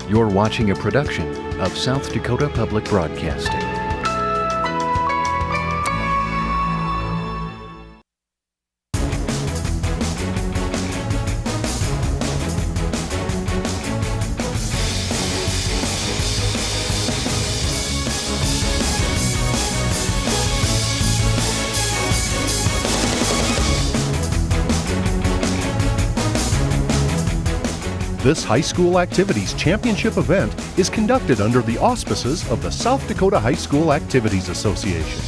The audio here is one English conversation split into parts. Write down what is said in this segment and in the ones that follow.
You're watching a production of South Dakota Public Broadcasting. This high school activities championship event is conducted under the auspices of the South Dakota High School Activities Association.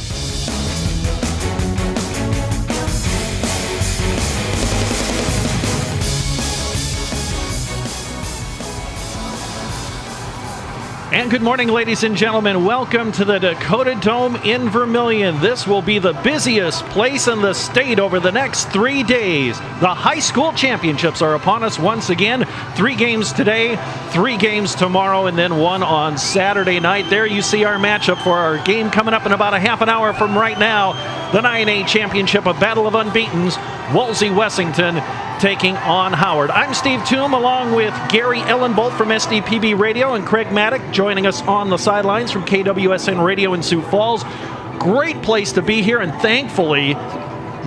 And good morning, ladies and gentlemen. Welcome to the Dakota Dome in Vermilion. This will be the busiest place in the state over the next 3 days. The high school championships are upon us once again. 3 games today, 3 games tomorrow, and then 1 on Saturday night. There you see our matchup for our game coming up in about a half an hour from right now. The 9A championship, a battle of unbeatens. Wolsey-Wessington taking on Howard. I'm Steve Toom along with Gary Ellenbolt from SDPB Radio and Craig Maddock joining us on the sidelines from KWSN Radio in Sioux Falls. Great place to be here, and thankfully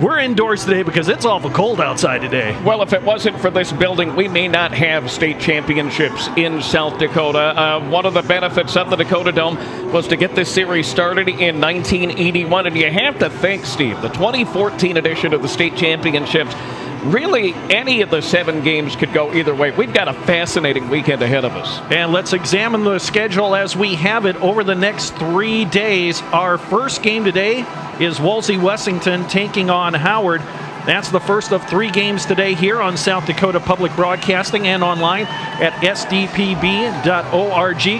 we're indoors today because it's awful cold outside today. Well, if it wasn't for this building, we may not have state championships in South Dakota. One of the benefits of the Dakota Dome was to get this series started in 1981. And you have to think, Steve, the 2014 edition of the state championships, really any of the 7 games could go either way. We've got a fascinating weekend ahead of us. And let's examine the schedule as we have it over the next 3 days. Our first game today is Wolsey-Wessington taking on Howard. That's the first of 3 games today here on South Dakota Public Broadcasting and online at sdpb.org.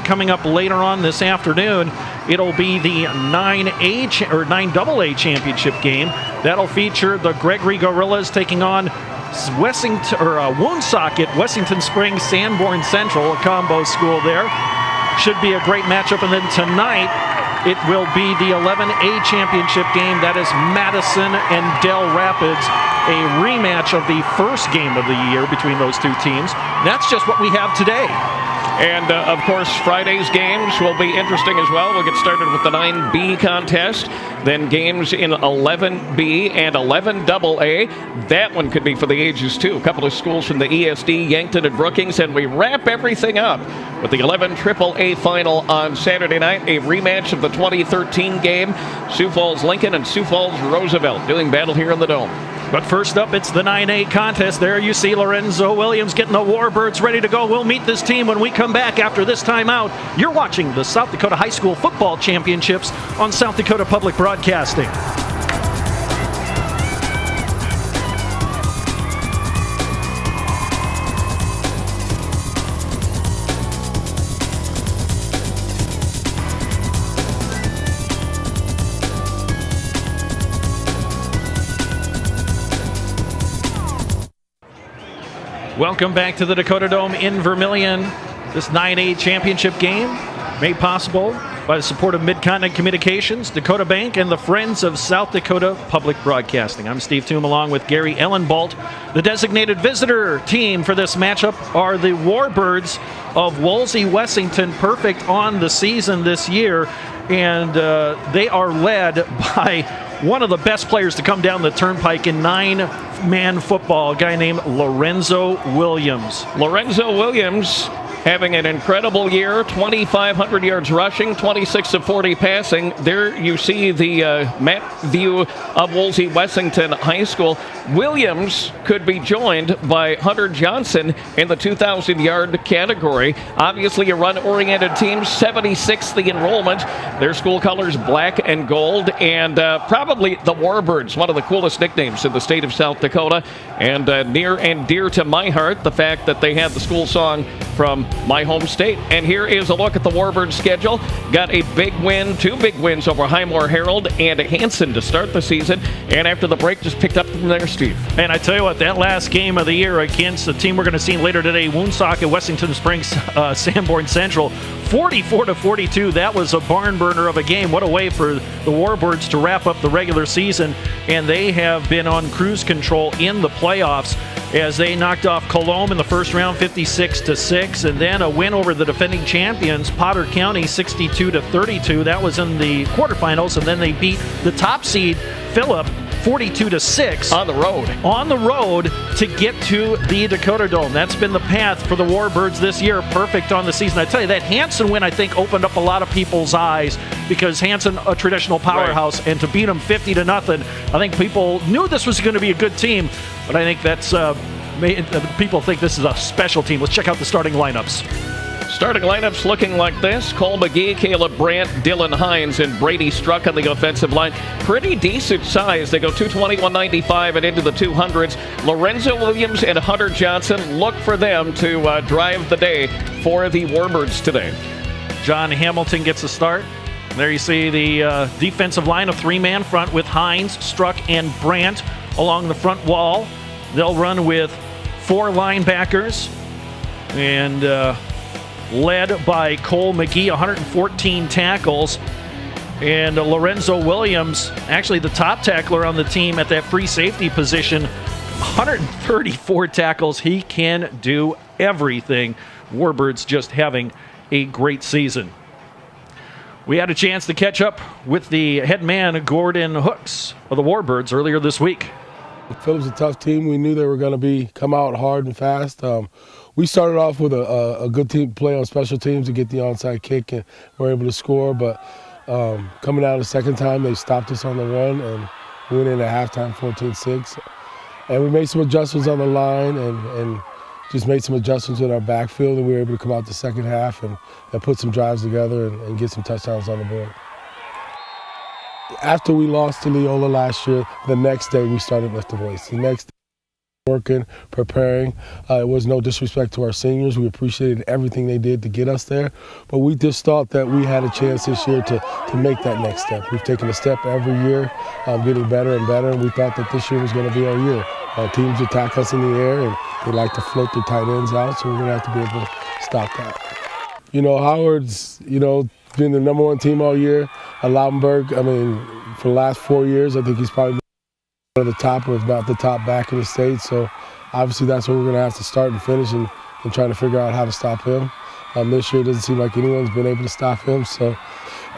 Coming up later on this afternoon, it'll be the 9AA championship game. That'll feature the Gregory Gorillas taking on Woonsocket, Wessington Springs, Sanborn Central, a combo school there. Should be a great matchup. And then tonight, it will be the 11A championship game. That is Madison and Dell Rapids, a rematch of the first game of the year between those 2 teams. That's just what we have today. And, of course, Friday's games will be interesting as well. We'll get started with the 9B contest, then games in 11B and 11AA. That one could be for the ages, too. A couple of schools from the ESD, Yankton and Brookings, and we wrap everything up with the 11 AAA final on Saturday night, a rematch of the 2013 game. Sioux Falls Lincoln and Sioux Falls Roosevelt doing battle here in the Dome. But first up, it's the 9A contest. There you see Lorenzo Williams getting the Warbirds ready to go. We'll meet this team when we come back after this timeout. You're watching the South Dakota High School Football Championships on South Dakota Public Broadcasting. Welcome back to the Dakota Dome in Vermilion. This 9A championship game made possible by the support of Mid-Continent Communications, Dakota Bank, and the Friends of South Dakota Public Broadcasting. I'm Steve Toom along with Gary Ellenbolt. The designated visitor team for this matchup are the Warbirds of Wolsey-Wessington, perfect on the season this year, and they are led by one of the best players to come down the turnpike in 9-man football, a guy named Lorenzo Williams. Lorenzo Williams having an incredible year, 2,500 yards rushing, 26 of 40 passing. There you see the map view of Wolsey-Wessington High School. Williams could be joined by Hunter Johnson in the 2,000-yard category. Obviously a run-oriented team, 76th the enrollment. Their school colors black and gold, and probably the Warbirds, one of the coolest nicknames in the state of South Dakota, and near and dear to my heart, the fact that they have the school song from my home state. And here is a look at the Warbirds schedule. Got a big win, 2 big wins over Highmore Herald and Hanson to start the season, and after the break just picked up from there, Steve. And I tell you what, that last game of the year against the team we're going to see later today, Woonsocket, Wessington Springs, Sanborn Central, 44-42. That was a barn burner of a game. What a way for the Warbirds to wrap up the regular season, and they have been on cruise control in the playoffs as they knocked off Colombe in the first round 56-6, and then a win over the defending champions Potter County 62-32. That was in the quarterfinals, and then they beat the top seed Phillip 42-6 on the road to get to the Dakota Dome. That's been the path for the Warbirds this year. Perfect on the season. I tell you, that Hanson win, I think, opened up a lot of people's eyes, because Hanson, a traditional powerhouse, and to beat them 50-0, I think people knew this was going to be a good team, but I think that's people think this is a special team. Let's check out the starting lineups. Starting lineups looking like this: Cole McGee, Caleb Brandt, Dylan Hines, and Brady Struck on the offensive line. Pretty decent size. They go 220, 195, and into the 200s. Lorenzo Williams and Hunter Johnson, look for them to drive the day for the Warbirds today. John Hamilton gets a start. There you see the defensive line, a three-man front with Hines, Struck, and Brandt along the front wall. They'll run with 4 linebackers, and led by Cole McGee, 114 tackles. And Lorenzo Williams, actually the top tackler on the team at that free safety position, 134 tackles. He can do everything. Warbirds just having a great season. We had a chance to catch up with the head man, Gordon Hooks, of the Warbirds earlier this week. Phillip's a tough team. We knew they were going to come out hard and fast. We started off with a good team play on special teams to get the onside kick, and were able to score. But coming out the second time, they stopped us on the run, and we went in at halftime 14-6. And we made some adjustments on the line, and just made some adjustments with our backfield, and we were able to come out the second half and put some drives together and get some touchdowns on the board. After we lost to Leola last year, the next day we started lifting weights. The next day, working, preparing. It was no disrespect to our seniors. We appreciated everything they did to get us there. But we just thought that we had a chance this year to make that next step. We've taken a step every year, getting better and better, and we thought that this year was going to be our year. Teams attack us in the air, and they like to float their tight ends out, so we're going to have to be able to stop that. You know, Howard's, been the #1 team all year. Lautenberg, for the last 4 years, I think he's probably one of the top, or if not the top back in the state. So obviously that's where we're going to have to start and finish, and trying to figure out how to stop him. This year it doesn't seem like anyone's been able to stop him. So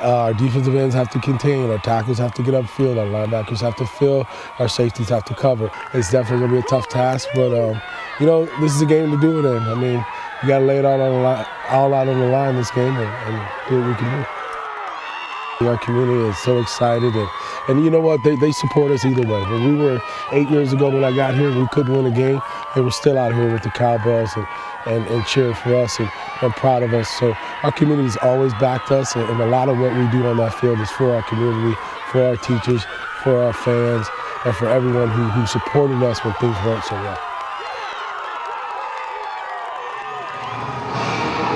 our defensive ends have to contain, our tackles have to get upfield, our linebackers have to fill, our safeties have to cover. It's definitely going to be a tough task, but this is a game to do it in. You got to lay it all out on the line this game, and do what we can do. Our community is so excited, and you know what? They support us either way. When we were 8 years ago when I got here, we couldn't win a game. They were still out here with the cowbells and cheering for us and proud of us. So our community's always backed us, and a lot of what we do on that field is for our community, for our teachers, for our fans, and for everyone who supported us when things weren't so well.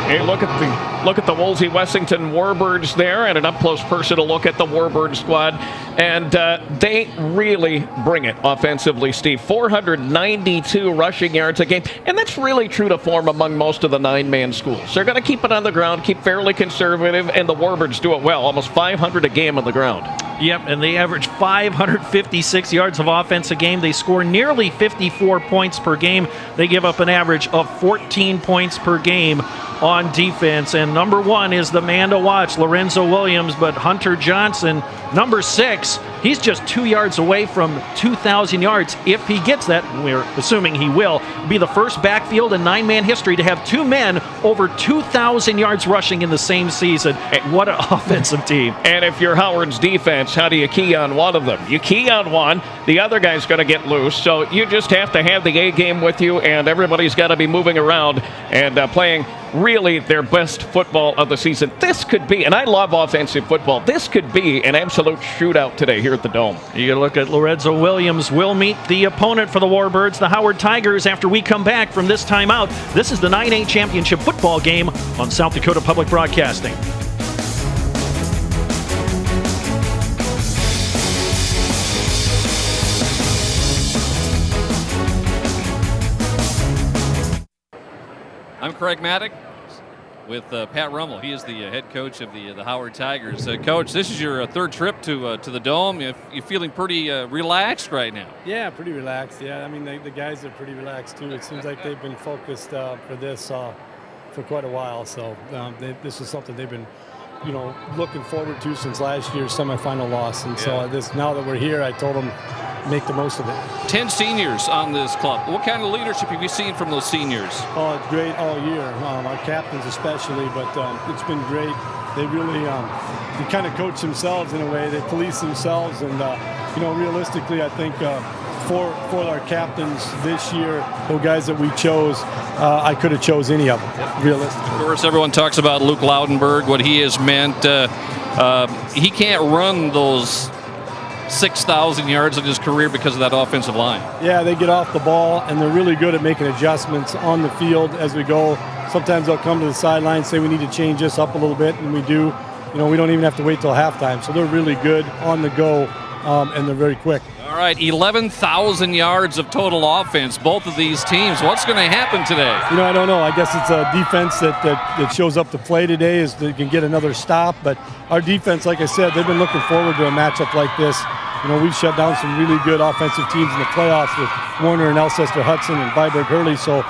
Hey, look at the Wolsey-Wessington Warbirds there, and an up-close personal look at the Warbird squad. And they really bring it offensively, Steve. 492 rushing yards a game, and that's really true to form among most of the 9-man schools. They're going to keep it on the ground, keep fairly conservative, and the Warbirds do it well. Almost 500 a game on the ground. Yep, and they average 556 yards of offense a game. They score nearly 54 points per game. They give up an average of 14 points per game on defense. And #1 is the man to watch, Lorenzo Williams, but Hunter Johnson, #6, he's just 2 yards away from 2,000 yards. If he gets that, we're assuming he will, be the first backfield in 9-man history to have 2 men over 2,000 yards rushing in the same season. What an offensive team. And if you're Howard's defense, how do you key on one of them? You key on one, the other guy's going to get loose, so you just have to have the A game with you, and everybody's got to be moving around and playing really their best football of the season. This could be, and I love offensive football, this could be an absolute shootout today here at the Dome. You look at Lorenzo Williams will meet the opponent for the Warbirds, the Howard Tigers, after we come back from this timeout. This is the 9A championship football game on South Dakota Public Broadcasting. I'm Craig Maddock. with Pat Rummel. He is the head coach of the Howard Tigers. Coach, this is your third trip to the Dome. You're feeling pretty relaxed right now. Yeah, pretty relaxed. Yeah, I mean, the guys are pretty relaxed, too. It seems like they've been focused for this for quite a while. So this is something they've been, looking forward to since last year's semifinal loss. And so now that we're here, I told them make the most of it. 10 seniors on this club. What kind of leadership have you seen from those seniors? Oh, it's great all year. Our captains especially, but it's been great. They really they kind of coach themselves in a way. They police themselves, and realistically, I think for our captains this year, the guys that we chose, I could have chose any of them, realistically. Of course, everyone talks about Luke Loudenberg, what he has meant. He can't run those 6,000 yards in his career because of that offensive line. Yeah, they get off the ball, and they're really good at making adjustments on the field as we go. Sometimes they'll come to the sideline, say we need to change this up a little bit, and we do. We don't even have to wait till halftime. So they're really good on the go, and they're very quick. All right, 11,000 yards of total offense, both of these teams. What's going to happen today? I don't know. I guess it's a defense that shows up to play today, is they can get another stop. But our defense, like I said, they've been looking forward to a matchup like this. We've shut down some really good offensive teams in the playoffs with Warner and Alcester Hudson and Viborg Hurley. So,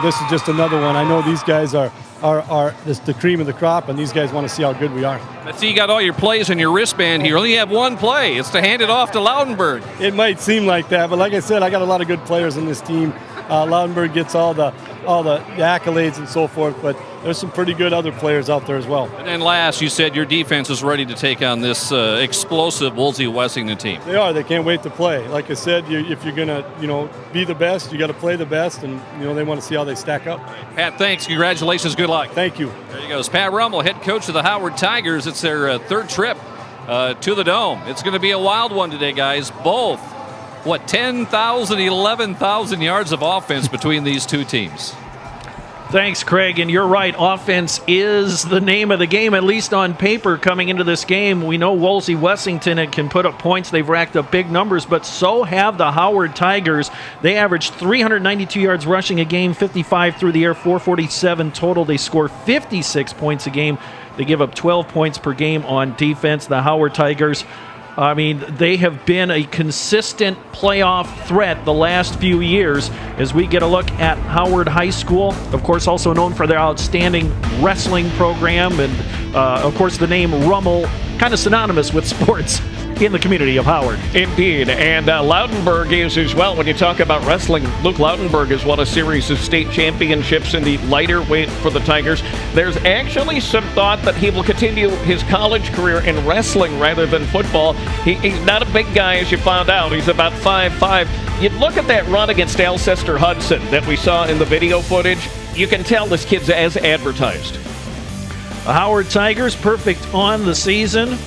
this is just another one. I know these guys are the cream of the crop, and these guys want to see how good we are. I see you got all your plays on your wristband here. You only have one play. It's to hand it off to Loudenberg. It might seem like that, but like I said, I got a lot of good players in this team. Loudenberg gets all the accolades and so forth, but there's some pretty good other players out there as well. And then last, you said your defense is ready to take on this explosive Wolsey-Wessington team. They are. They can't wait to play. Like I said, if you're going to, be the best, you got to play the best, and they want to see how they stack up. Pat, thanks. Congratulations. Good luck. Thank you. There he goes. Pat Rummel, head coach of the Howard Tigers. It's their third trip to the Dome. It's going to be a wild one today, guys. Both. 10,000, 11,000 yards of offense between these two teams. Thanks, Craig. And you're right. Offense is the name of the game, at least on paper, coming into this game. We know Wolsey-Wessington can put up points. They've racked up big numbers, but so have the Howard Tigers. They averaged 392 yards rushing a game, 55 through the air, 447 total. They score 56 points a game. They give up 12 points per game on defense. The Howard Tigers, they have been a consistent playoff threat the last few years. As we get a look at Howard High School, of course, also known for their outstanding wrestling program, and of course the name Rummel, kind of synonymous with sports in the community of Howard. Indeed, and Loudenberg is as well. When you talk about wrestling, Luke Loudenberg has won a series of state championships in the lighter weight for the Tigers. There's actually some thought that he will continue his college career in wrestling rather than football. He's not a big guy, as you found out. He's about 5'5". You look at that run against Alcester Hudson that we saw in the video footage, you can tell this kid's as advertised. The Howard Tigers, perfect on the season.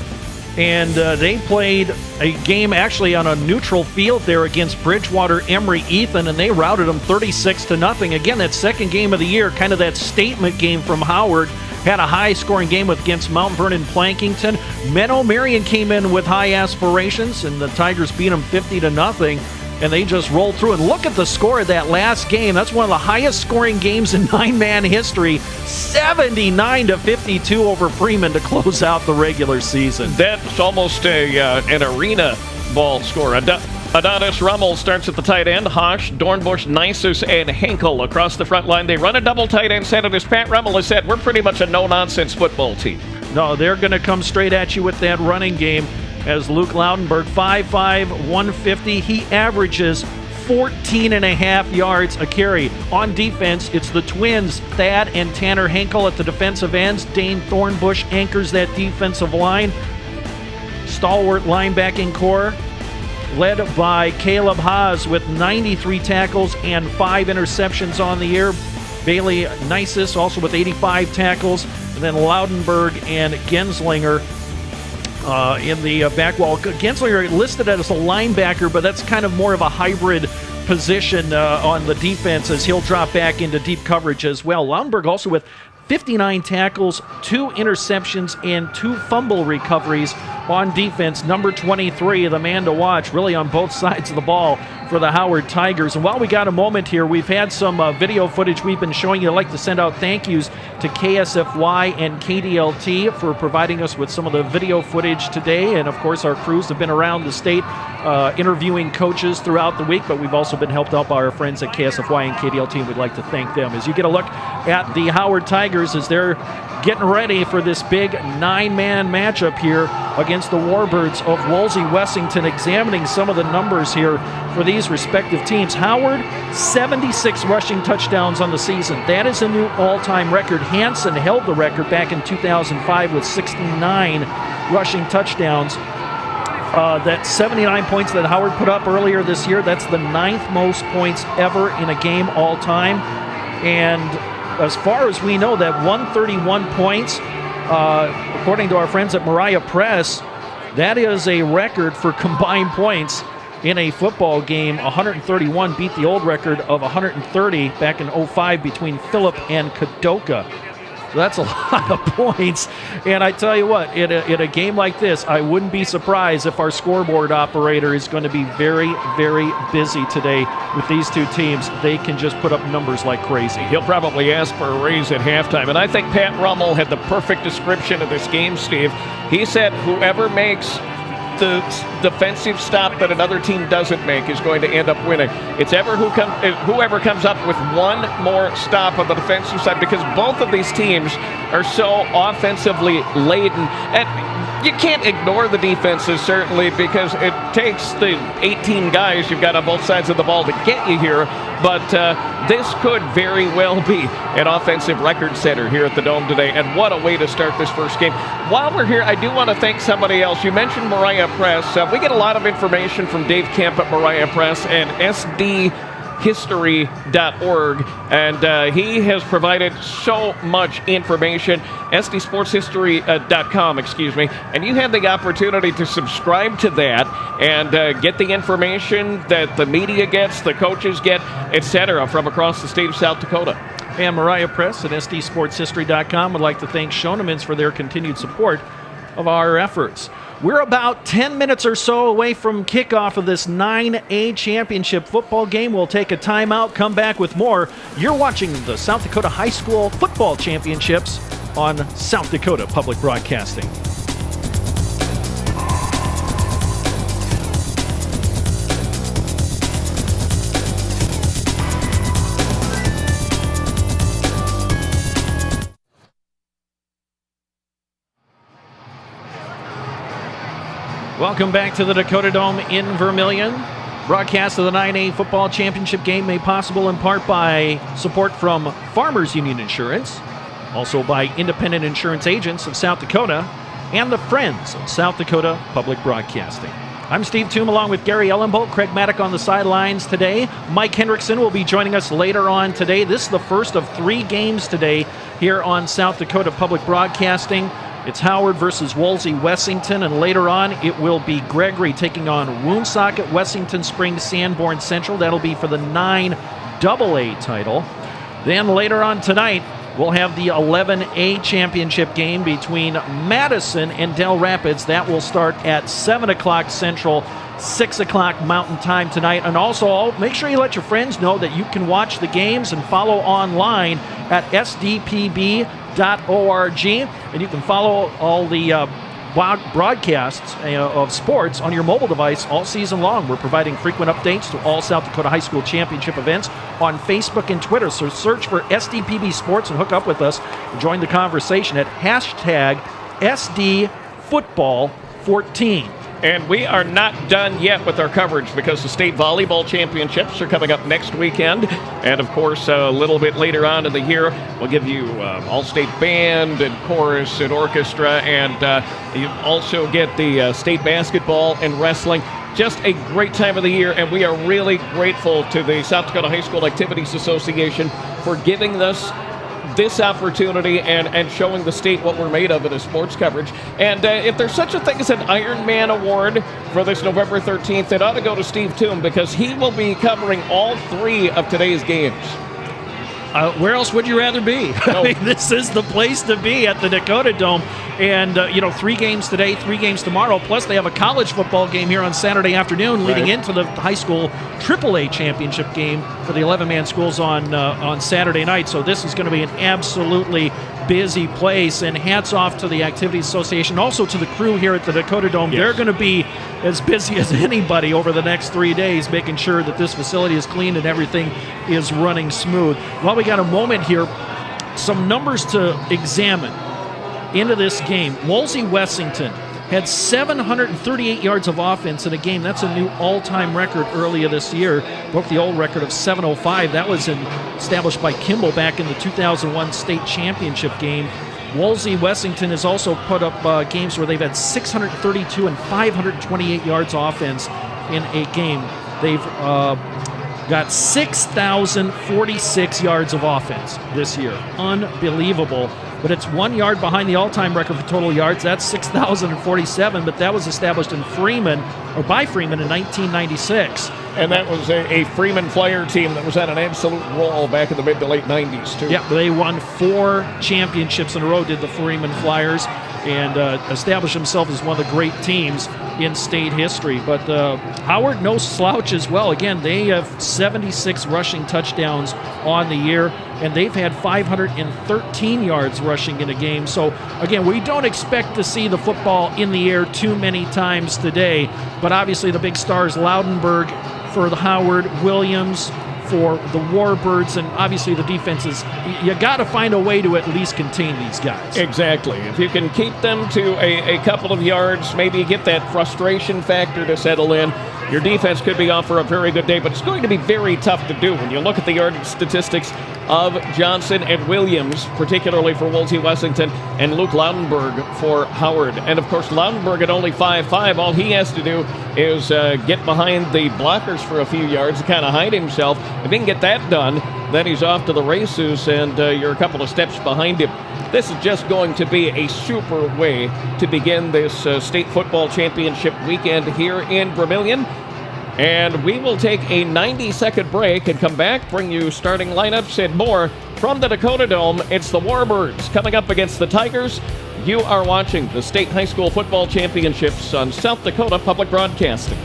And they played a game actually on a neutral field there against Bridgewater Emory Ethan, and they routed them 36-0. Again, that second game of the year, kind of that statement game from Howard. Had a high-scoring game against Mount Vernon Plankington. Menno Marion came in with high aspirations, and the Tigers beat them 50-0. And they just rolled through. And look at the score of that last game. That's one of the highest scoring games in nine-man history. 79-52 over Freeman to close out the regular season. That's almost an arena ball score. Adonis Rummel starts at the tight end. Hosh, Dornbush, Nisus, and Henkel across the front line. They run a double tight end set, and as Pat Rummel has said, we're pretty much a no-nonsense football team. No, they're going to come straight at you with that running game. As Luke Loudenberg, 5'5", 150, he averages 14.5 yards a carry. On defense, it's the twins, Thad and Tanner Henkel at the defensive ends. Dane Thornbush anchors that defensive line. Stalwart linebacking core, led by Caleb Haas with 93 tackles and 5 interceptions on the year. Bailey Nisus also with 85 tackles. And then Loudenberg and Genslinger in the back wall. Genslinger listed as a linebacker, but that's kind of more of a hybrid position on the defense, as he'll drop back into deep coverage as well. Loudenberg also with 59 tackles, 2 interceptions, and 2 fumble recoveries on defense, number 23, the man to watch, really on both sides of the ball for the Howard Tigers. And while we got a moment here, we've had some video footage we've been showing you. I'd like to send out thank yous to KSFY and KDLT for providing us with some of the video footage today. And of course, our crews have been around the state interviewing coaches throughout the week, but we've also been helped out by our friends at KSFY and KDLT, and we'd like to thank them. As you get a look at the Howard Tigers as they're getting ready for this big 9-man matchup here against the Warbirds of Wolsey-Wessington, examining some of the numbers here for these respective teams. Howard, 76 rushing touchdowns on the season. That is a new all-time record. Hanson held the record back in 2005 with 69 rushing touchdowns. That 79 points that Howard put up earlier this year, that's the 9th most points ever in a game all time. And as far as we know, that 131 points, according to our friends at Mariah Press, that is a record for combined points in a football game. 131 beat the old record of 130 back in 05 between Phillip and Kadoka. So that's a lot of points. And I tell you what, in a game like this, I wouldn't be surprised if our scoreboard operator is going to be very, very busy today with these two teams. They can just put up numbers like crazy. He'll probably ask for a raise at halftime. And I think Pat Rummel had the perfect description of this game, Steve. He said whoever makes the defensive stop that another team doesn't make is going to end up winning. It's whoever comes up with one more stop on the defensive side, because both of these teams are so offensively laden. And you can't ignore the defenses, certainly, because it takes the 18 guys you've got on both sides of the ball to get you here. But this could very well be an offensive record setter here at the Dome today. And what a way to start this first game. While we're here, I do want to thank somebody else. You mentioned Mariah Press. We get a lot of information from Dave Kemp at Mariah Press and sdhistory.org, and he has provided so much information. sdsportshistory.com, excuse me, and you had the opportunity to subscribe to that and get the information that the media gets, the coaches get, etc., from across the state of South Dakota. And Mariah Press at sdsportshistory.com would like to thank Schoenemans for their continued support of our efforts. We're about 10 minutes or so away from kickoff of this 9A championship football game. We'll take a timeout, come back with more. You're watching the South Dakota High School Football Championships on South Dakota Public Broadcasting. Welcome back to the Dakota Dome in Vermilion. Broadcast of the 9A Football Championship game made possible in part by support from Farmers Union Insurance, also by Independent Insurance Agents of South Dakota, and the Friends of South Dakota Public Broadcasting. I'm Steve Toom along with Gary Ellenbolt, Craig Maddock on the sidelines today. Mike Hendrickson will be joining us later on today. This is the first of 3 games today here on South Dakota Public Broadcasting. It's Howard versus Wolsey-Wessington, and later on it will be Gregory taking on Woonsocket, Wessington Springs, Sanborn Central. That'll be for the 9AA title. Then later on tonight, we'll have the 11A championship game between Madison and Dell Rapids. That will start at 7 o'clock Central, 6 o'clock Mountain Time tonight. And also, make sure you let your friends know that you can watch the games and follow online at sdpb.org, and you can follow all the broadcasts of sports on your mobile device all season long. We're providing frequent updates to all South Dakota High School Championship events on Facebook and Twitter. So search for SDPB Sports and hook up with us and join the conversation at hashtag SDFootball14. And we are not done yet with our coverage because the state volleyball championships are coming up next weekend. And, of course, a little bit later on in the year, we'll give you all-state band and chorus and orchestra. And you also get the state basketball and wrestling. Just a great time of the year, and we are really grateful to the South Dakota High School Activities Association for giving us this opportunity and showing the state what we're made of in a sports coverage. And if there's such a thing as an Iron Man Award for this November 13th, it ought to go to Steve Toom because he will be covering all 3 of today's games. Where else would you rather be? I mean, this is the place to be at the Dakota Dome. And, 3 games today, 3 games tomorrow. Plus, they have a college football game here on Saturday afternoon leading into the high school AAA championship game for the 11-man schools on Saturday night. So this is going to be an absolutely busy place. And hats off to the Activities Association, also to the crew here at the Dakota Dome. Yes. They're going to be as busy as anybody over the next 3 days, making sure that this facility is clean and everything is running smooth. While we got a moment here, some numbers to examine into this game. Wolsey-Wessington had 738 yards of offense in a game. That's a new all-time record earlier this year. Broke the old record of 705. That was established by Kimball back in the 2001 state championship game. Wolsey-Wessington has also put up games where they've had 632 and 528 yards offense in a game. They've got 6,046 yards of offense this year. Unbelievable. But it's 1 yard behind the all-time record for total yards. That's 6,047, but that was established by Freeman in 1996. And that was a Freeman Flyer team that was at an absolute roll back in the mid to late 90s, too. Yeah, they won 4 championships in a row, did the Freeman Flyers, and established themselves as one of the great teams in state history. But Howard, no slouch as well. Again, they have 76 rushing touchdowns on the year, and they've had 513 yards rushing in a game. So, again, we don't expect to see the football in the air too many times today, but obviously the big stars, Loudenberg for the Howard, Williams for the Warbirds, and obviously the defenses, you got to find a way to at least contain these guys. Exactly. If you can keep them to a couple of yards, maybe get that frustration factor to settle in, your defense could be off for a very good day, but it's going to be very tough to do when you look at the yardage statistics of Johnson and Williams, particularly for Wolsey-Wessington, and Luke Loudenberg for Howard. And, of course, Loudenberg at only 5'5", all he has to do is get behind the blockers for a few yards to kind of hide himself. If he can get that done, then he's off to the races, and you're a couple of steps behind him. This is just going to be a super way to begin this state football championship weekend here in Vermilion. And we will take a 90-second break and come back, bring you starting lineups and more from the Dakota Dome. It's the Warbirds coming up against the Tigers. You are watching the State High School Football Championships on South Dakota Public Broadcasting.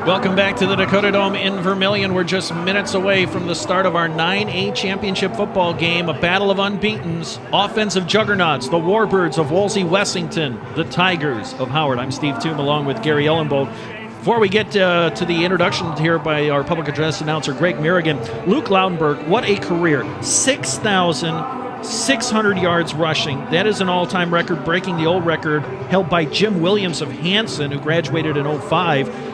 Welcome back to the Dakota Dome in Vermilion. We're just minutes away from the start of our 9A championship football game, a battle of unbeatens, offensive juggernauts, the Warbirds of Wolsey-Wessington, the Tigers of Howard. I'm Steve Toom along with Gary Ellenbogen. Before we get to the introduction here by our public address announcer, Greg Merrigan, Luke Loudenberg, what a career. 6,600 yards rushing. That is an all-time record, breaking the old record held by Jim Williams of Hanson, who graduated in 05.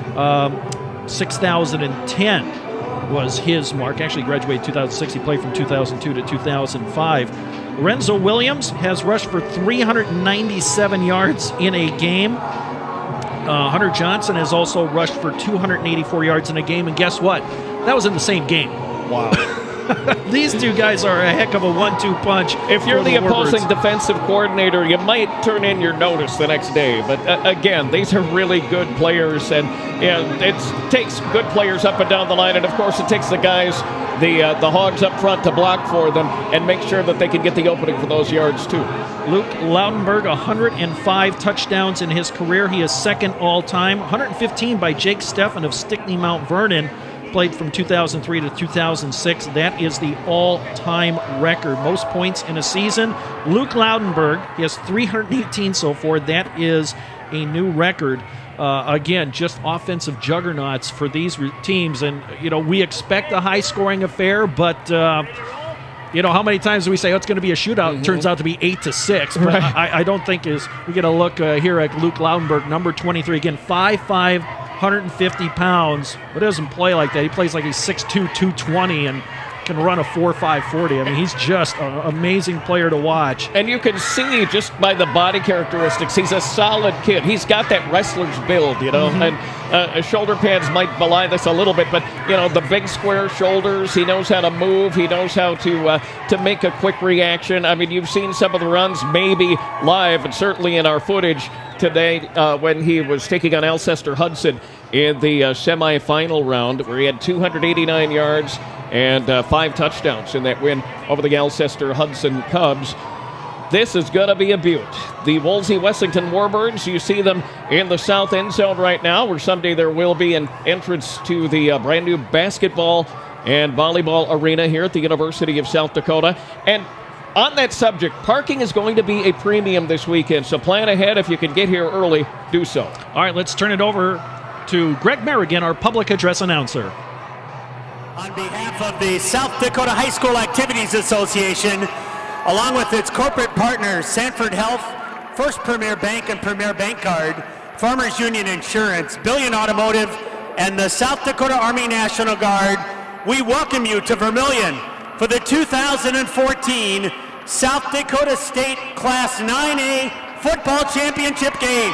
6,010 was his mark. Actually graduated 2006. He played from 2002 to 2005. Lorenzo Williams has rushed for 397 yards in a game. Hunter Johnson has also rushed for 284 yards in a game. And guess what? That was in the same game. Wow. These two guys are a heck of a 1-2 punch. If you're the opposing defensive coordinator, you might turn in your notice the next day. But again, these are really good players, and it takes good players up and down the line. And of course, it takes the guys, the hogs up front, to block for them and make sure that they can get the opening for those yards too. Luke Loudenberg, 105 touchdowns in his career. He is second all-time. 115 by Jake Steffen of Stickney Mount Vernon. Played from 2003 to 2006. That is the all-time record. Most points in a season. Luke Loudenberg, he has 318 so far. That is a new record. Again, just offensive juggernauts for these teams. And, we expect a high-scoring affair, but, how many times do we say, it's going to be a shootout? It turns out to be 8-6. But right. I don't think we get a look here at Luke Loudenberg, number 23. Again, 5'5", 150 pounds, but he doesn't play like that. He plays like he's 6'2", 220, and can run a 4.5 40. I mean, he's just an amazing player to watch. And you can see just by the body characteristics, he's a solid kid. He's got that wrestler's build, you know, and shoulder pads might belie this a little bit, but, you know, the big square shoulders, he knows how to move, he knows how to make a quick reaction. I mean, you've seen some of the runs maybe live and certainly in our footage today when he was taking on Alcester Hudson in the semifinal round, where he had 289 yards and 5 touchdowns in that win over the Alcester Hudson Cubs. This is going to be a beaut. The Wolsey-Wessington Warbirds, you see them in the south end zone right now, where someday there will be an entrance to the brand new basketball and volleyball arena here at the University of South Dakota. And on that subject, parking is going to be a premium this weekend, so plan ahead. If you can get here early, do so. All right, let's turn it over to Greg Merrigan, our public address announcer. On behalf of the South Dakota High School Activities Association, along with its corporate partners, Sanford Health, First Premier Bank and Premier Bank Card, Farmers Union Insurance, Billion Automotive, and the South Dakota Army National Guard, we welcome you to Vermilion for the 2014 South Dakota State Class 9A Football Championship game.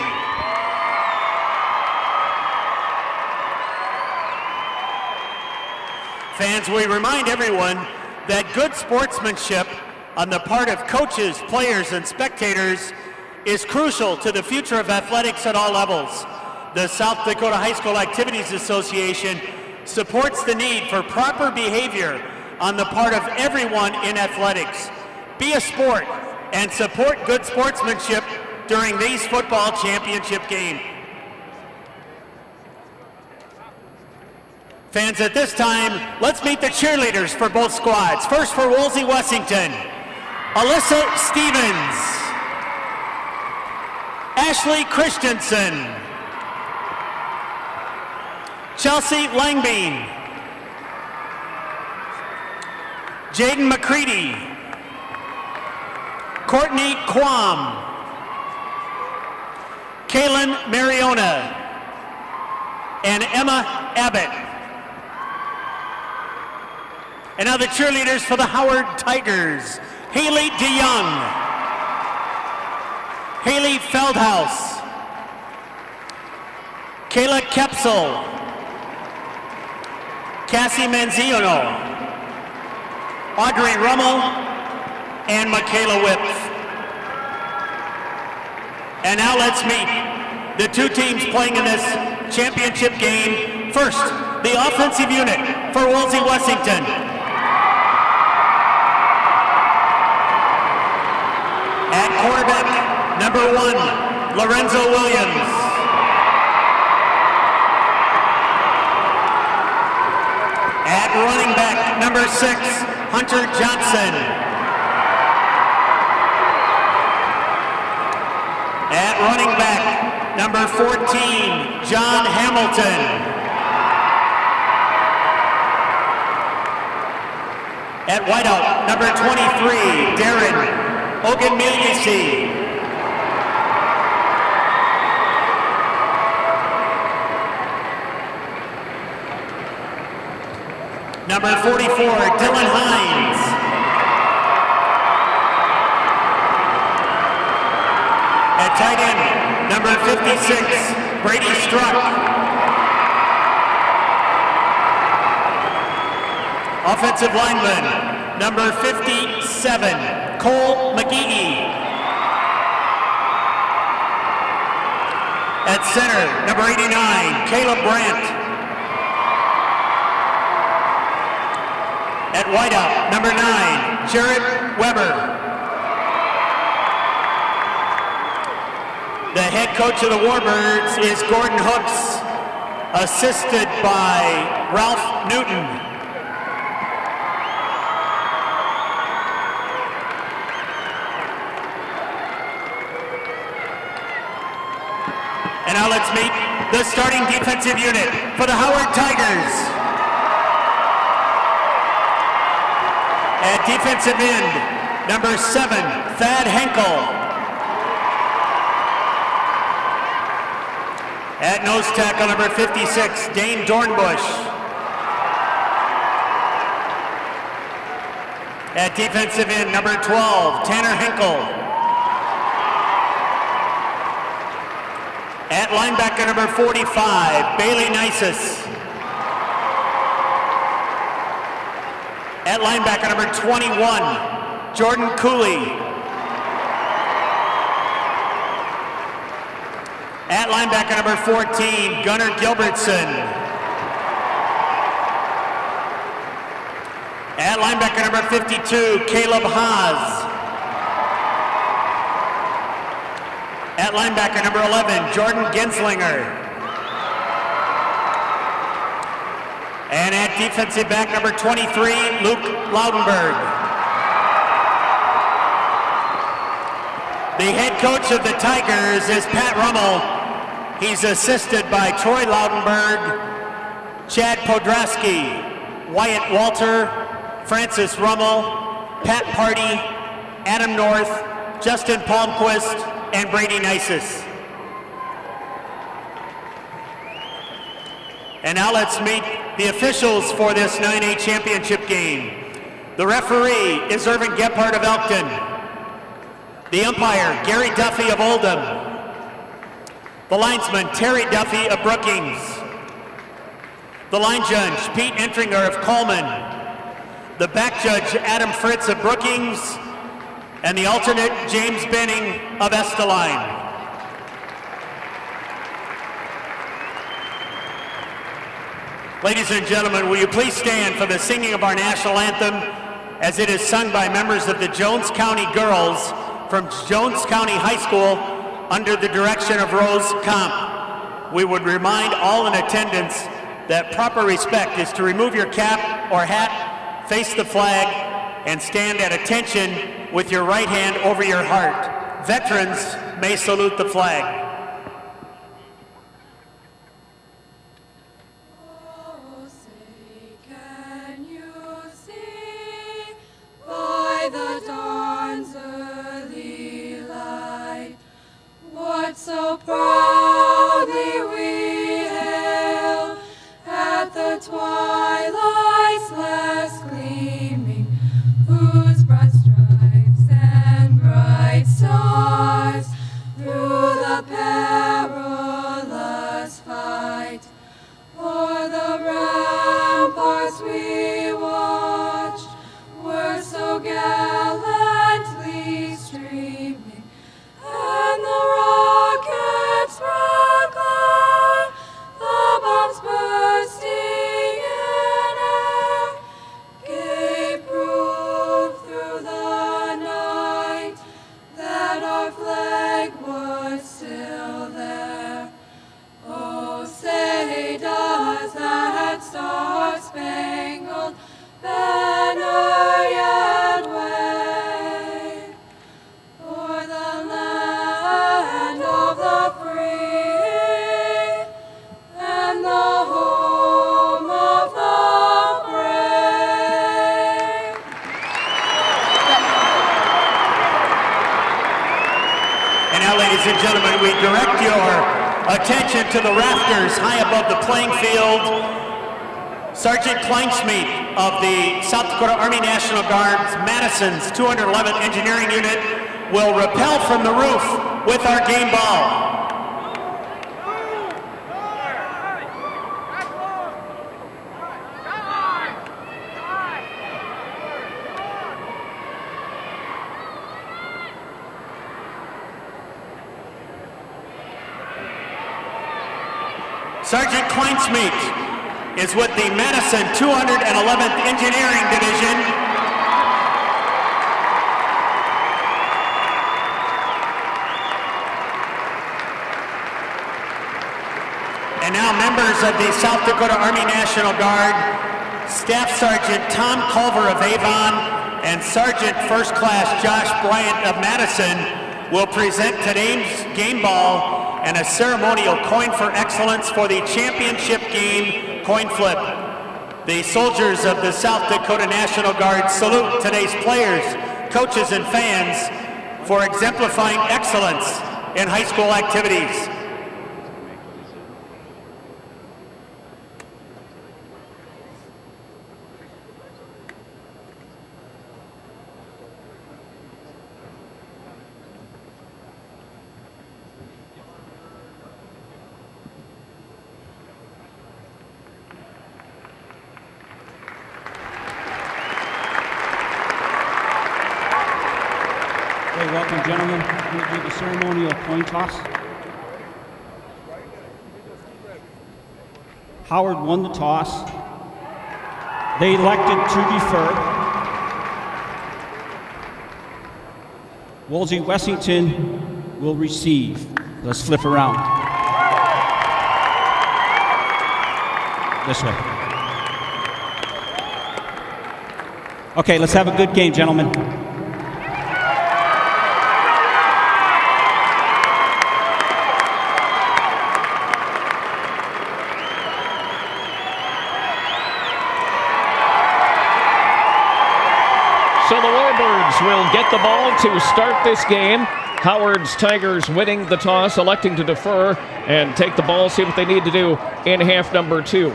Fans, we remind everyone that good sportsmanship on the part of coaches, players, and spectators is crucial to the future of athletics at all levels. The South Dakota High School Activities Association supports the need for proper behavior on the part of everyone in athletics. Be a sport and support good sportsmanship during these football championship games. Fans, at this time, let's meet the cheerleaders for both squads. First for Wolsey-Wessington, Alyssa Stevens, Ashley Christensen, Chelsea Langbein, Jaden McCready, Courtney Quam, Kaylin Mariona, and Emma Abbott. And now the cheerleaders for the Howard Tigers, Haley DeYoung, Haley Feldhaus, Kayla Kepsel, Cassie Manziono, Audrey Rummel, and Michaela Whips. And now let's meet the two teams playing in this championship game. First, the offensive unit for Wolsey-Wessington. At quarterback, number 1, Lorenzo Williams. At running back, number 6, Hunter Johnson. At running back, number 14, John Hamilton. At wideout, number 23, Darren Ogunmilisi. Number 44, Dylan Hines. At tight end, number 56, Brady Struck. Offensive lineman, number 57, Cole McGee. At center, number 89, Caleb Brandt. At wideout, number 9, Jared Weber. The head coach of the Warbirds is Gordon Hooks, assisted by Ralph Newton. And now let's meet the starting defensive unit for the Howard Tigers. At defensive end, number 7, Thad Henkel. At nose tackle, number 56, Dane Dornbush. At defensive end, number 12, Tanner Hinkle. At linebacker, number 45, Bailey Nisus. At linebacker, number 21, Jordan Cooley. At linebacker, number 14, Gunnar Gilbertson. At linebacker, number 52, Caleb Haas. At linebacker, number 11, Jordan Genslinger. And at defensive back, number 23, Luke Laudenberg. The head coach of the Tigers is Pat Rummel. He's assisted by Troy Laudenberg, Chad Podrasky, Wyatt Walter, Francis Rummel, Pat Party, Adam North, Justin Palmquist, and Brady Nisus. And now let's meet the officials for this 9A championship game. The referee is Irvin Gephardt of Elkton. The umpire, Gary Duffy of Oldham. The linesman, Terry Duffy of Brookings. The line judge, Pete Entringer of Coleman. The back judge, Adam Fritz of Brookings. And the alternate, James Benning of Esteline. Ladies and gentlemen, will you please stand for the singing of our national anthem as it is sung by members of the Jones County Girls from Jones County High School under the direction of Rose Comp. We would remind all in attendance that proper respect is to remove your cap or hat, face the flag, and stand at attention with your right hand over your heart. Veterans may salute the flag. So proudly we hail at the twilight's last gleaming, whose broad stripes and bright stars through the perilous fight o'er the ramparts we watched were so gallantly streaming, and the rockets spread glare, the bombs bursting in air, gave proof through the night that our flag was still there. Oh, say does that star-spangled banner yet wave o'er the land of the free and the home of the brave? And now, ladies and gentlemen, we direct your attention to the rafters high above the playing field. Sergeant Kleinschmidt of the South Dakota Army National Guard's Madison's 211th Engineering Unit will rappel from the roof with our game ball. Sergeant Kleinschmidt is with the Madison 211th Engineering Division. And now members of the South Dakota Army National Guard, Staff Sergeant Tom Culver of Avon and Sergeant First Class Josh Bryant of Madison will present today's game ball and a ceremonial coin for excellence for the championship game coin flip. The soldiers of the South Dakota National Guard salute today's players, coaches, and fans for exemplifying excellence in high school activities. gentlemen, we'll do the ceremonial coin toss. Howard won the toss. They elected to defer. Wolsey-Wessington will receive. Let's flip around. This way. Okay, let's have a good game, gentlemen. So the Warbirds will get the ball to start this game. Howard's Tigers winning the toss, electing to defer and take the ball, see what they need to do in half number 2.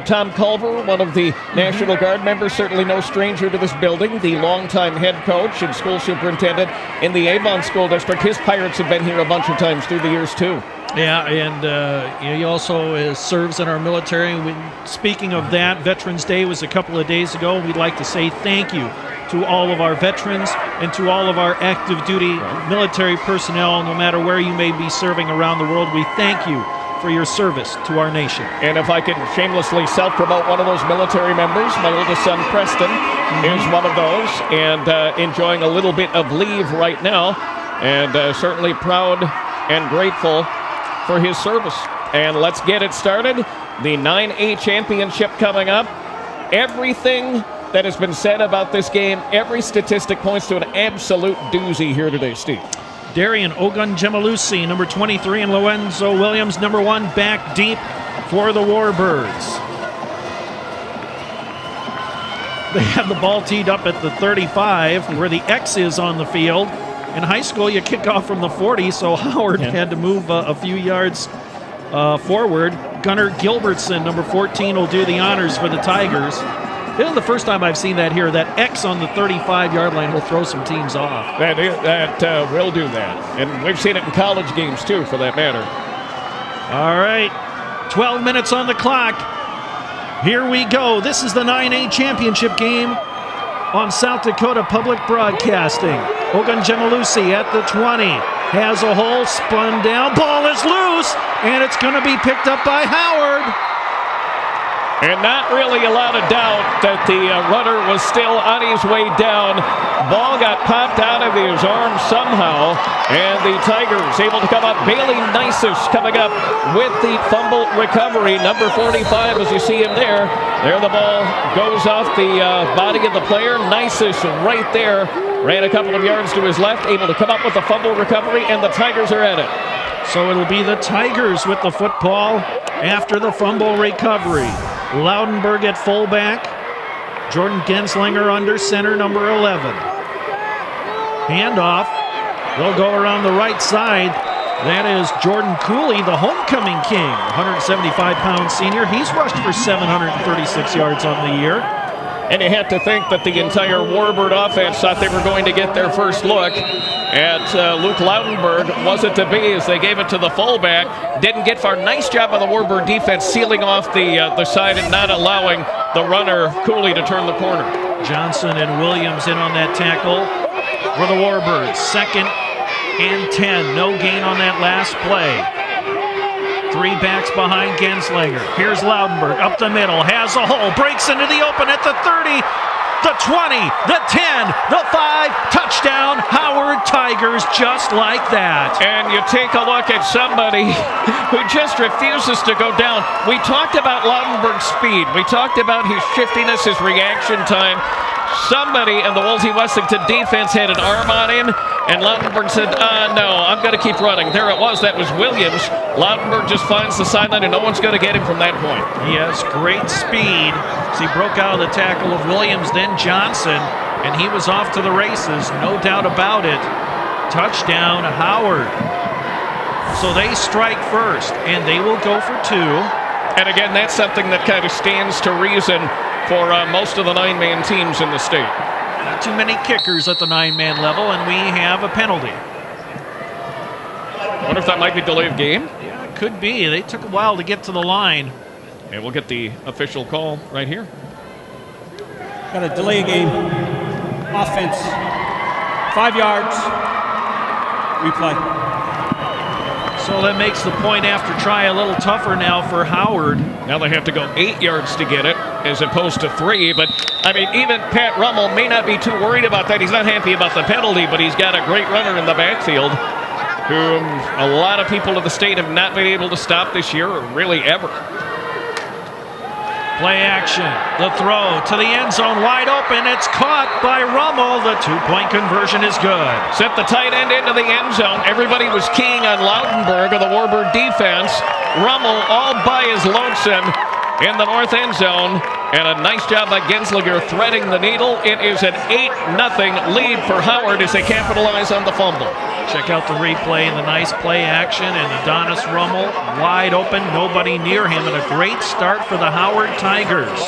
Tom Culver, one of the National Guard members, certainly no stranger to this building, the longtime head coach and school superintendent in the Avon School District. His Pirates have been here a bunch of times through the years, too. Yeah, and he also serves in our military. Speaking of that, Veterans Day was a couple of days ago. We'd like to say thank you to all of our veterans and to all of our active duty military personnel, no matter where you may be serving around the world. We thank you for your service to our nation. And if I can shamelessly self-promote one of those military members, my oldest son, Preston, is one of those, and enjoying a little bit of leave right now, and certainly proud and grateful for his service. And let's get it started. The 9A championship coming up. Everything that has been said about this game, every statistic points to an absolute doozy here today, Steve. Darian Ogunjemalusi, number 23, and Lorenzo Williams, number 1, back deep for the Warbirds. They have the ball teed up at the 35, where the X is on the field. In high school, you kick off from the 40, so Howard had to move a few yards forward. Gunnar Gilbertson, number 14, will do the honors for the Tigers. This is the first time I've seen that here. That X on the 35-yard line will throw some teams off. That will do that. And we've seen it in college games, too, for that matter. All right. 12 minutes on the clock. Here we go. This is the 9A championship game on South Dakota Public Broadcasting. Ogunjemalusi at the 20. Has a hole, spun down. Ball is loose, and it's going to be picked up by Howard. And not really a lot of doubt that the runner was still on his way down. Ball got popped out of his arm somehow, and the Tigers able to come up. Bailey Nisus coming up with the fumble recovery. Number 45, as you see him there. There the ball goes off the body of the player. Nisus right there. Ran a couple of yards to his left, able to come up with the fumble recovery, and the Tigers are at it. So it'll be the Tigers with the football after the fumble recovery. Loudenberg at fullback. Jordan Genslinger under center, number 11. Handoff. They'll go around the right side. That is Jordan Cooley, the homecoming king, 175-pound senior. He's rushed for 736 yards on the year. And you have to think that the entire Warbird offense thought they were going to get their first look at Luke Loudenberg. Wasn't to be, as they gave it to the fullback. Didn't get far. Nice job of the Warbird defense sealing off the side and not allowing the runner, Cooley, to turn the corner. Johnson and Williams in on that tackle for the Warbirds. 2nd and 10. No gain on that last play. 3 backs behind Genslinger. Here's Loudenberg up the middle, has a hole, breaks into the open at the 30, the 20, the 10, the 5, touchdown, Howard Tigers, just like that. And you take a look at somebody who just refuses to go down. We talked about Loudenberg's speed. We talked about his shiftiness, his reaction time. Somebody in the Wolsey-Wessington defense had an arm on him, and Loudenberg said, no, I'm going to keep running. There it was. That was Williams. Loudenberg just finds the sideline, and no one's going to get him from that point. He has great speed. So he broke out of the tackle of Williams, then Johnson, and he was off to the races, no doubt about it. Touchdown, Howard. So they strike first, and they will go for 2. And again, that's something that kind of stands to reason for most of the 9-man teams in the state. Not too many kickers at the 9-man level, and we have a penalty. I wonder if that might be delay of game? Yeah, it could be. They took a while to get to the line. And we'll get the official call right here. Got a delay game. Offense. 5 yards. Replay. So that makes the point after try a little tougher now for Howard. Now they have to go 8 yards to get it as opposed to 3. But, I mean, even Pat Rummel may not be too worried about that. He's not happy about the penalty, but he's got a great runner in the backfield whom a lot of people in the state have not been able to stop this year, or really ever. Play action. The throw to the end zone, wide open. It's caught by Rummel. The two-point conversion is good. Sent the tight end into the end zone. Everybody was keying on Loudenberg of the Warbird defense. Rummel all by his lonesome in the north end zone. And a nice job by Genslinger threading the needle. It is an 8-0 lead for Howard as they capitalize on the fumble. Check out the replay and the nice play action, and Adonis Rummel wide open, nobody near him, and a great start for the Howard Tigers.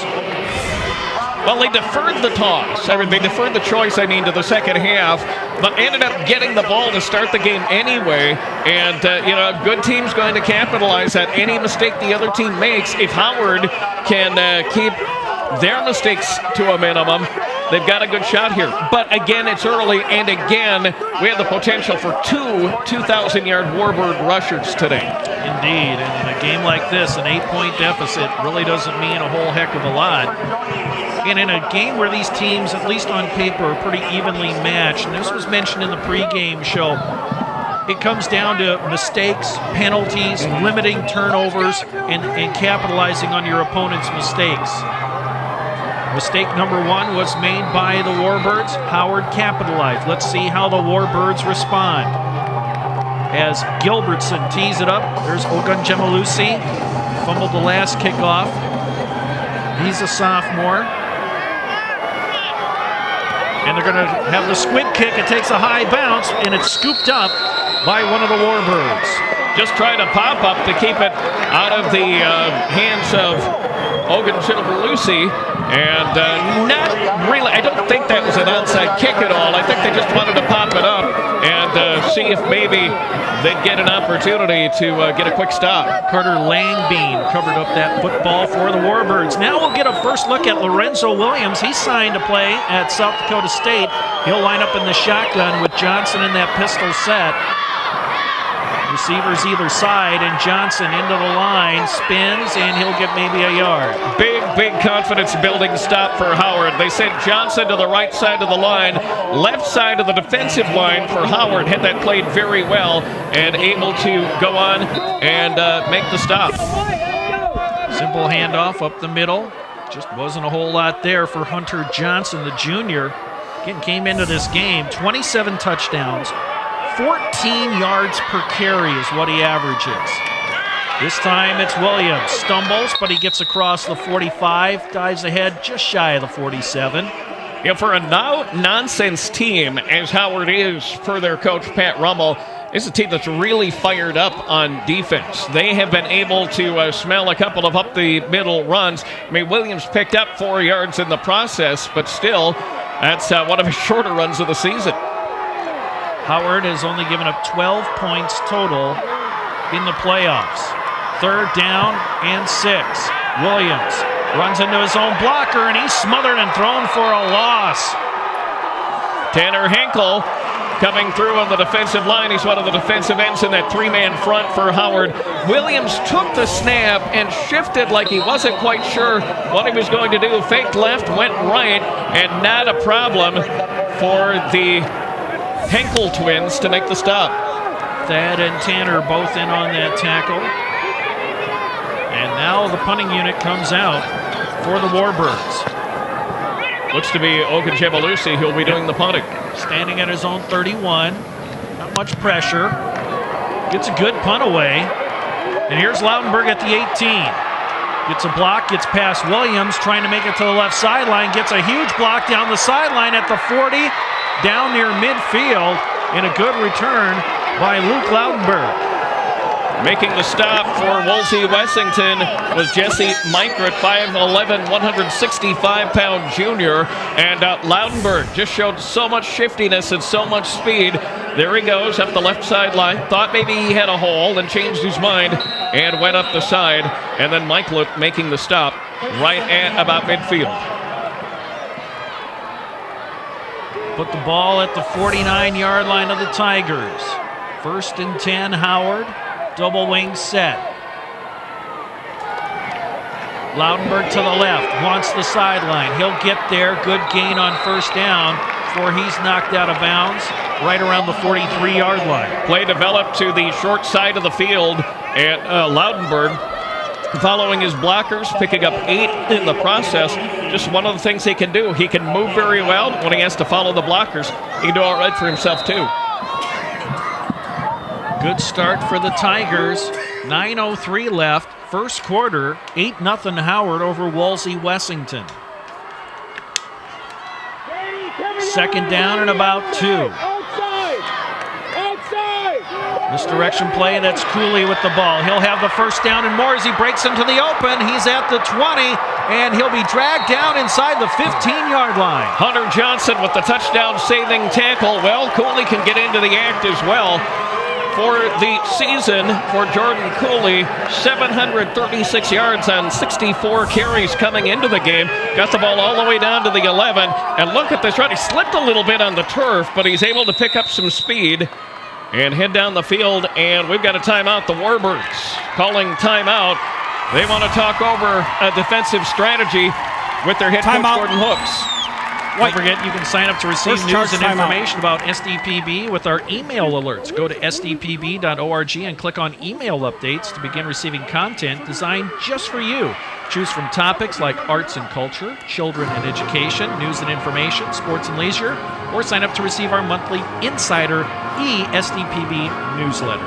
Well, they deferred the toss. I mean, they deferred the choice, to the second half, but ended up getting the ball to start the game anyway. And, a good team's going to capitalize on any mistake the other team makes. If Howard can keep their mistakes to a minimum, they've got a good shot here. But again, it's early, and again, we have the potential for two 2,000-yard Warbird rushers today. Indeed, and in a game like this, an 8-point deficit really doesn't mean a whole heck of a lot. And in a game where these teams, at least on paper, are pretty evenly matched, and this was mentioned in the pregame show, it comes down to mistakes, penalties, limiting turnovers, and capitalizing on your opponent's mistakes. Mistake number one was made by the Warbirds. Howard capitalized. Let's see how the Warbirds respond. As Gilbertson tees it up, there's Ogunjemalusi. Fumbled the last kickoff. He's a sophomore. And they're going to have the squib kick. It takes a high bounce, and it's scooped up by one of the Warbirds. Just trying to pop up to keep it out of the hands of Ogunjemalusi. And not really, I don't think that was an onside kick at all. I think they just wanted to pop it up and see if maybe they'd get an opportunity to get a quick stop. Carter Langbein covered up that football for the Warbirds. Now we'll get a first look at Lorenzo Williams. He's signed to play at South Dakota State. He'll line up in the shotgun with Johnson in that pistol set. Receivers either side, and Johnson into the line, spins, and he'll get maybe a yard. Big confidence-building stop for Howard. They sent Johnson to the right side of the line, left side of the defensive line for Howard. Had that played very well and able to go on and make the stop. Simple handoff up the middle. Just wasn't a whole lot there for Hunter Johnson, the junior. Again, came into this game, 27 touchdowns. 14 yards per carry is what he averages. This time it's Williams. Stumbles, but he gets across the 45, dives ahead just shy of the 47. Yeah, for a no-nonsense team, as Howard is, per their coach Pat Rummel, this is a team that's really fired up on defense. They have been able to smell a couple of up-the-middle runs. I mean, Williams picked up 4 yards in the process, but still, that's one of his shorter runs of the season. Howard has only given up 12 points total in the playoffs. Third down and 6. Williams runs into his own blocker, and he's smothered and thrown for a loss. Tanner Henkel coming through on the defensive line. He's one of the defensive ends in that three-man front for Howard. Williams took the snap and shifted like he wasn't quite sure what he was going to do. Faked left, went right, and not a problem for the Henkel twins to make the stop. Thad and Tanner both in on that tackle. And now the punting unit comes out for the Warbirds. Looks to be Ogunjemalusi who'll be doing the punting. Standing at his own 31. Not much pressure. Gets a good punt away. And here's Loudenberg at the 18. Gets a block, gets past Williams, trying to make it to the left sideline. Gets a huge block down the sideline at the 40. Down near midfield, and a good return by Luke Loudenberg. Making the stop for Wolsey-Wessington was Jesse Meikrut, 5'11", 165-pound junior. And Loudenberg just showed so much shiftiness and so much speed. There he goes up the left sideline. Thought maybe he had a hole and changed his mind and went up the side. And then Meikrut making the stop right at about midfield. Put the ball at the 49-yard line of the Tigers. First and 10, Howard. Double wing set. Loudenberg to the left, wants the sideline. He'll get there. Good gain on first down before he's knocked out of bounds right around the 43-yard line. Play developed to the short side of the field, and Loudenberg following his blockers, picking up 8 in the process. Just one of the things he can do. He can move very well when he has to follow the blockers. He can do all right for himself, too. Good start for the Tigers. 9:03 left. First quarter, 8-0 Howard over Wolsey-Wessington. Second down and about 2. Misdirection play, that's Cooley with the ball. He'll have the first down and more as he breaks into the open. He's at the 20, and he'll be dragged down inside the 15-yard line. Hunter Johnson with the touchdown-saving tackle. Well, Cooley can get into the act as well. For the season, for Jordan Cooley, 736 yards on 64 carries coming into the game. Got the ball all the way down to the 11. And look at this run. He slipped a little bit on the turf, but he's able to pick up some speed and head down the field. And we've got a timeout. The Warbirds calling timeout. They want to talk over a defensive strategy with their head coach, Gordon Hooks. Don't forget, you can sign up to receive news and information about SDPB with our email alerts. Go to sdpb.org and click on email updates to begin receiving content designed just for you. Choose from topics like arts and culture, children and education, news and information, sports and leisure, or sign up to receive our monthly Insider SDPB newsletter.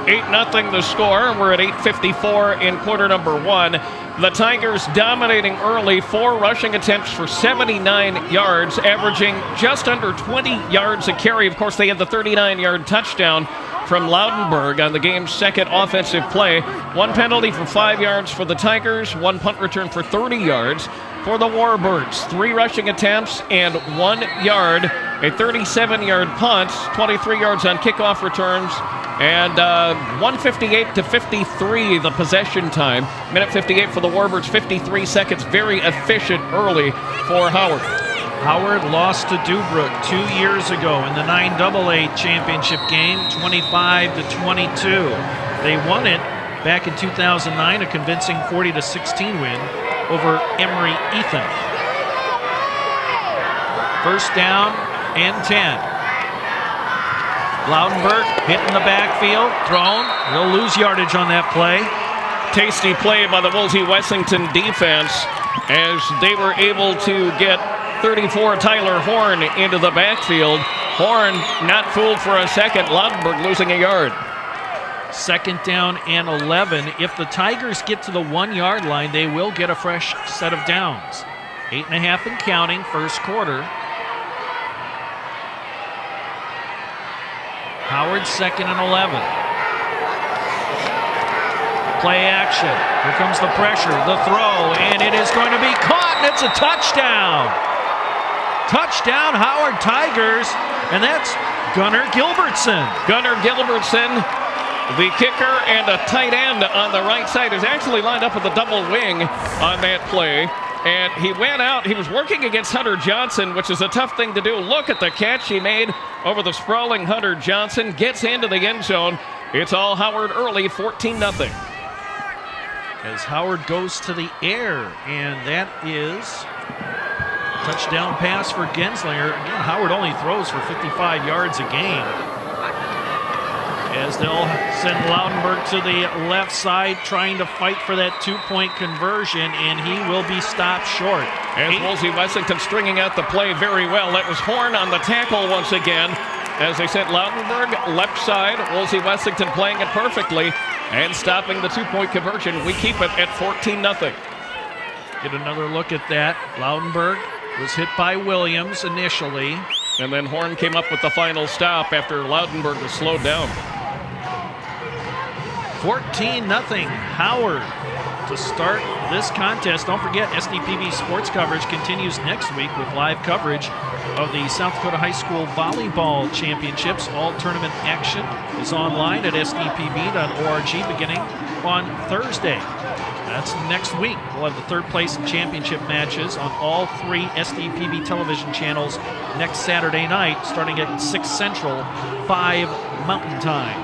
8-0 the score. We're at 8:54 in quarter number 1. The Tigers dominating early, 4 rushing attempts for 79 yards, averaging just under 20 yards a carry. Of course, they had the 39-yard touchdown from Loudenberg on the game's second offensive play. 1 penalty for 5 yards for the Tigers, 1 punt return for 30 yards for the Warbirds. 3 rushing attempts and 1 yard, a 37-yard punt, 23 yards on kickoff returns, and 1:58 to 53 the possession time. Minute 58 for the Warbirds, 53 seconds. Very efficient early for Howard. Howard lost to Dubrook 2 years ago in the 9AA championship game, 25 to 22. They won it back in 2009, a convincing 40-16 win over Emory Ethan. First down and 10. Loudenberg hit in the backfield, thrown. He'll lose yardage on that play. Tasty play by the Wolsey-Wessington defense as they were able to get 34 Tyler Horn into the backfield. Horn not fooled for a second. Loudenberg losing a yard. Second down and 11. If the Tigers get to the 1-yard line, they will get a fresh set of downs. 8.5 and counting, first quarter. Howard, second and 11. Play action. Here comes the pressure, the throw, and it is going to be caught, and it's a touchdown. Touchdown, Howard Tigers, and that's Gunnar Gilbertson. Gunnar Gilbertson, the kicker and a tight end on the right side, is actually lined up with a double wing on that play. And he went out. He was working against Hunter Johnson, which is a tough thing to do. Look at the catch he made over the sprawling Hunter Johnson. Gets into the end zone. It's all Howard early, 14-0. As Howard goes to the air, and that is touchdown pass for Genslinger. Again, Howard only throws for 55 yards a game. As they'll send Loudenberg to the left side, trying to fight for that 2-point conversion, and he will be stopped short. As Wolsey-Wessington stringing out the play very well. That was Horn on the tackle once again. As they sent Loudenberg left side, Wolsey-Wessington playing it perfectly and stopping the 2-point conversion. We keep it at 14-0. Get another look at that. Loudenberg was hit by Williams initially. And then Horn came up with the final stop after Loudenberg was slowed down. 14-0 Howard to start this contest. Don't forget, SDPB sports coverage continues next week with live coverage of the South Dakota High School Volleyball Championships. All tournament action is online at sdpb.org beginning on Thursday. That's next week. We'll have the third place and championship matches on all 3 SDPB television channels next Saturday night, starting at 6 Central, 5 Mountain Time.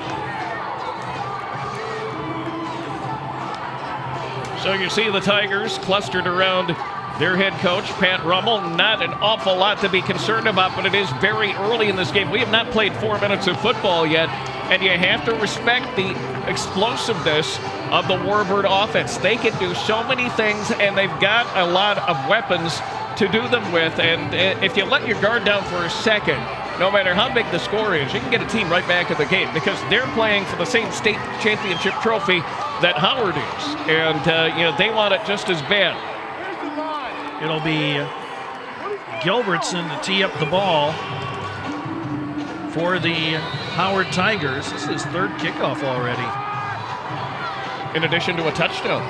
So you see the Tigers clustered around their head coach, Pat Rummel. Not an awful lot to be concerned about, but it is very early in this game. We have not played 4 minutes of football yet, and you have to respect the explosiveness of the Warbird offense. They can do so many things, and they've got a lot of weapons to do them with. And if you let your guard down for a second, no matter how big the score is, you can get a team right back in the game because they're playing for the same state championship trophy that Howard is. And, they want it just as bad. It'll be Gilbertson to tee up the ball for the Howard Tigers. This is his 3rd kickoff already. In addition to a touchdown.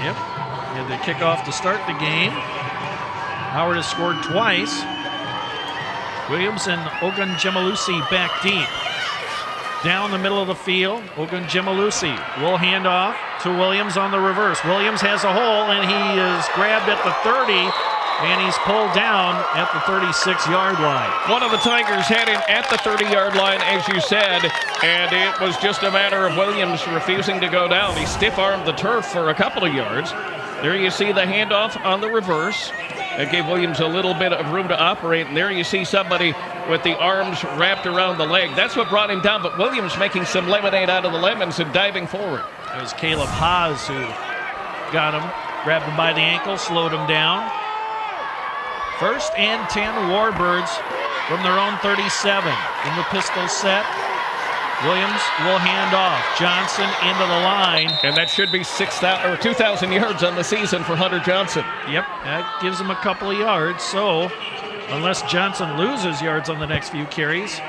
Yep. He had the kickoff to start the game. Howard has scored twice. Williams and Ogunjemalusi back deep. Down the middle of the field, Ogunjemalusi will hand off to Williams on the reverse. Williams has a hole, and he is grabbed at the 30, and he's pulled down at the 36-yard line. One of the Tigers had him at the 30-yard line, as you said, and it was just a matter of Williams refusing to go down. He stiff-armed the turf for a couple of yards. There you see the handoff on the reverse. That gave Williams a little bit of room to operate, and there you see somebody with the arms wrapped around the leg. That's what brought him down, but Williams making some lemonade out of the lemons and diving forward. It was Caleb Haas who got him, grabbed him by the ankle, slowed him down. 1st and 10 Warbirds from their own 37 in the pistol set. Williams will hand off. Johnson into the line. And that should be 2,000 yards on the season for Hunter Johnson. Yep, that gives him a couple of yards. So, unless Johnson loses yards on the next few carries,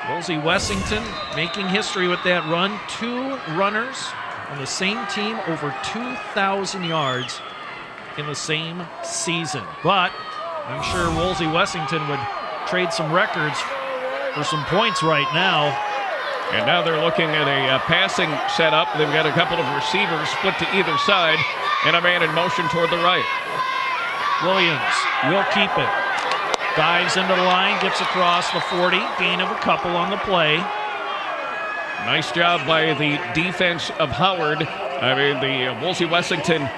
Wolsey-Wessington making history with that run. 2 runners on the same team over 2,000 yards in the same season. But I'm sure Wolsey-Wessington would trade some records for some points right now. And now they're looking at a passing setup. They've got a couple of receivers split to either side and a man in motion toward the right. Williams will keep it. Dives into the line, gets across the 40. Gain of a couple on the play. Nice job by the defense of Howard. The Wolsey-Wessington,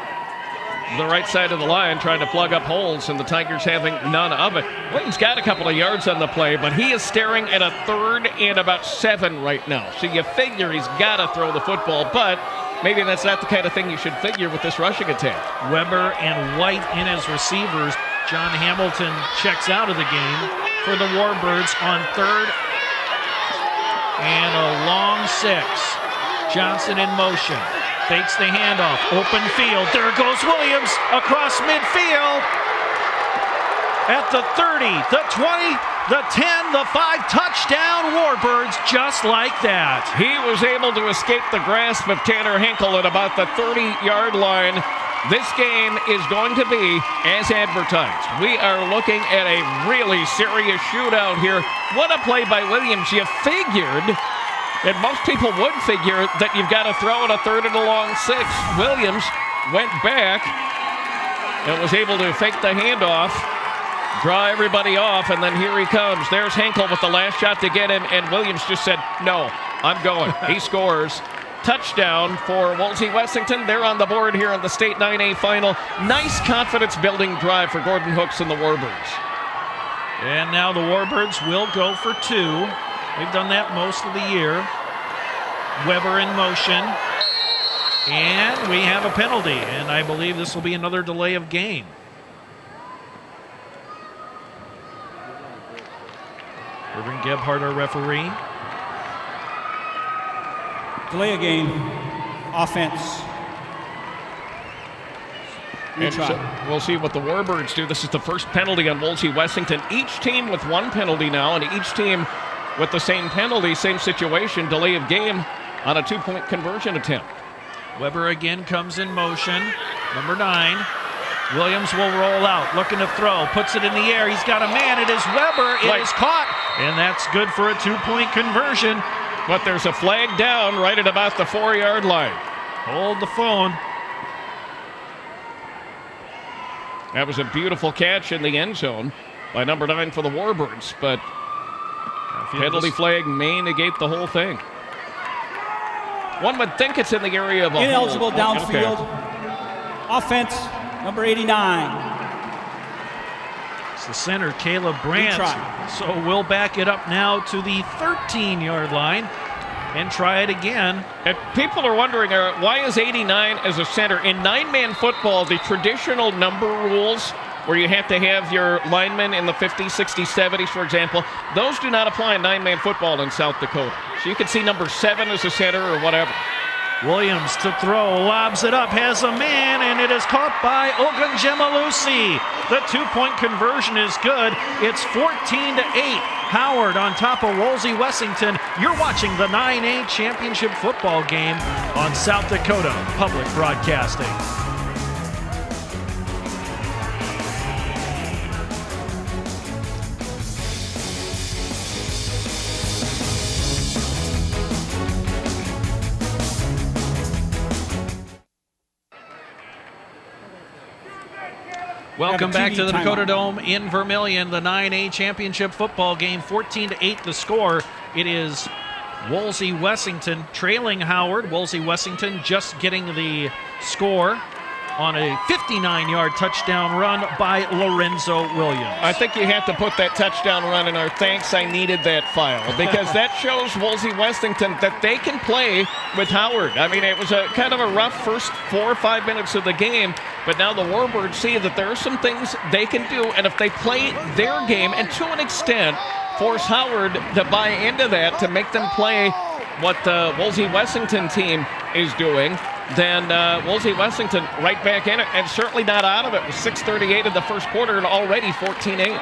the right side of the line, trying to plug up holes, and the Tigers having none of it. Williams got a couple of yards on the play, but he is staring at a 3rd and about 7 right now. So you figure he's got to throw the football, but maybe that's not the kind of thing you should figure with this rushing attack. Weber and White in as receivers. John Hamilton checks out of the game for the Warbirds on 3rd and a long 6. Johnson in motion. Fakes the handoff, open field. There goes Williams across midfield. At the 30, the 20, the 10, the 5, touchdown Warbirds, just like that. He was able to escape the grasp of Tanner Henkel at about the 30-yard line. This game is going to be as advertised. We are looking at a really serious shootout here. What a play by Williams. You figured, and most people would figure, that you've got to throw it a 3rd and a long 6. Williams went back and was able to fake the handoff, draw everybody off, and then here he comes. There's Henkel with the last shot to get him, and Williams just said, no, I'm going. He scores. Touchdown for Wolsey-Wessington. They're on the board here in the state 9A final. Nice confidence-building drive for Gordon Hooks and the Warbirds. And now the Warbirds will go for 2. They've done that most of the year. Weber in motion. And we have a penalty, and I believe this will be another delay of game. Irving Gebhardt, our referee. Delay of game. Offense. And so we'll see what the Warbirds do. This is the first penalty on Wolsey-Wessington. Each team with 1 penalty now, and each team with the same penalty, same situation, delay of game on a 2-point conversion attempt. Weber again comes in motion. Number 9. Williams will roll out, looking to throw, puts it in the air. He's got a man. It is Weber. It is caught, and that's good for a 2-point conversion. But there's a flag down right at about the 4-yard line. Hold the phone. That was a beautiful catch in the end zone by number 9 for the Warbirds, but penalty flag may negate the whole thing. One would think it's in the area of a ineligible hold. downfield. Okay. Offense, number 89. It's the center, Caleb Brandt. So we'll back it up now to the 13-yard line and try it again. And people are wondering, why is 89 as a center? In 9-man football, the traditional number rules where you have to have your linemen in the 50s, 60s, 70s, for example, those do not apply in 9-man football in South Dakota. So you can see number 7 as a center or whatever. Williams to throw, lobs it up, has a man, and it is caught by Ogunjemalusi. The 2-point conversion is good. It's 14-8. Howard on top of Wolsey-Wessington. You're watching the 9A championship football game on South Dakota Public Broadcasting. Welcome back to the Dakota Dome in Vermillion, the 9A championship football game, 14-8 the score. It is Wolsey-Wessington trailing Howard. Wolsey-Wessington just getting the score on a 59-yard touchdown run by Lorenzo Williams. I think you have to put that touchdown run in our thanks, I needed that file, because that shows Wolsey-Wessington that they can play with Howard. I mean, it was a kind of a rough first 4 or 5 minutes of the game, but now the Warbirds see that there are some things they can do, and if they play their game, and to an extent, force Howard to buy into that, to make them play what the Wolsey-Wessington team is doing, then Wolsey-Wessington right back in it, and certainly not out of it with 6:38 in the first quarter and already 14-8.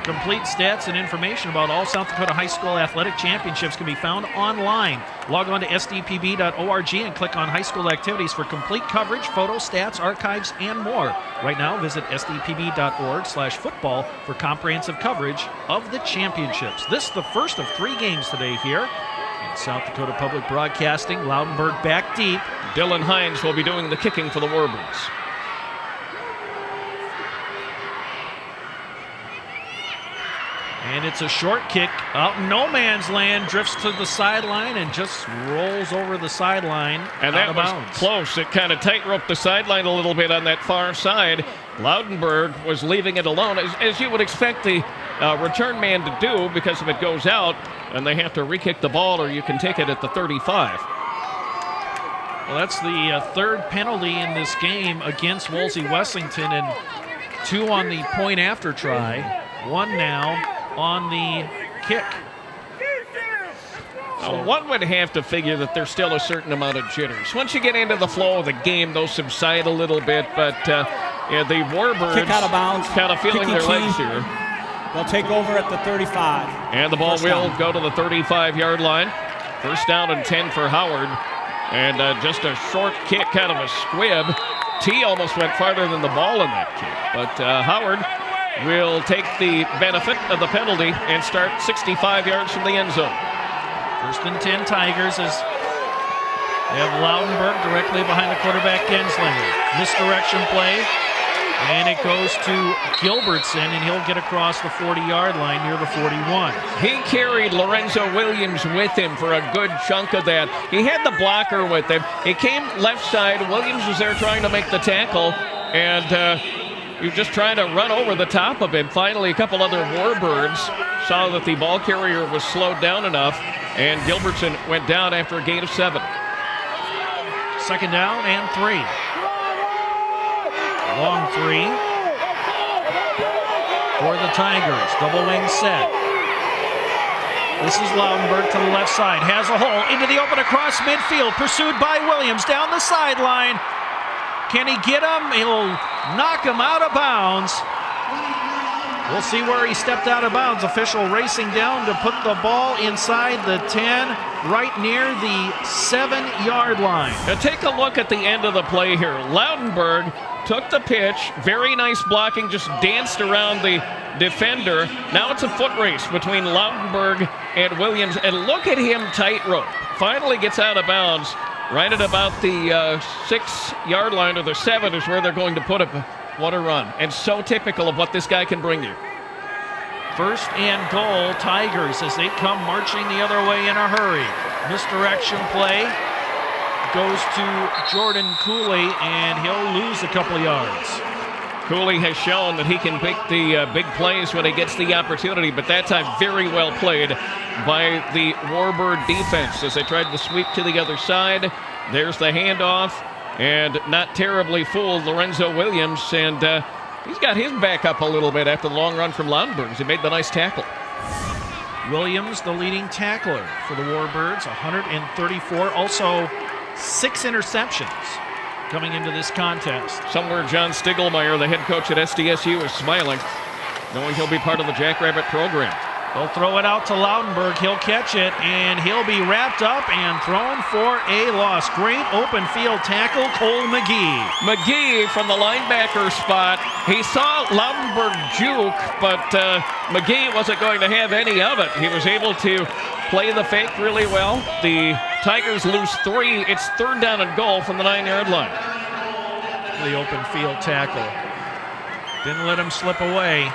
Complete stats and information about all South Dakota High School athletic championships can be found online. Log on to sdpb.org and click on High School Activities for complete coverage, photos, stats, archives, and more. Right now, visit sdpb.org/football for comprehensive coverage of the championships. This is the first of 3 games today here in South Dakota Public Broadcasting. Loudenberg back deep. Dylan Hines will be doing the kicking for the Warbirds. And it's a short kick out in no man's land, drifts to the sideline and just rolls over the sideline. And that was close. It kind of tightrope the sideline a little bit on that far side. Loudenberg was leaving it alone, as you would expect the return man to do, because if it goes out and they have to re-kick the ball, or you can take it at the 35. Well, that's the 3rd penalty in this game against Wolsey-Wessington, and 2 on the point after try, 1 now on the kick. So one would have to figure that there's still a certain amount of jitters. Once you get into the flow of the game, those subside a little bit, but yeah, the Warbirds kick out of bounds, kind of feeling their legs here. They'll take over at the 35. And the ball will go to the 35-yard line. First down and 10 for Howard. And just a short kick, kind of a squib. T almost went farther than the ball in that kick. But Howard will take the benefit of the penalty and start 65 yards from the end zone. First and 10 Tigers as they have Loudenberg directly behind the quarterback Genslinger. Misdirection play. And it goes to Gilbertson, and he'll get across the 40-yard line near the 41. He carried Lorenzo Williams with him for a good chunk of that. He had the blocker with him. He came left side. Williams was there trying to make the tackle, and he was just trying to run over the top of him. Finally, a couple other Warbirds saw that the ball carrier was slowed down enough, and Gilbertson went down after a gain of 7. Second down and 3. Long 3 for the Tigers. Double wing set. This is Loudenberg to the left side. Has a hole into the open across midfield. Pursued by Williams down the sideline. Can he get him? He'll knock him out of bounds. We'll see where he stepped out of bounds. Official racing down to put the ball inside the 10, right near the 7-yard line. Now take a look at the end of the play here. Loudenberg took the pitch, very nice blocking, just danced around the defender. Now it's a foot race between Loudenberg and Williams, and look at him tightrope. Finally gets out of bounds right at about the 6-yard line, or the 7 is where they're going to put him. what a run. And so typical of what this guy can bring you. First and goal, Tigers, as they come marching the other way in a hurry. Misdirection play goes to Jordan Cooley, and he'll lose a couple of yards. Cooley has shown that he can pick the big plays when he gets the opportunity, but that time very well played by the Warbird defense as they tried to sweep to the other side. There's the handoff, and not terribly fooled Lorenzo Williams, and he's got his back up a little bit after the long run from Loudenberg. He made the nice tackle. Williams, the leading tackler for the Warbirds, 134, also 6 interceptions coming into this contest. Somewhere John Stiglmeyer, the head coach at SDSU, is smiling, knowing he'll be part of the Jackrabbit program. They'll throw it out to Loudenberg. He'll catch it, and he'll be wrapped up and thrown for a loss. Great open field tackle, Cole McGee. McGee from the linebacker spot. He saw Loudenberg juke, but McGee wasn't going to have any of it. He was able to play the fake really well. The Tigers lose 3. It's 3rd down and goal from the 9-yard line. The open field tackle. Didn't let him slip away.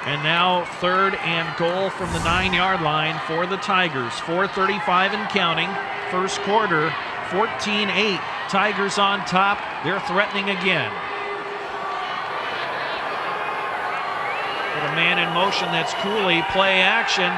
And now 3rd and goal from the 9-yard line for the Tigers. 4:35 and counting. First quarter, 14-8. Tigers on top. They're threatening again. Put a man in motion. That's Cooley. Play action.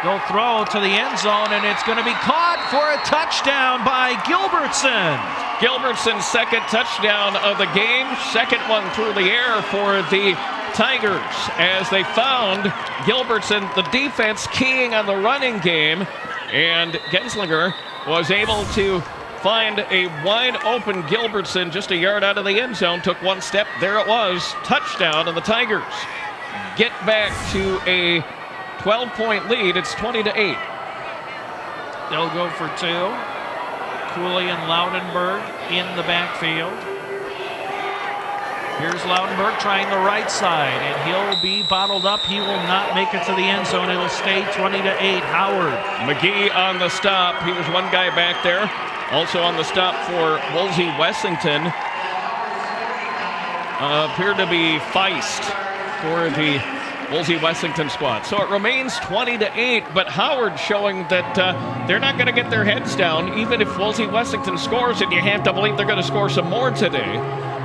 They'll throw to the end zone, and it's going to be caught for a touchdown by Gilbertson. Gilbertson's 2nd touchdown of the game. 2nd one through the air for the Tigers, as they found Gilbertson, the defense keying on the running game, and Genslinger was able to find a wide open Gilbertson just a yard out of the end zone, took 1 step, there it was, touchdown, and the Tigers get back to a 12-point lead. It's 20-8. They'll go for 2. Cooley and Loudenberg in the backfield. Here's Loudenberg trying the right side, and he'll be bottled up. He will not make it to the end zone. It'll stay 20-8. Howard. McGee on the stop. He was one guy back there. Also on the stop for Wolsey-Wessington. Appeared to be Feist for the Wolsey-Wessington squad. So it remains 20-8, but Howard showing that they're not going to get their heads down, even if Wolsey-Wessington scores, and you have to believe they're going to score some more today.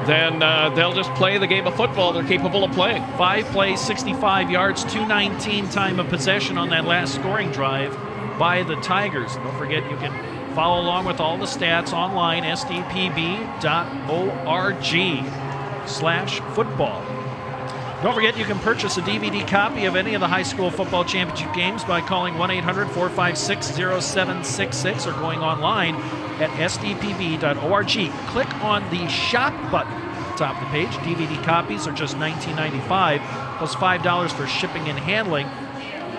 Then they'll just play the game of football they're capable of playing. 5 plays, 65 yards, 2:19 time of possession on that last scoring drive by the Tigers. Don't forget, you can follow along with all the stats online, sdpb.org/football. Don't forget, you can purchase a DVD copy of any of the high school football championship games by calling 1-800-456-0766 or going online at sdpb.org. Click on the shop button at the top of the page. DVD copies are just $19.95 plus $5 for shipping and handling.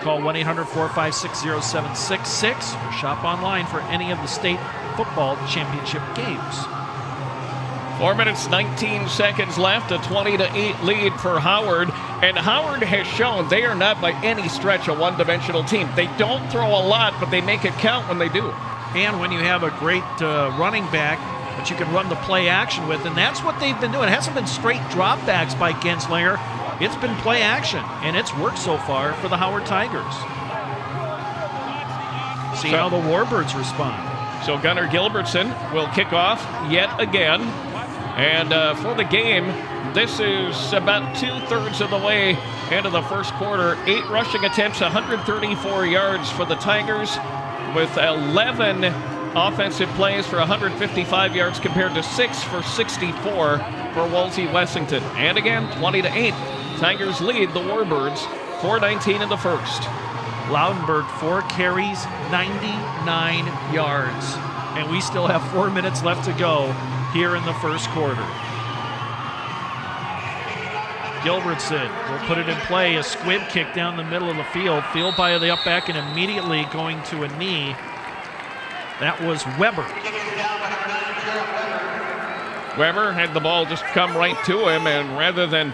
Call 1-800-456-0766 or shop online for any of the state football championship games. 4 minutes, 19 seconds left, a 20-8 lead for Howard. And Howard has shown they are not by any stretch a one-dimensional team. They don't throw a lot, but they make it count when they do. And when you have a great running back that you can run the play action with, and that's what they've been doing. It hasn't been straight dropbacks by Genslinger. It's been play action, and it's worked so far for the Howard Tigers. See how the Warbirds respond. So Gunnar Gilbertson will kick off yet again. And for the game, this is about 2/3 of the way into the first quarter. 8 rushing attempts, 134 yards for the Tigers, with 11 offensive plays for 155 yards compared to 6 for 64 for Wolsey-Wessington. And again, 20-8. Tigers lead the Warbirds, 4:19 in the first. Loudenberg, 4 carries, 99 yards. And we still have 4 minutes left to go here in the first quarter. Gilbertson will put it in play. A squib kick down the middle of the field. Fielded by the up back and immediately going to a knee. That was Weber. Weber had the ball just come right to him, and rather than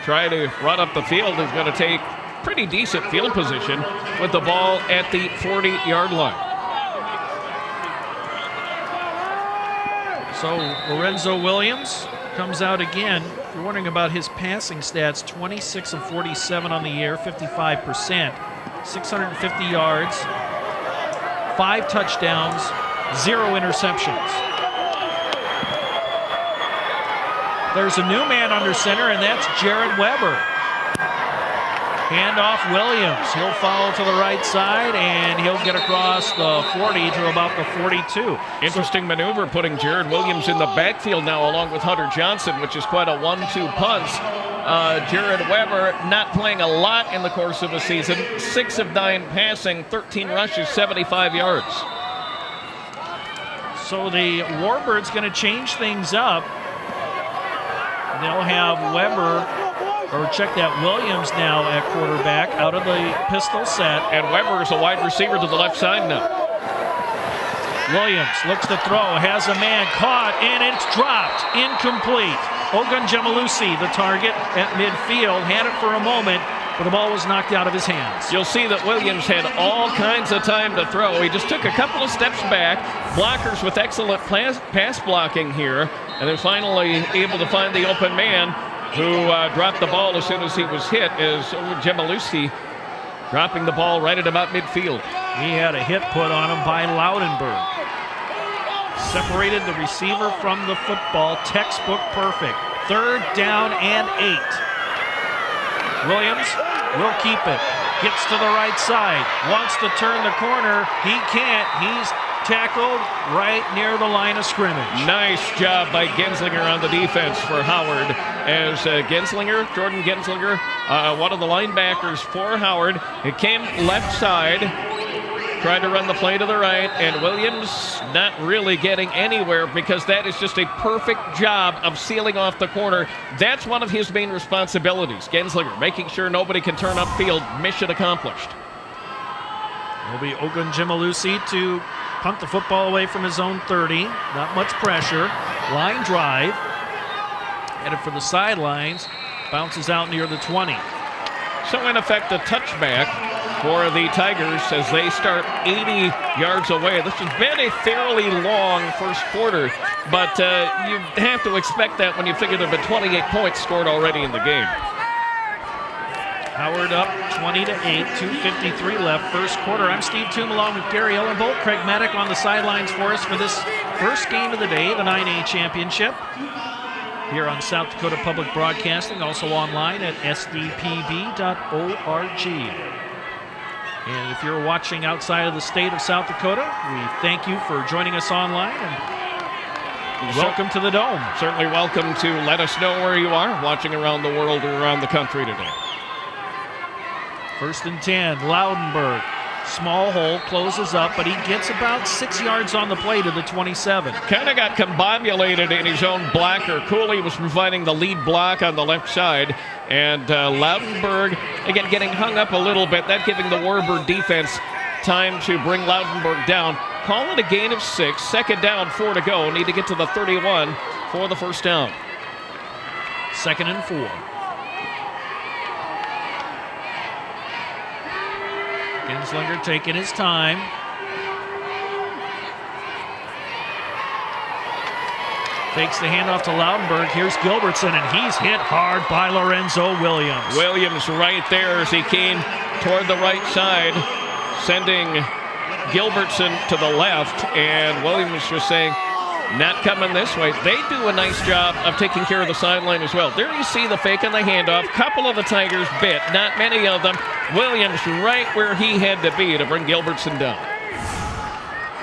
try to run up the field, he's going to take pretty decent field position with the ball at the 40-yard line. So Lorenzo Williams comes out again. If you're wondering about his passing stats, 26 of 47 on the year, 55%, 650 yards, 5 touchdowns, 0 interceptions. There's a new man under center, and that's Jared Weber. Handoff Williams. He'll follow to the right side, and he'll get across the 40 to about the 42. Interesting maneuver putting Jared Williams in the backfield now along with Hunter Johnson, which is quite a 1-2 punch. Jared Weber not playing a lot in the course of a season. 6 of 9 passing, 13 rushes, 75 yards. So the Warbirds going to change things up. They'll have Weber, or check that, Williams now at quarterback out of the pistol set. And Weber is a wide receiver to the left side now. Williams looks to throw, has a man caught, and it's dropped. Incomplete. Ogunjemalusi, the target at midfield, had it for a moment, but the ball was knocked out of his hands. You'll see that Williams had all kinds of time to throw. He just took a couple of steps back. Blockers with excellent pass blocking here, and they're finally able to find the open man, who dropped the ball as soon as he was hit, as Ogunjemalusi dropping the ball right at about midfield. He had a hit put on him by Loudenberg. Separated the receiver from the football, textbook perfect. 3rd down and 8. Williams will keep it. Gets to the right side. Wants to turn the corner. He can't. He's tackled right near the line of scrimmage. Nice job by Genslinger on the defense for Howard, as Jordan Genslinger, one of the linebackers for Howard. It came left side, tried to run the play to the right, and Williams not really getting anywhere because that is just a perfect job of sealing off the corner. That's one of his main responsibilities, Genslinger, making sure nobody can turn upfield. Mission accomplished. It'll be Ogunjemalusi to punt the football away from his own 30. Not much pressure. Line drive. Headed for the sidelines. Bounces out near the 20. So in effect, a touchback for the Tigers as they start 80 yards away. This has been a fairly long first quarter, but you have to expect that when you figure there have been 28 points scored already in the game. Howard up 20-8, 2:53 left, first quarter. I'm Steve Toom along with Gary Ellenbolt. Craig Maddock on the sidelines for us for this first game of the day, the 9A championship. Here on South Dakota Public Broadcasting, also online at sdpb.org. And if you're watching outside of the state of South Dakota, we thank you for joining us online and welcome to the Dome. Certainly welcome to let us know where you are watching around the world or around the country today. 1st and 10, Loudenberg. Small hole, closes up, but he gets about 6 yards on the play to the 27. Kind of got combobulated in his own blocker. Cooley was providing the lead block on the left side, and Loudenberg, again, getting hung up a little bit, that giving the Warbird defense time to bring Loudenberg down. Call it a gain of 6, 2nd down, 4 to go. Need to get to the 31 for the first down. 2nd and 4. Genslinger taking his time. Takes the handoff to Loudenberg. Here's Gilbertson, and he's hit hard by Lorenzo Williams. Williams right there as he came toward the right side, sending Gilbertson to the left, and Williams just saying, not coming this way. They do a nice job of taking care of the sideline as well. There you see the fake on the handoff. Couple of the Tigers bit, not many of them. Williams right where he had to be to bring Gilbertson down.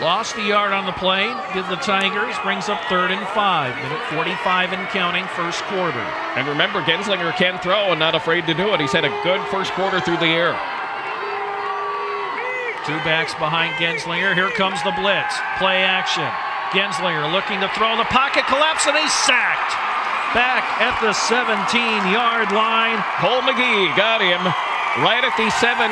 Lost a yard on the play. Did the Tigers. Brings up 3rd and 5. Minute 45 and counting, first quarter. And remember, Genslinger can throw and not afraid to do it. He's had a good first quarter through the air. 2 backs behind Genslinger. Here comes the blitz. Play action. Genslinger looking to throw. The pocket collapse, and he's sacked. Back at the 17-yard line. Cole McGee got him right at the 17.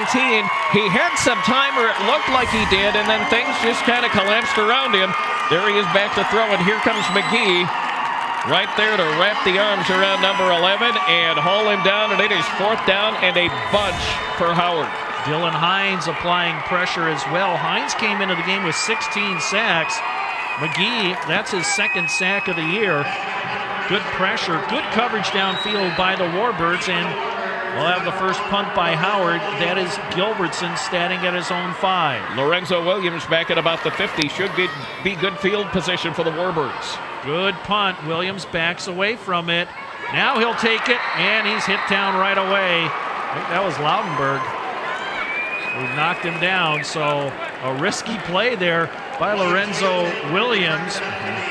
He had some time, or it looked like he did, and then things just kind of collapsed around him. There he is back to throw, and here comes McGee right there to wrap the arms around number 11 and haul him down, and it is 4th down and a bunch for Howard. Dylan Hines applying pressure as well. Hines came into the game with 16 sacks. McGee, that's his 2nd sack of the year. Good pressure, good coverage downfield by the Warbirds, and we'll have the first punt by Howard. That is Gilbertson standing at his own 5. Lorenzo Williams back at about the 50. Should be good field position for the Warbirds. Good punt. Williams backs away from it. Now he'll take it, and he's hit down right away. I think that was Loudenberg who knocked him down, so a risky play there by Lorenzo Williams,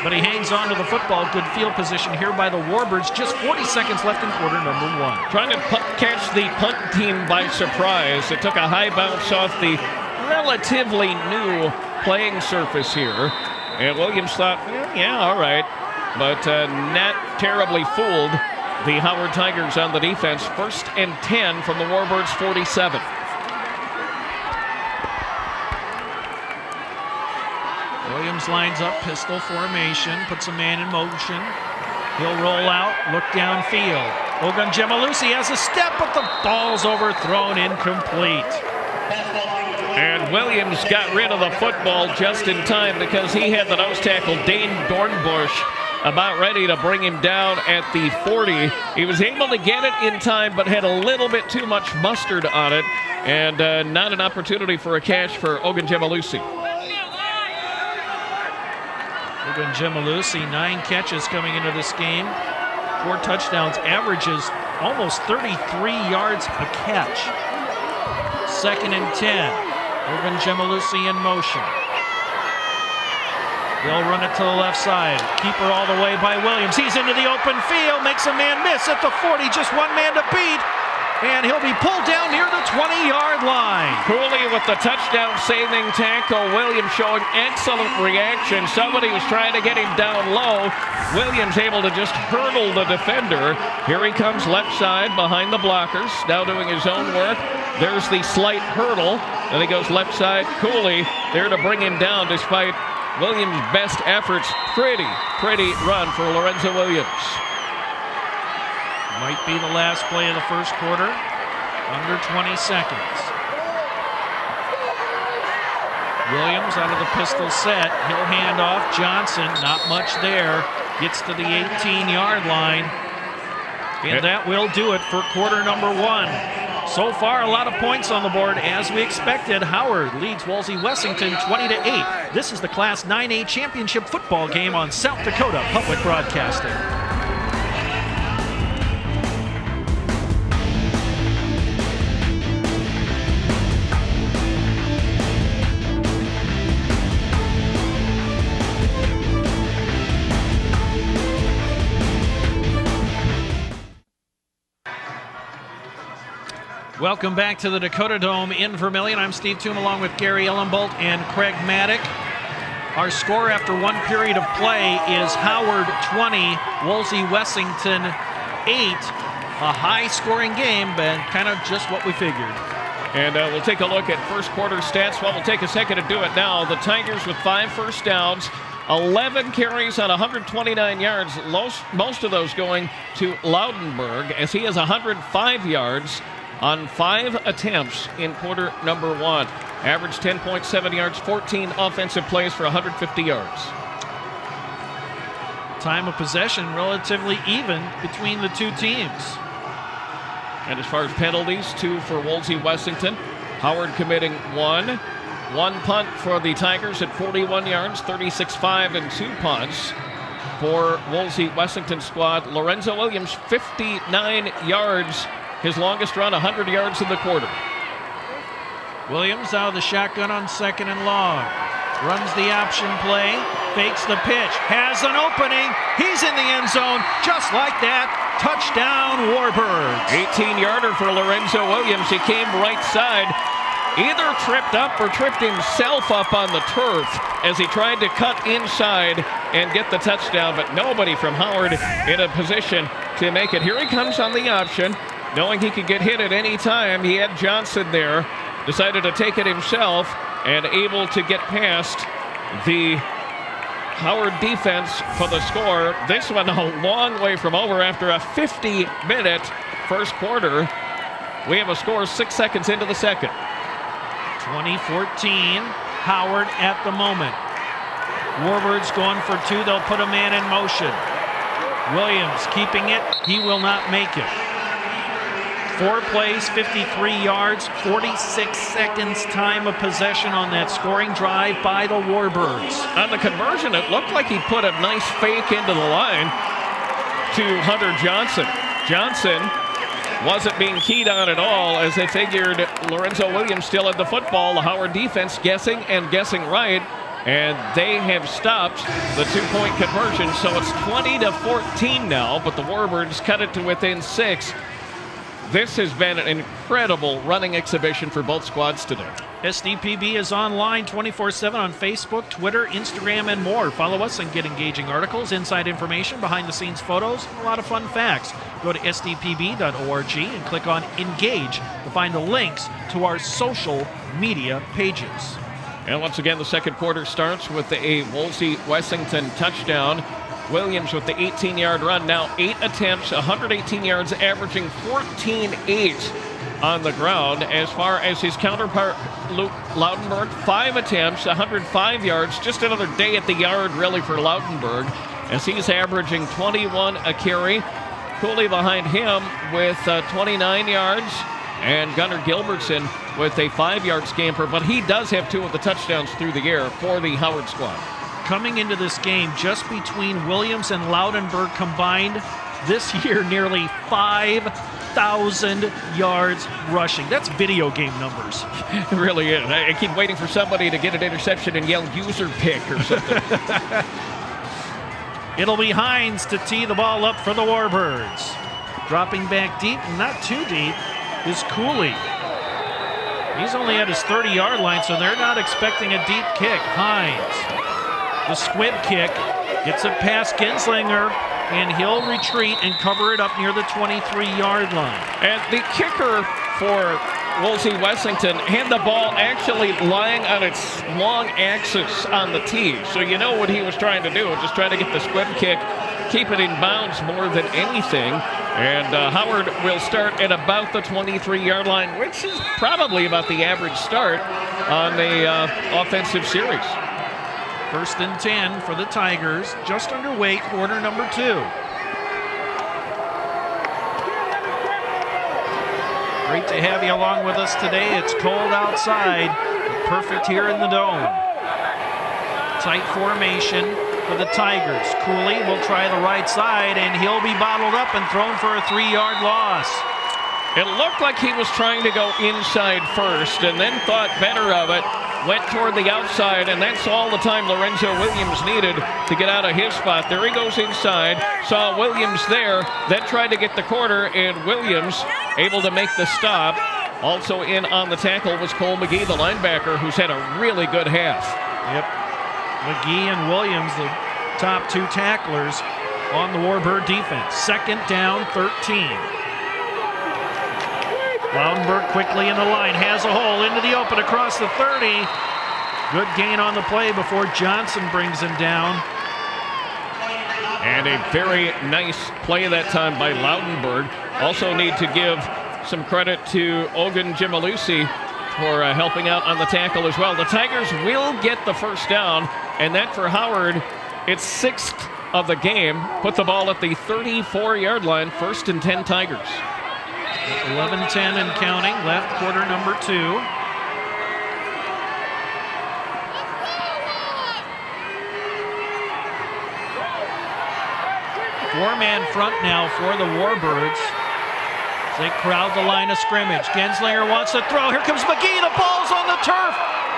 but he hangs on to the football. Good field position here by the Warbirds. Just 40 seconds left in quarter number 1. Trying to catch the punt team by surprise. It took a high bounce off the relatively new playing surface here, and Williams thought, yeah, all right, but not terribly fooled the Howard Tigers on the defense. 1st and 10 from the Warbirds' 47. Williams lines up pistol formation, puts a man in motion. He'll roll out, look downfield. Ogunjemalusi has a step, but the ball's overthrown, incomplete. And Williams got rid of the football just in time because he had the nose tackle, Dane Dornbush, about ready to bring him down at the 40. He was able to get it in time, but had a little bit too much mustard on it, and not an opportunity for a catch for Ogunjemalusi. Ogunjemalusi, 9 catches coming into this game, 4 touchdowns, averages almost 33 yards a catch. 2nd and 10. Ogunjemalusi in motion. They'll run it to the left side. Keeper all the way by Williams. He's into the open field, makes a man miss at the 40, just one man to beat, and he'll be pulled down near the 20-yard line. Cooley with the touchdown-saving tackle. Williams showing excellent reaction. Somebody was trying to get him down low. Williams able to just hurdle the defender. Here he comes left side behind the blockers, now doing his own work. There's the slight hurdle. Then he goes left side. Cooley there to bring him down despite Williams' best efforts. Pretty run for Lorenzo Williams. Might be the last play of the first quarter. Under 20 seconds. Williams out of the pistol set. He'll hand off. Johnson, not much there. Gets to the 18-yard line. And that will do it for quarter number 1. So far, a lot of points on the board, as we expected. Howard leads Wolsey-Wessington 20-8. This is the Class 9A championship football game on South Dakota Public Broadcasting. Welcome back to the Dakota Dome in Vermillion. I'm Steve Toom along with Gary Ellenbolt and Craig Maddock. Our score after one period of play is Howard 20, Wolsey-Wessington 8. A high-scoring game, but kind of just what we figured. And we'll take a look at first quarter stats. Well, we'll take a second to do it now. The Tigers with 5 first downs, 11 carries on 129 yards, most of those going to Loudenberg, as he has 105 yards on 5 attempts in quarter number 1. Average 10.7 yards, 14 offensive plays for 150 yards. Time of possession relatively even between the two teams. And as far as penalties, 2 for Wolsey-Wessington. Howard committing 1. 1 punt for the Tigers at 41 yards, 36-5 and 2 punts for Wolsey-Wessington squad. Lorenzo Williams, 59 yards. His longest run, 100 yards in the quarter. Williams out of the shotgun on 2nd and long. Runs the option play, fakes the pitch, has an opening. He's in the end zone, just like that. Touchdown, Warbirds. 18-yarder for Lorenzo Williams. He came right side, either tripped up or tripped himself up on the turf as he tried to cut inside and get the touchdown, but nobody from Howard in a position to make it. Here he comes on the option. Knowing he could get hit at any time, he had Johnson there, decided to take it himself, and able to get past the Howard defense for the score. This one a long way from over after a 50-minute first quarter. We have a score 6 seconds into the second. 2014, Howard at the moment. Warbirds going for 2, they'll put a man in motion. Williams keeping it. He will not make it. 4 plays, 53 yards, 46 seconds time of possession on that scoring drive by the Warbirds. On the conversion, it looked like he put a nice fake into the line to Hunter Johnson. Johnson wasn't being keyed on at all, as they figured Lorenzo Williams still had the football. The Howard defense guessing and guessing right, and they have stopped the 2-point conversion, so it's 20-14 now, but the Warbirds cut it to within 6. This has been an incredible running exhibition for both squads today. SDPB is online 24/7 on Facebook, Twitter, Instagram, and more. Follow us and get engaging articles, inside information, behind-the-scenes photos, and a lot of fun facts. Go to sdpb.org and click on Engage to find the links to our social media pages. And once again, the second quarter starts with a Wolsey-Wessington touchdown. Williams with the 18-yard run, now 8 attempts, 118 yards, averaging 14.8 on the ground. As far as his counterpart, Luke Lautenberg, 5 attempts, 105 yards, just another day at the yard really for Lautenberg, as he's averaging 21 a carry. Cooley behind him with 29 yards, and Gunnar Gilbertson with a 5-yard scamper, but he does have 2 of the touchdowns through the air for the Howard squad. Coming into this game, just between Williams and Lautenberg combined this year, nearly 5,000 yards rushing. That's video game numbers. It really is. I keep waiting for somebody to get an interception and yell user pick or something. It'll be Hines to tee the ball up for the Warbirds. Dropping back deep, not too deep, is Cooley. He's only at his 30-yard line, so they're not expecting a deep kick. Hines, the squib kick, gets it past Genslinger, and he'll retreat and cover it up near the 23-yard line. And the kicker for Wolsey-Wessington had the ball actually lying on its long axis on the tee. So you know what he was trying to do, just trying to get the squib kick, keep it in bounds more than anything. And Howard will start at about the 23-yard line, which is probably about the average start on the offensive series. 1st and 10 for the Tigers, just underway, quarter number 2. Great to have you along with us today. It's cold outside, but perfect here in the dome. Tight formation for the Tigers. Cooley will try the right side, and he'll be bottled up and thrown for a 3-yard loss. It looked like he was trying to go inside first and then thought better of it. Went toward the outside, and that's all the time Lorenzo Williams needed to get out of his spot. There he goes inside, saw Williams there, then tried to get the corner, and Williams able to make the stop. Also in on the tackle was Cole McGee, the linebacker, who's had a really good half. Yep. McGee and Williams, the top 2 tacklers on the Warbird defense. 2nd down, 13. Lautenberg quickly in the line, has a hole into the open across the 30. Good gain on the play before Johnson brings him down. And a very nice play that time by Lautenberg. Also need to give some credit to Ogun Jimalusi for helping out on the tackle as well. The Tigers will get the 1st down, and that for Howard, it's 6th of the game. Put the ball at the 34-yard line, 1st and 10 Tigers. 11-10 and counting, left quarter number 2. 4-man front now for the Warbirds. They crowd the line of scrimmage. Genslinger wants to throw. Here comes McGee. The ball's on the turf.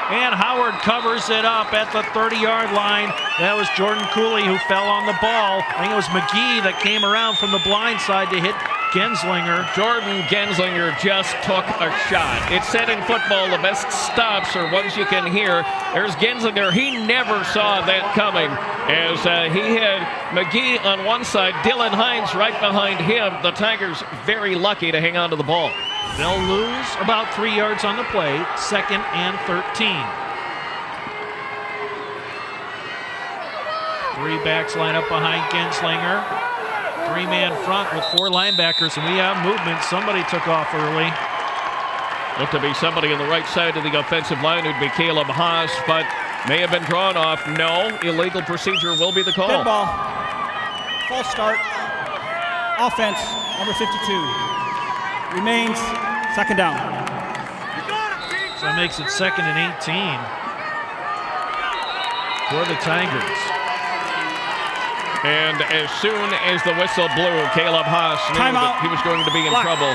And Howard covers it up at the 30-yard line. That was Jordan Cooley who fell on the ball. I think it was McGee that came around from the blind side to hit Genslinger. Jordan Genslinger just took a shot. It's said in football, the best stops are ones you can hear. There's Genslinger. He never saw that coming, as he had McGee on one side, Dylan Hines right behind him. The Tigers very lucky to hang on to the ball. They'll lose about 3 yards on the play, 2nd and 13. 3 backs line up behind Genslinger. 3-man front with 4 linebackers, and we have movement. Somebody took off early. Looked to be somebody on the right side of the offensive line. Who'd be Caleb Haas, but may have been drawn off. No, illegal procedure will be the call. Good ball. false start. Offense, number 52. Remains second down. So that makes it 2nd and 18 for the Tigers. And as soon as the whistle blew, Caleb Haas knew that he was going to be in trouble.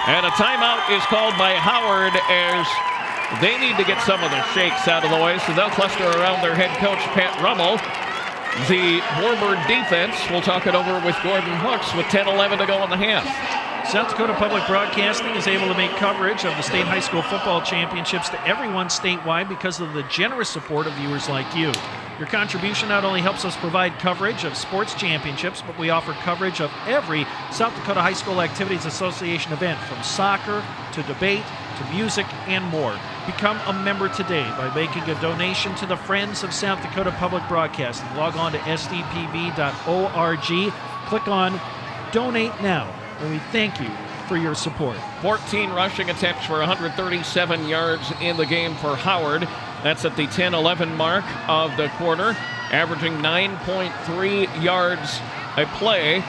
And a timeout is called by Howard as they need to get some of the shakes out of the way, so they'll cluster around their head coach, Pat Rummel. The Warbird defense will talk it over with Gordon Hooks with 10-11 to go in the half. South Dakota Public Broadcasting is able to make coverage of the state high school football championships to everyone statewide because of the generous support of viewers like you. Your contribution not only helps us provide coverage of sports championships, but we offer coverage of every South Dakota High School Activities Association event, from soccer to debate to music and more. Become a member today by making a donation to the Friends of South Dakota Public Broadcasting. Log on to sdpb.org, click on Donate Now, and we thank you for your support. 14 rushing attempts for 137 yards in the game for Howard. That's at the 10-11 mark of the quarter, averaging 9.3 yards a play,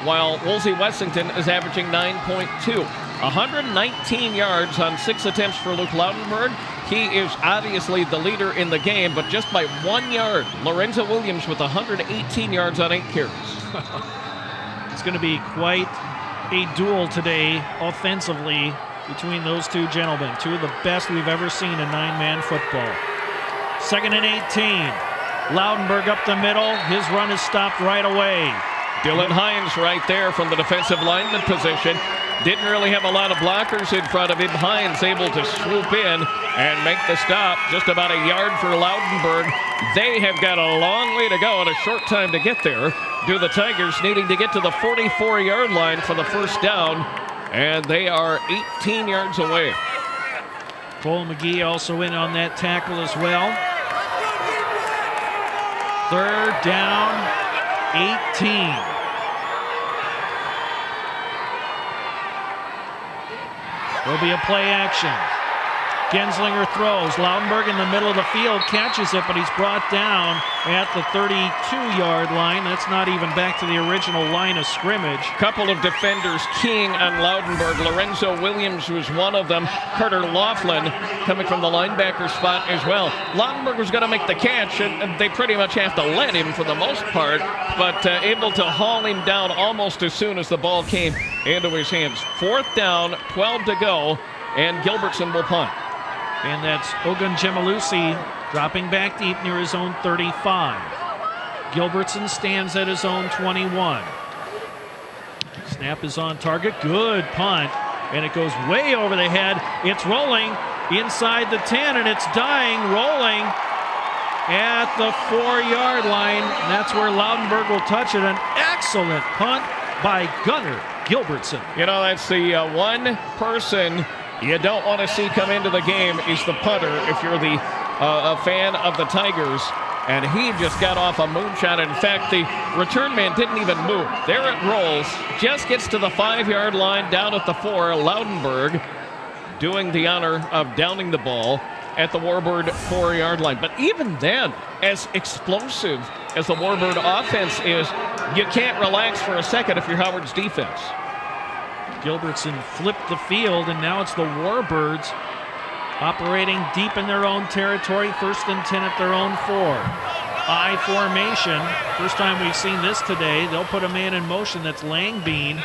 while Wolsey-Wessington is averaging 9.2. 119 yards on 6 attempts for Luke Loudenberg. He is obviously the leader in the game, but just by 1 yard. Lorenzo Williams with 118 yards on 8 carries. It's going to be quite a duel today offensively between those two gentlemen. Two of the best we've ever seen in 9-man football. 2nd and 18. Loudenberg up the middle. His run is stopped right away. Dylan Hines right there from the defensive lineman position. Didn't really have a lot of blockers in front of him. Hines able to swoop in and make the stop. Just about a yard for Loudenberg. They have got a long way to go and a short time to get there. Do the Tigers needing to get to the 44-yard line for the first down, and they are 18 yards away. Cole McGee also in on that tackle as well. 3rd down, 18. There'll be a play action. Genslinger throws. Loudenberg in the middle of the field catches it, but he's brought down at the 32-yard line. That's not even back to the original line of scrimmage. Couple of defenders keying on Loudenberg. Lorenzo Williams was one of them. Carter Laughlin coming from the linebacker spot as well. Loudenberg was going to make the catch, and they pretty much have to let him for the most part, but able to haul him down almost as soon as the ball came into his hands. 4th down, 12 to go, and Gilbertson will punt. And that's Ogun Gemalusi dropping back deep near his own 35. Gilbertson stands at his own 21. Snap is on target. Good punt. And it goes way over the head. It's rolling inside the 10, and it's dying, rolling at the 4-yard line. And that's where Loudenberg will touch it. An excellent punt by Gunnar Gilbertson. You know, that's the one person you don't want to see come into the game is the punter if you're the a fan of the Tigers. And he just got off a moonshot. In fact, the return man didn't even move. There it rolls, just gets to the 5-yard line down at the 4. Loudenberg doing the honor of downing the ball at the Warbird 4-yard line. But even then, as explosive as the Warbird offense is, you can't relax for a second if you're Howard's defense. Gilbertson flipped the field, and now it's the Warbirds operating deep in their own territory. 1st and 10 at their own 4. I formation. First time we've seen this today. They'll put a man in motion. That's Langbean.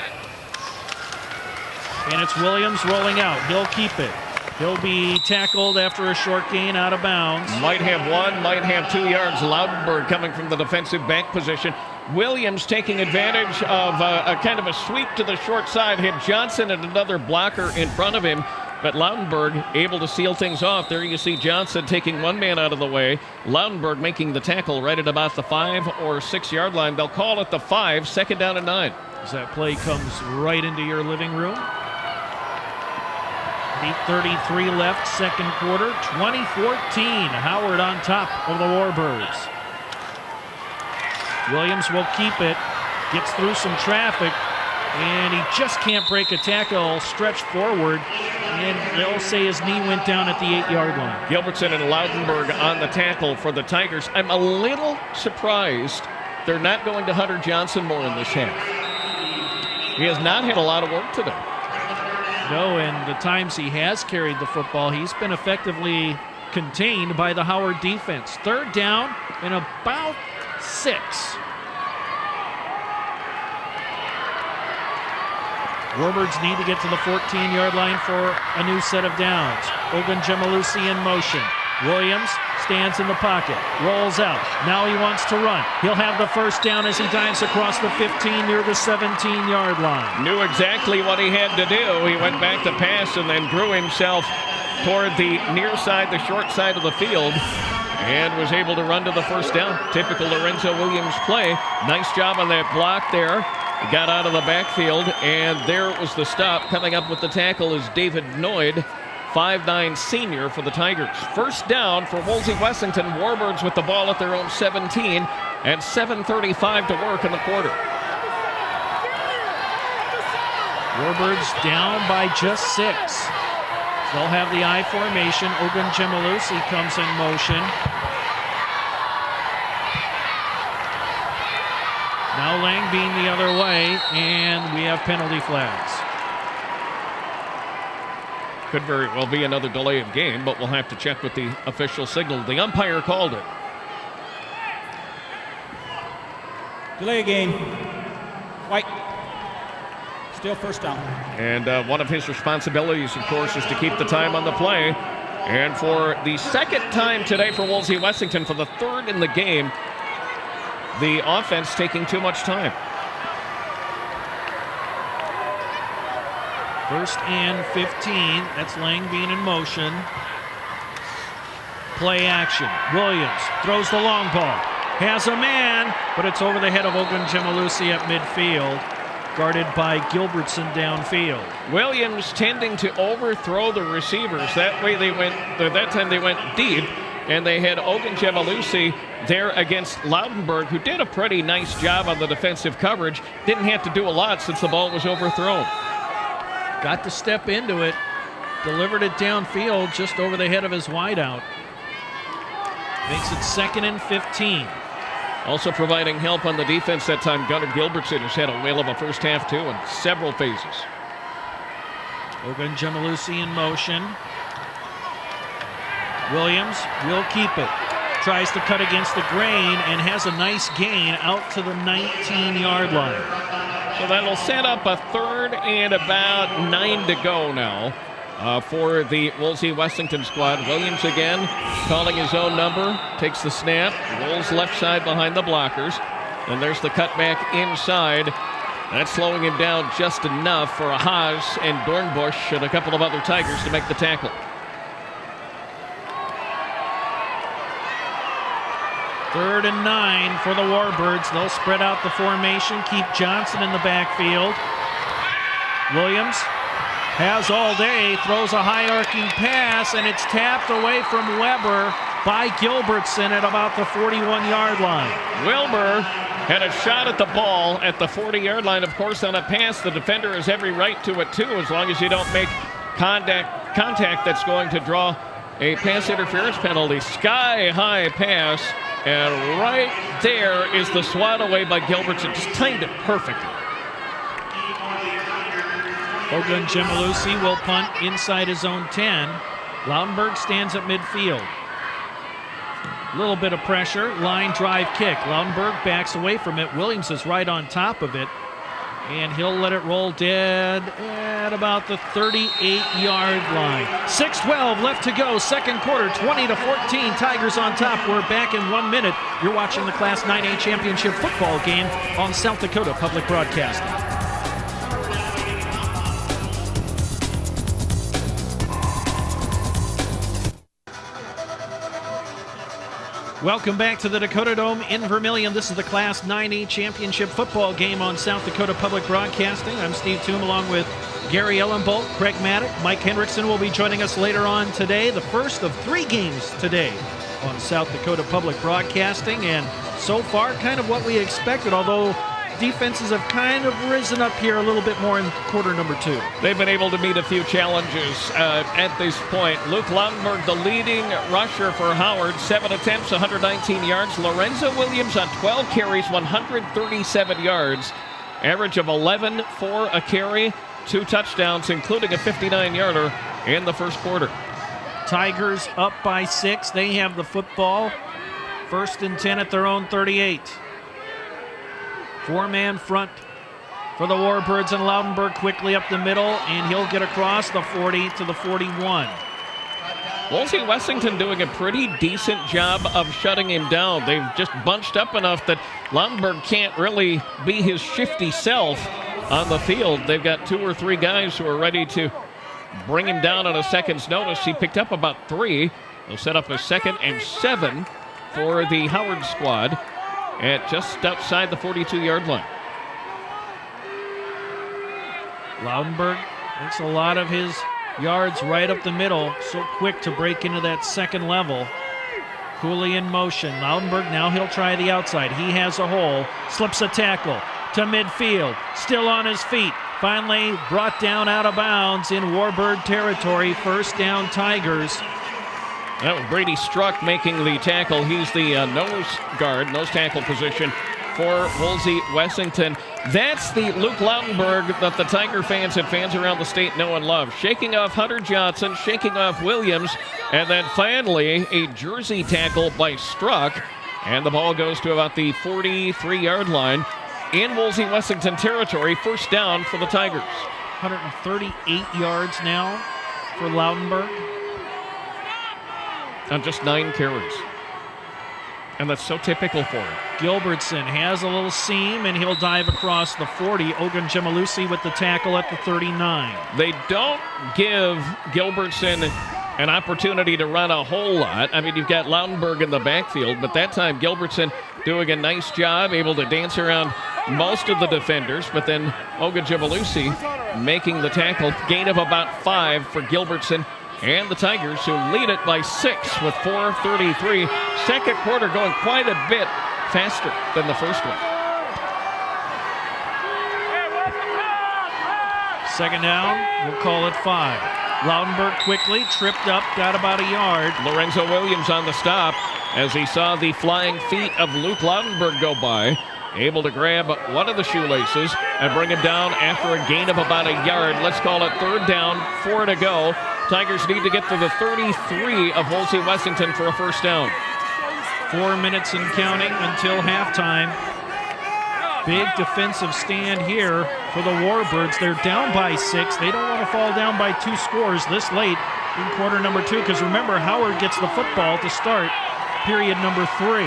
And it's Williams rolling out. He'll keep it. He'll be tackled after a short gain out of bounds. Might have 1, might have 2 yards. Loudenberg coming from the defensive back position. Williams taking advantage of a kind of a sweep to the short side. Hit Johnson and another blocker in front of him. But Loudenberg able to seal things off. There you see Johnson taking one man out of the way. Loudenberg making the tackle right at about the 5 or 6 yard line. They'll call it the 5, 2nd down and 9. As that play comes right into your living room. 8:33 left, 2nd quarter, 20-14. Howard on top of the Warbirds. Williams will keep it, gets through some traffic, and he just can't break a tackle, stretch forward, and they'll say his knee went down at the 8-yard line. Gilbertson and Loudenberg on the tackle for the Tigers. I'm a little surprised they're not going to Hunter Johnson more in this half. He has not had a lot of work today. No, and the times he has carried the football, he's been effectively contained by the Howard defense. Third down and about 6. Warbirds need to get to the 14-yard line for a new set of downs. Ogunjemalusi in motion. Williams stands in the pocket, rolls out. Now he wants to run. He'll have the first down as he dives across the 15 near the 17-yard line. Knew exactly what he had to do. He went back to pass and then drew himself toward the near side, the short side of the field, and was able to run to the first down. Typical Lorenzo Williams play. Nice job on that block there. He got out of the backfield, and there was the stop. Coming up with the tackle is David Noyd, 5'9" senior for the Tigers. First down for Wolsey-Wessington. Warbirds with the ball at their own 17 and 7:35 to work in the quarter. Warbirds down by just 6. They'll have the I formation. Ogunjemalusi comes in motion. Now Lang being the other way, and we have penalty flags. Could very well be another delay of game, but we'll have to check with the official signal. The umpire called it. Delay game. White. Still first down. And one of his responsibilities, of course, is to keep the time on the play. And for the second time today for Wolsey-Wessington, for the third in the game, the offense taking too much time. First and 15. That's Lang being in motion. Play action. Williams throws the long ball. Has a man, but it's over the head of Ogunjemalusi at midfield. Guarded by Gilbertson downfield. Williams tending to overthrow the receivers. That way they went, that time they went deep, and they had Ogunjemalusi there against Loudenberg, who did a pretty nice job on the defensive coverage. Didn't have to do a lot since the ball was overthrown. Got to step into it. Delivered it downfield just over the head of his wideout. Makes it 2nd and 15. Also providing help on the defense that time, Gunnar Gilbertson has had a whale of a first half too in several phases. Ogunjemalusi in motion. Williams will keep it. Tries to cut against the grain and has a nice gain out to the 19-yard line. So that'll set up a 3rd and about 9 to go now for the Wolsey-Wessington squad. Williams again calling his own number, takes the snap, rolls left side behind the blockers, and there's the cutback inside. That's slowing him down just enough for a Haas and Dornbush and a couple of other Tigers to make the tackle. 3rd and 9 for the Warbirds. They'll spread out the formation, keep Johnson in the backfield. Williams has all day, throws a high arcing pass, and it's tapped away from Weber by Gilbertson at about the 41-yard line. Wilbur had a shot at the ball at the 40-yard line. Of course, on a pass, the defender has every right to it too, as long as you don't make contact that's going to draw a pass interference penalty. Sky-high pass, and right there is the swat away by Gilbertson. Just timed it perfectly. Ogunjemalusi will punt inside his own 10. Loudenberg stands at midfield. Little bit of pressure, line drive kick. Loudenberg backs away from it. Williams is right on top of it, and he'll let it roll dead at about the 38-yard line. 6:12 left to go, second quarter, 20-14. Tigers on top. We're back in 1 minute. You're watching the Class 9A Championship football game on South Dakota Public Broadcasting. Welcome back to the Dakota Dome in Vermillion. This is the Class 9A Championship football game on South Dakota Public Broadcasting. I'm Steve Toom along with Gary Ellenbolt, Craig Maddock. Mike Hendrickson will be joining us later on today. The first of 3 games today on South Dakota Public Broadcasting. And so far, kind of what we expected, although defenses have kind of risen up here a little bit more in quarter number 2. They've been able to meet a few challenges at this point. Luke Lautenberg, the leading rusher for Howard, 7 attempts, 119 yards. Lorenzo Williams on 12 carries, 137 yards. Average of 11 for a carry, 2 touchdowns, including a 59-yarder in the first quarter. Tigers up by 6. They have the football. 1st and 10 at their own 38. 4-man front for the Warbirds, and Lautenberg quickly up the middle, and he'll get across the 40 to the 41. Wolsey-Wessington doing a pretty decent job of shutting him down. They've just bunched up enough that Lautenberg can't really be his shifty self on the field. They've got 2 or 3 guys who are ready to bring him down on a second's notice. He picked up about 3. They'll set up a 2nd and 7 for the Howard squad at just outside the 42-yard line. Lautenberg makes a lot of his yards right up the middle, so quick to break into that second level. Cooley in motion. Lautenberg, now he'll try the outside. He has a hole, slips a tackle to midfield, still on his feet. Finally brought down out of bounds in Warbird territory. 1st down, Tigers. That was Brady Struck making the tackle. He's the nose tackle position for Wolsey-Wessington. That's the Luke Lautenberg that the Tiger fans and fans around the state know and love. Shaking off Hunter Johnson, shaking off Williams, and then finally a jersey tackle by Struck. And the ball goes to about the 43-yard line in Wolsey-Wessington territory. 1st down for the Tigers. 138 yards now for Lautenberg. On just 9 carries. And that's so typical for him. Gilbertson has a little seam, and he'll dive across the 40. Ogunjemalusi with the tackle at the 39. They don't give Gilbertson an opportunity to run a whole lot. I mean, you've got Lautenberg in the backfield, but that time Gilbertson doing a nice job, able to dance around most of the defenders, but then Ogunjemalusi making the tackle. Gain of about 5 for Gilbertson and the Tigers, who lead it by 6 with 4:33. Second quarter going quite a bit faster than the first one. 2nd down, we'll call it 5. Lautenberg quickly tripped up, got about a yard. Lorenzo Williams on the stop as he saw the flying feet of Luke Lautenberg go by. Able to grab one of the shoelaces and bring him down after a gain of about a yard. Let's call it 3rd down, 4 to go. Tigers need to get to the 33 of Wolsey-Wessington for a 1st down. 4 minutes and counting until halftime. Big defensive stand here for the Warbirds. They're down by 6. They don't want to fall down by 2 scores this late in quarter number 2, because remember, Howard gets the football to start period number 3.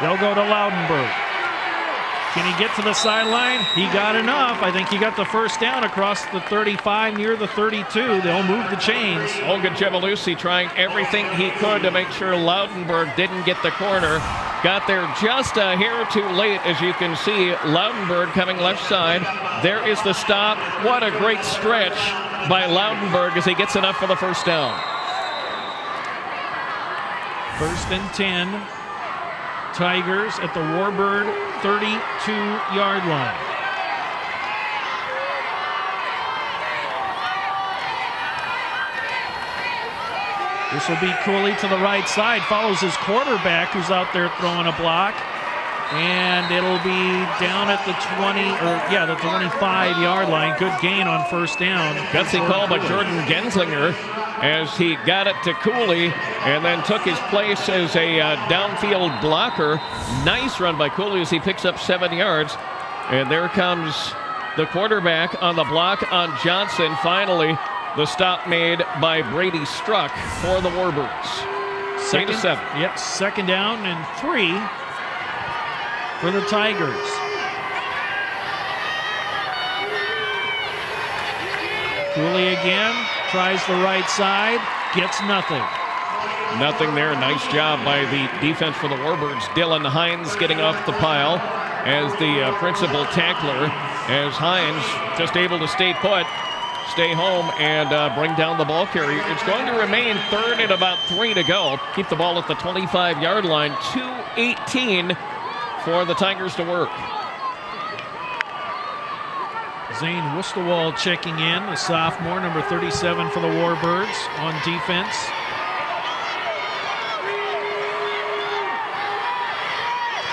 They'll go to Lautenberg. Can he get to the sideline? He got enough. I think he got the 1st down across the 35 near the 32. They'll move the chains. Ogunjemalusi trying everything he could to make sure Lautenberg didn't get the corner. Got there just a hair too late, as you can see. Lautenberg coming left side. There is the stop. What a great stretch by Lautenberg as he gets enough for the 1st down. 1st and 10. Tigers at the Warbird 32-yard line. This will be Cooley to the right side, follows his quarterback who's out there throwing a block. And it'll be down at the 25-yard line. Good gain on 1st down. Gutsy call by Jordan Genslinger as he got it to Cooley and then took his place as a downfield blocker. Nice run by Cooley as he picks up 7 yards. And there comes the quarterback on the block on Johnson. Finally, the stop made by Brady Struck for the Warbirds. 7. Yep, 2nd down and 3 for the Tigers. Cooley again, tries the right side, gets nothing. Nothing there. Nice job by the defense for the Warbirds. Dylan Hines getting off the pile as the principal tackler, as Hines just able to stay put, stay home, and bring down the ball carrier. It's going to remain 3rd and about 3 to go. Keep the ball at the 25-yard line. 2:18 for the Tigers to work. Zane Wustawal checking in, the sophomore, number 37 for the Warbirds on defense.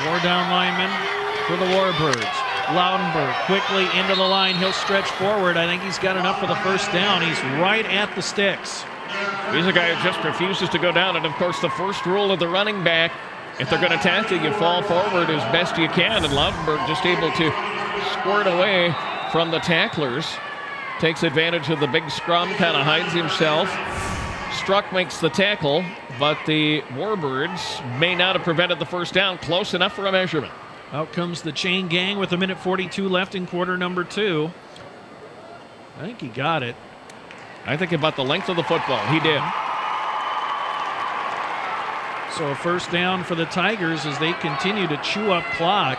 Four down linemen for the Warbirds. Loudenberg quickly into the line. He'll stretch forward. I think he's got enough for the first down. He's right at the sticks. He's a guy who just refuses to go down. And, of course, the first rule of the running back, if they're going to tackle you, fall forward as best you can. And Loudenberg just able to squirt away from the tacklers. Takes advantage of the big scrum, kind of hides himself. Struck makes the tackle, but the Warbirds may not have prevented the first down. Close enough for a measurement. Out comes the chain gang with 1:42 left in quarter number 2. I think he got it. I think about the length of the football. He did. So a first down for the Tigers as they continue to chew up clock.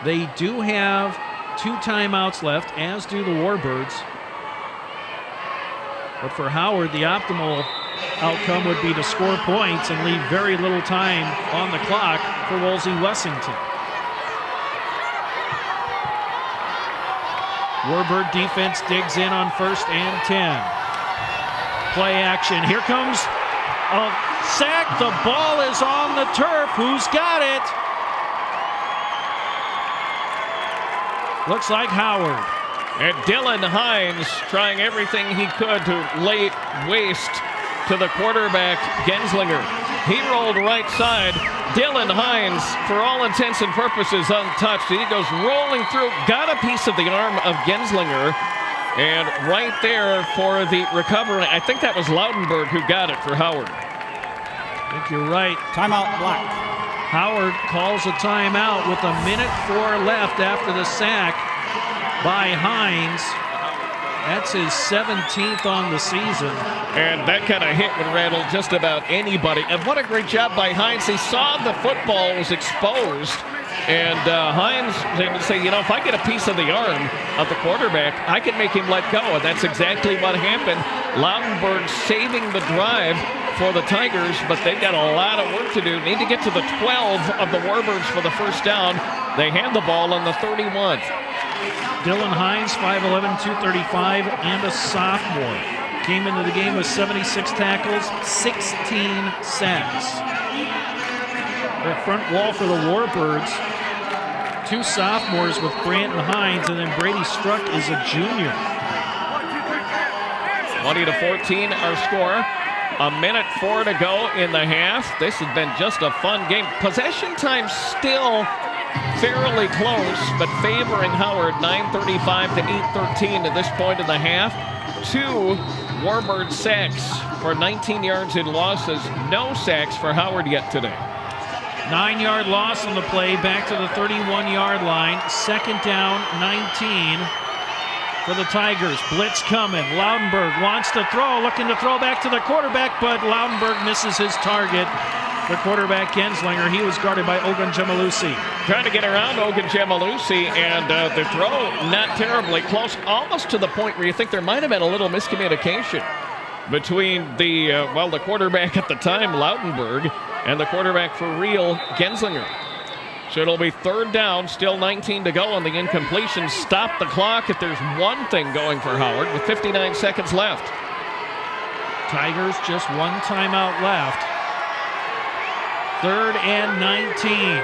They do have 2 timeouts left, as do the Warbirds. But for Howard, the optimal outcome would be to score points and leave very little time on the clock for Wolsey-Wessington. Warbird defense digs in on 1st and 10. Play action. Here comes a sack. The ball is on the turf. Who's got it? Looks like Howard. And Dylan Hines trying everything he could to lay waste to the quarterback, Genslinger. He rolled right side. Dylan Hines, for all intents and purposes, untouched. He goes rolling through, got a piece of the arm of Genslinger, and right there for the recovery. I think that was Loudenberg who got it for Howard. I think you're right. Timeout Black. Howard calls a timeout with 1:04 left after the sack by Hines. That's his 17th on the season. And that kind of hit would rattle just about anybody. And what a great job by Hines. He saw the football was exposed. And Hines able to say, you know, if I get a piece of the arm of the quarterback, I can make him let go. And that's exactly what happened. Loudenberg saving the drive for the Tigers, but they've got a lot of work to do. Need to get to the 12 of the Warbirds for the first down. They hand the ball on the 31. Dylan Hines, 5'11", 235, and a sophomore. Came into the game with 76 tackles, 16 sacks. The front wall for the Warbirds, 2 sophomores with Brant and Hines, and then Brady Struck is a junior. 20-14 our score. 1:04 to go in the half. This has been just a fun game. Possession time still fairly close, but favoring Howard, 9:35 to 8:13 at this point in the half. 2 Warbird sacks for 19 yards in losses. No sacks for Howard yet today. 9-yard loss on the play, back to the 31-yard line. 2nd down, 19 for the Tigers. Blitz coming. Loudenberg wants to throw, looking to throw back to the quarterback, but Loudenberg misses his target. The quarterback, Genslinger, he was guarded by Ogun Jamalusi. Trying to get around Ogun Jamalusi, and the throw not terribly close, almost to the point where you think there might have been a little miscommunication between the quarterback at the time, Loudenberg, and the quarterback for real, Genslinger. So it'll be 3rd down, still 19 to go on the incompletion. Stop the clock if there's one thing going for Howard with 59 seconds left. Tigers just 1 timeout left. 3rd and 19.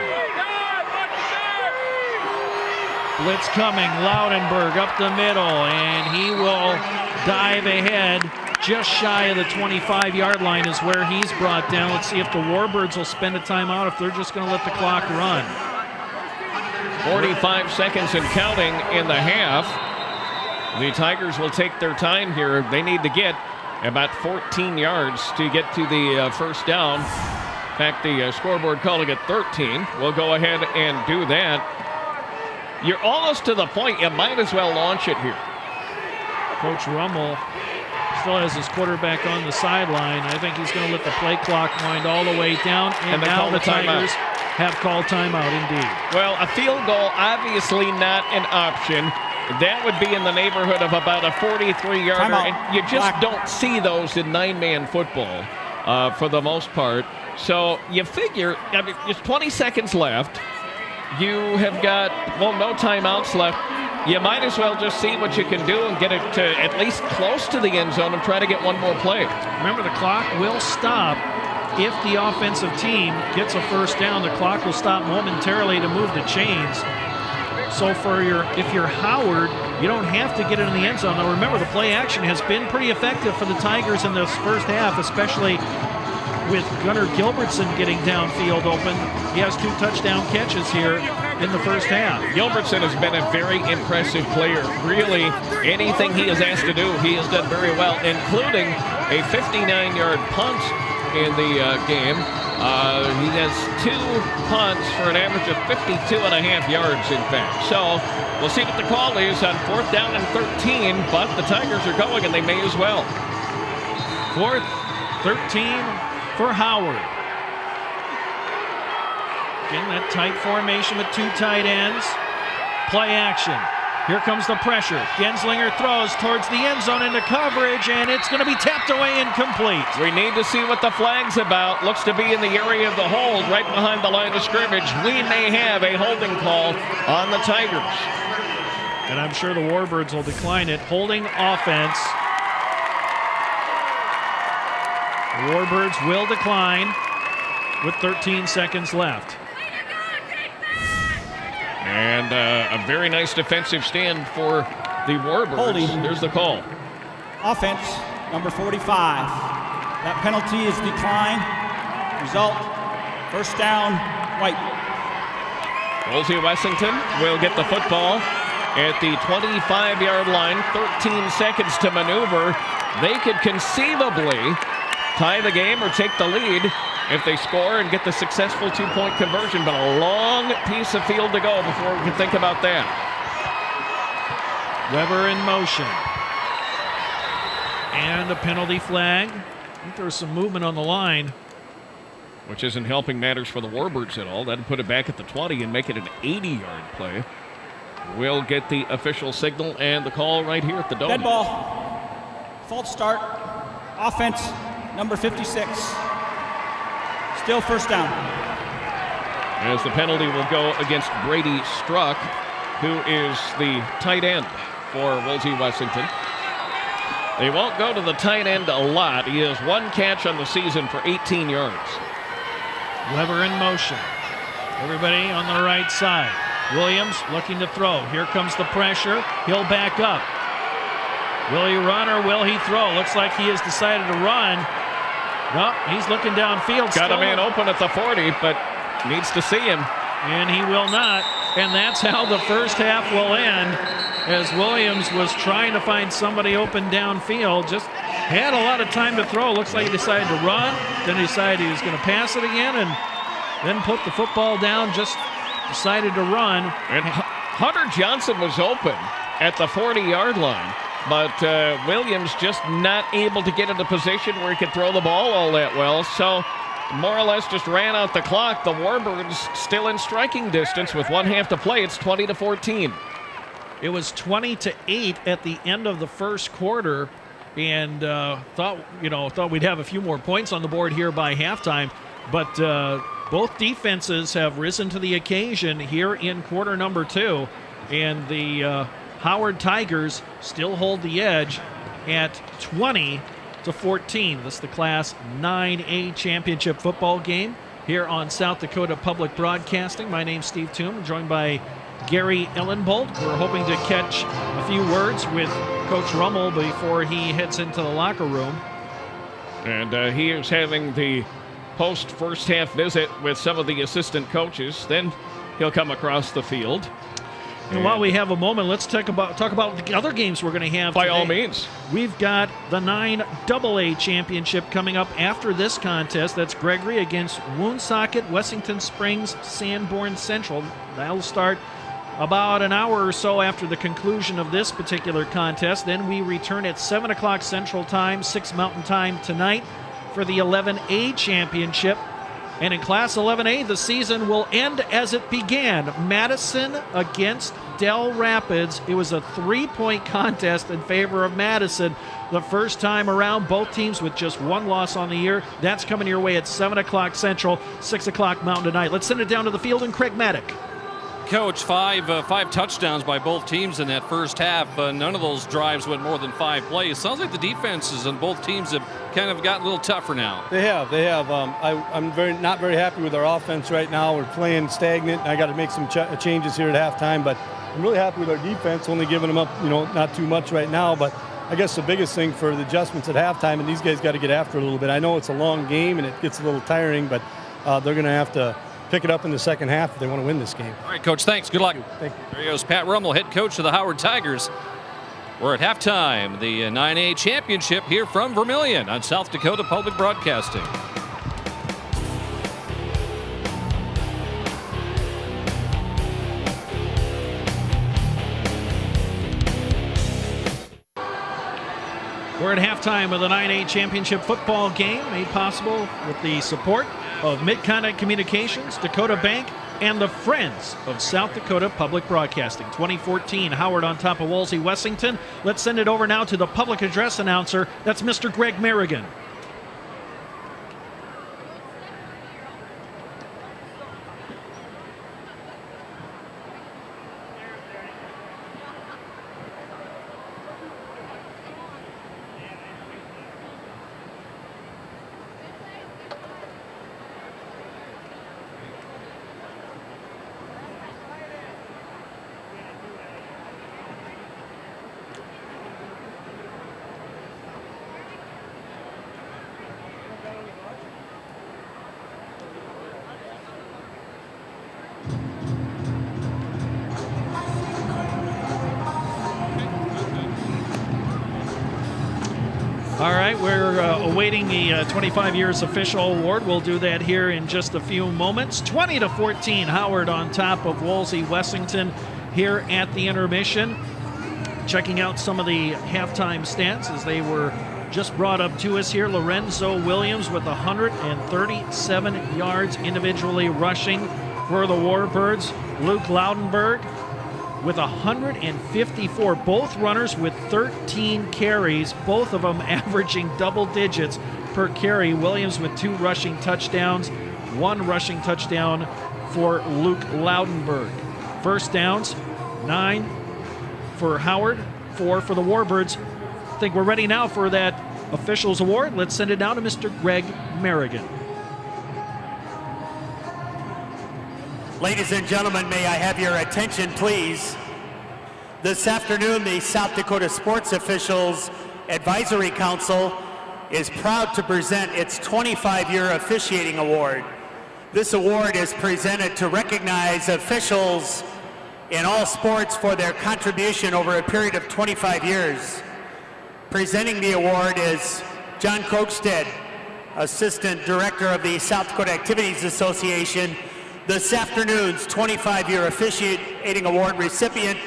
Blitz coming, Loudenberg up the middle, and he will dive ahead. Just shy of the 25-yard line is where he's brought down. Let's see if the Warbirds will spend a timeout, if they're just going to let the clock run. 45 seconds and counting in the half. The Tigers will take their time here. They need to get about 14 yards to get to the first down. In fact, the scoreboard calling it 13. We'll go ahead and do that. You're almost to the point. You might as well launch it here. Coach Rummel still has his quarterback on the sideline. I think he's going to let the play clock wind all the way down. And now the Tigers have called timeout indeed. Well, a field goal, obviously not an option. That would be in the neighborhood of about a 43-yarder. And you just don't see those in 9-man football for the most part. So you figure, I mean, there's 20 seconds left. you have got, well, no timeouts left. You might as well just see what you can do and get it to at least close to the end zone and try to get one more play. Remember, the clock will stop if the offensive team gets a first down. The clock will stop momentarily to move the chains. So if you're Howard, you don't have to get it in the end zone. Now remember, the play action has been pretty effective for the Tigers in this first half, especially with Gunnar Gilbertson getting downfield open. He has 2 touchdown catches here in the first half. Gilbertson has been a very impressive player. Really, anything he is asked to do, he has done very well, including a 59-yard punt in the game. He has 2 punts for an average of 52.5 yards, in fact. So we'll see what the call is on 4th down and 13, but the Tigers are going, and they may as well. 4th, 13 for Howard. Again, that tight formation with 2 tight ends. Play action. Here comes the pressure. Genslinger throws towards the end zone into coverage, and it's going to be tapped away incomplete. We need to see what the flag's about. Looks to be in the area of the hold, right behind the line of scrimmage. We may have a holding call on the Tigers. And I'm sure the Warbirds will decline it. Holding offense. The Warbirds will decline with 13 seconds left. And a very nice defensive stand for the Warbirds. Holding. There's the call. Offense, number 45. That penalty is declined. Result, first down, White. Wolsey-Wessington will get the football at the 25-yard line. 13 seconds to maneuver. They could conceivably tie the game or take the lead if they score and get the successful 2-point conversion, but a long piece of field to go before we can think about that. Weber in motion. And a penalty flag. I think there was some movement on the line. Which isn't helping matters for the Warbirds at all. That'd put it back at the 20 and make it an 80-yard play. We'll get the official signal and the call right here at the Dome. Dead ball. False start. Offense, number 56. Still first down. As the penalty will go against Brady Struck, who is the tight end for Wolsey-Wessington. They won't go to the tight end a lot. He has 1 catch on the season for 18 yards. Weber in motion. Everybody on the right side. Williams looking to throw. Here comes the pressure. He'll back up. Will he run or will he throw? Looks like he has decided to run. No, he's looking downfield. Got a man open at the 40, but needs to see him. And he will not. And that's how the first half will end, as Williams was trying to find somebody open downfield. Just had a lot of time to throw. Looks like he decided to run, then he decided he was going to pass it again, and then put the football down, just decided to run. And Hunter Johnson was open at the 40-yard line. But Williams just not able to get into position where he could throw the ball all that well. So more or less just ran out the clock. The Warbirds still in striking distance with 1 half to play. It's 20-14. It was 20-8 at the end of the first quarter, and thought we'd have a few more points on the board here by halftime. But both defenses have risen to the occasion here in quarter number 2, and the Howard Tigers still hold the edge at 20-14. This is the Class 9A championship football game here on South Dakota Public Broadcasting. My name's Steve Toom, joined by Gary Ellenbolt. We're hoping to catch a few words with Coach Rummel before he heads into the locker room. And he is having the post-first half visit with some of the assistant coaches. Then he'll come across the field. And while we have a moment, let's talk about the other games we're going to have by today. all means. We've got the 9AA championship coming up after this contest. That's Gregory against Woonsocket, Wessington Springs, Sanborn Central. That'll start about an hour or so after the conclusion of this particular contest. Then we return at 7 o'clock Central Time, 6 Mountain Time tonight for the 11A championship. And in Class 11A, the season will end as it began. Madison against Dell Rapids. It was a 3-point contest in favor of Madison the first time around. Both teams with just 1 loss on the year. That's coming your way at 7 o'clock Central, 6 o'clock Mountain tonight. Let's send it down to the field and Craig Maddock. Coach, five touchdowns by both teams in that first half. None of those drives went more than 5 plays. Sounds like the defenses on both teams have kind of gotten a little tougher now. They have. I'm not very happy with our offense right now. We're playing stagnant. I got to make some changes here at halftime, but I'm really happy with our defense. Only giving them up, not too much right now. But I guess the biggest thing for the adjustments at halftime, and these guys got to get after it a little bit. I know it's a long game and it gets a little tiring, but they're going to have to pick it up in the second half if they want to win this game. All right, Coach, thanks. Good luck. Thank you. There goes Pat Rummel, head coach of the Howard Tigers. We're at halftime, the 9A championship here from Vermilion on South Dakota Public Broadcasting. We're at halftime of the 9A championship football game, made possible with the support of Mid-Continent Communications, Dakota Bank, and the Friends of South Dakota Public Broadcasting. 2014, Howard on top of Wolsey-Wessington. Let's send it over now to the public address announcer. That's Mr. Greg Merrigan. All right, we're awaiting the 25 Years Official Award. We'll do that here in just a few moments. 20-14, Howard on top of Wolsey-Wessington here at the intermission. Checking out some of the halftime stats as they were just brought up to us here. Lorenzo Williams with 137 yards individually rushing for the Warbirds. Luke Loudenberg with 154, both runners with 13 carries, both of them averaging double digits per carry. Williams with 2 rushing touchdowns, 1 rushing touchdown for Luke Loudenberg. First downs, 9 for Howard, 4 for the Warbirds. I think we're ready now for that officials award. Let's send it now to Mr. Greg Merrigan. Ladies and gentlemen, may I have your attention, please? This afternoon, the South Dakota Sports Officials Advisory Council is proud to present its 25-year officiating award. This award is presented to recognize officials in all sports for their contribution over a period of 25 years. Presenting the award is John Krogstad, Assistant Director of the South Dakota Activities Association. This afternoon's 25-year officiating award recipient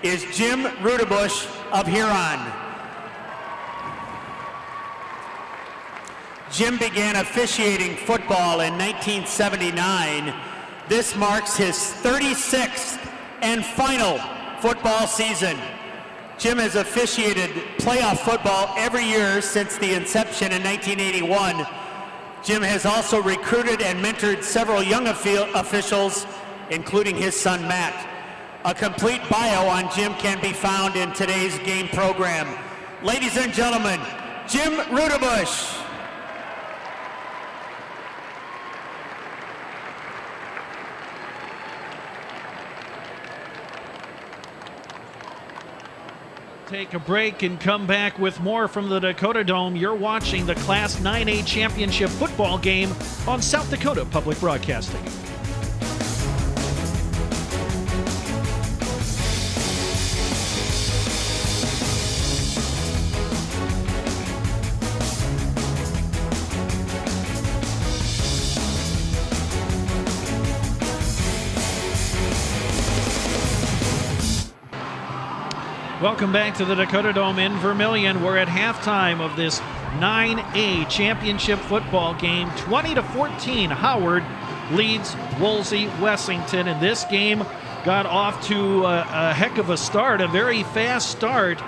is Jim Rudebush of Huron. Jim began officiating football in 1979. This marks his 36th and final football season. Jim has officiated playoff football every year since the inception in 1981. Jim has also recruited and mentored several young officials, including his son Matt. A complete bio on Jim can be found in today's game program. Ladies and gentlemen, Jim Rudebush. Take a break and come back with more from the Dakota Dome. You're watching the Class 9A Championship football game on South Dakota Public Broadcasting. Welcome back to the Dakota Dome in Vermilion. We're at halftime of this 9A championship football game. 20-14, Howard leads Wolsey-Wessington, and this game got off to a heck of a start, a very fast start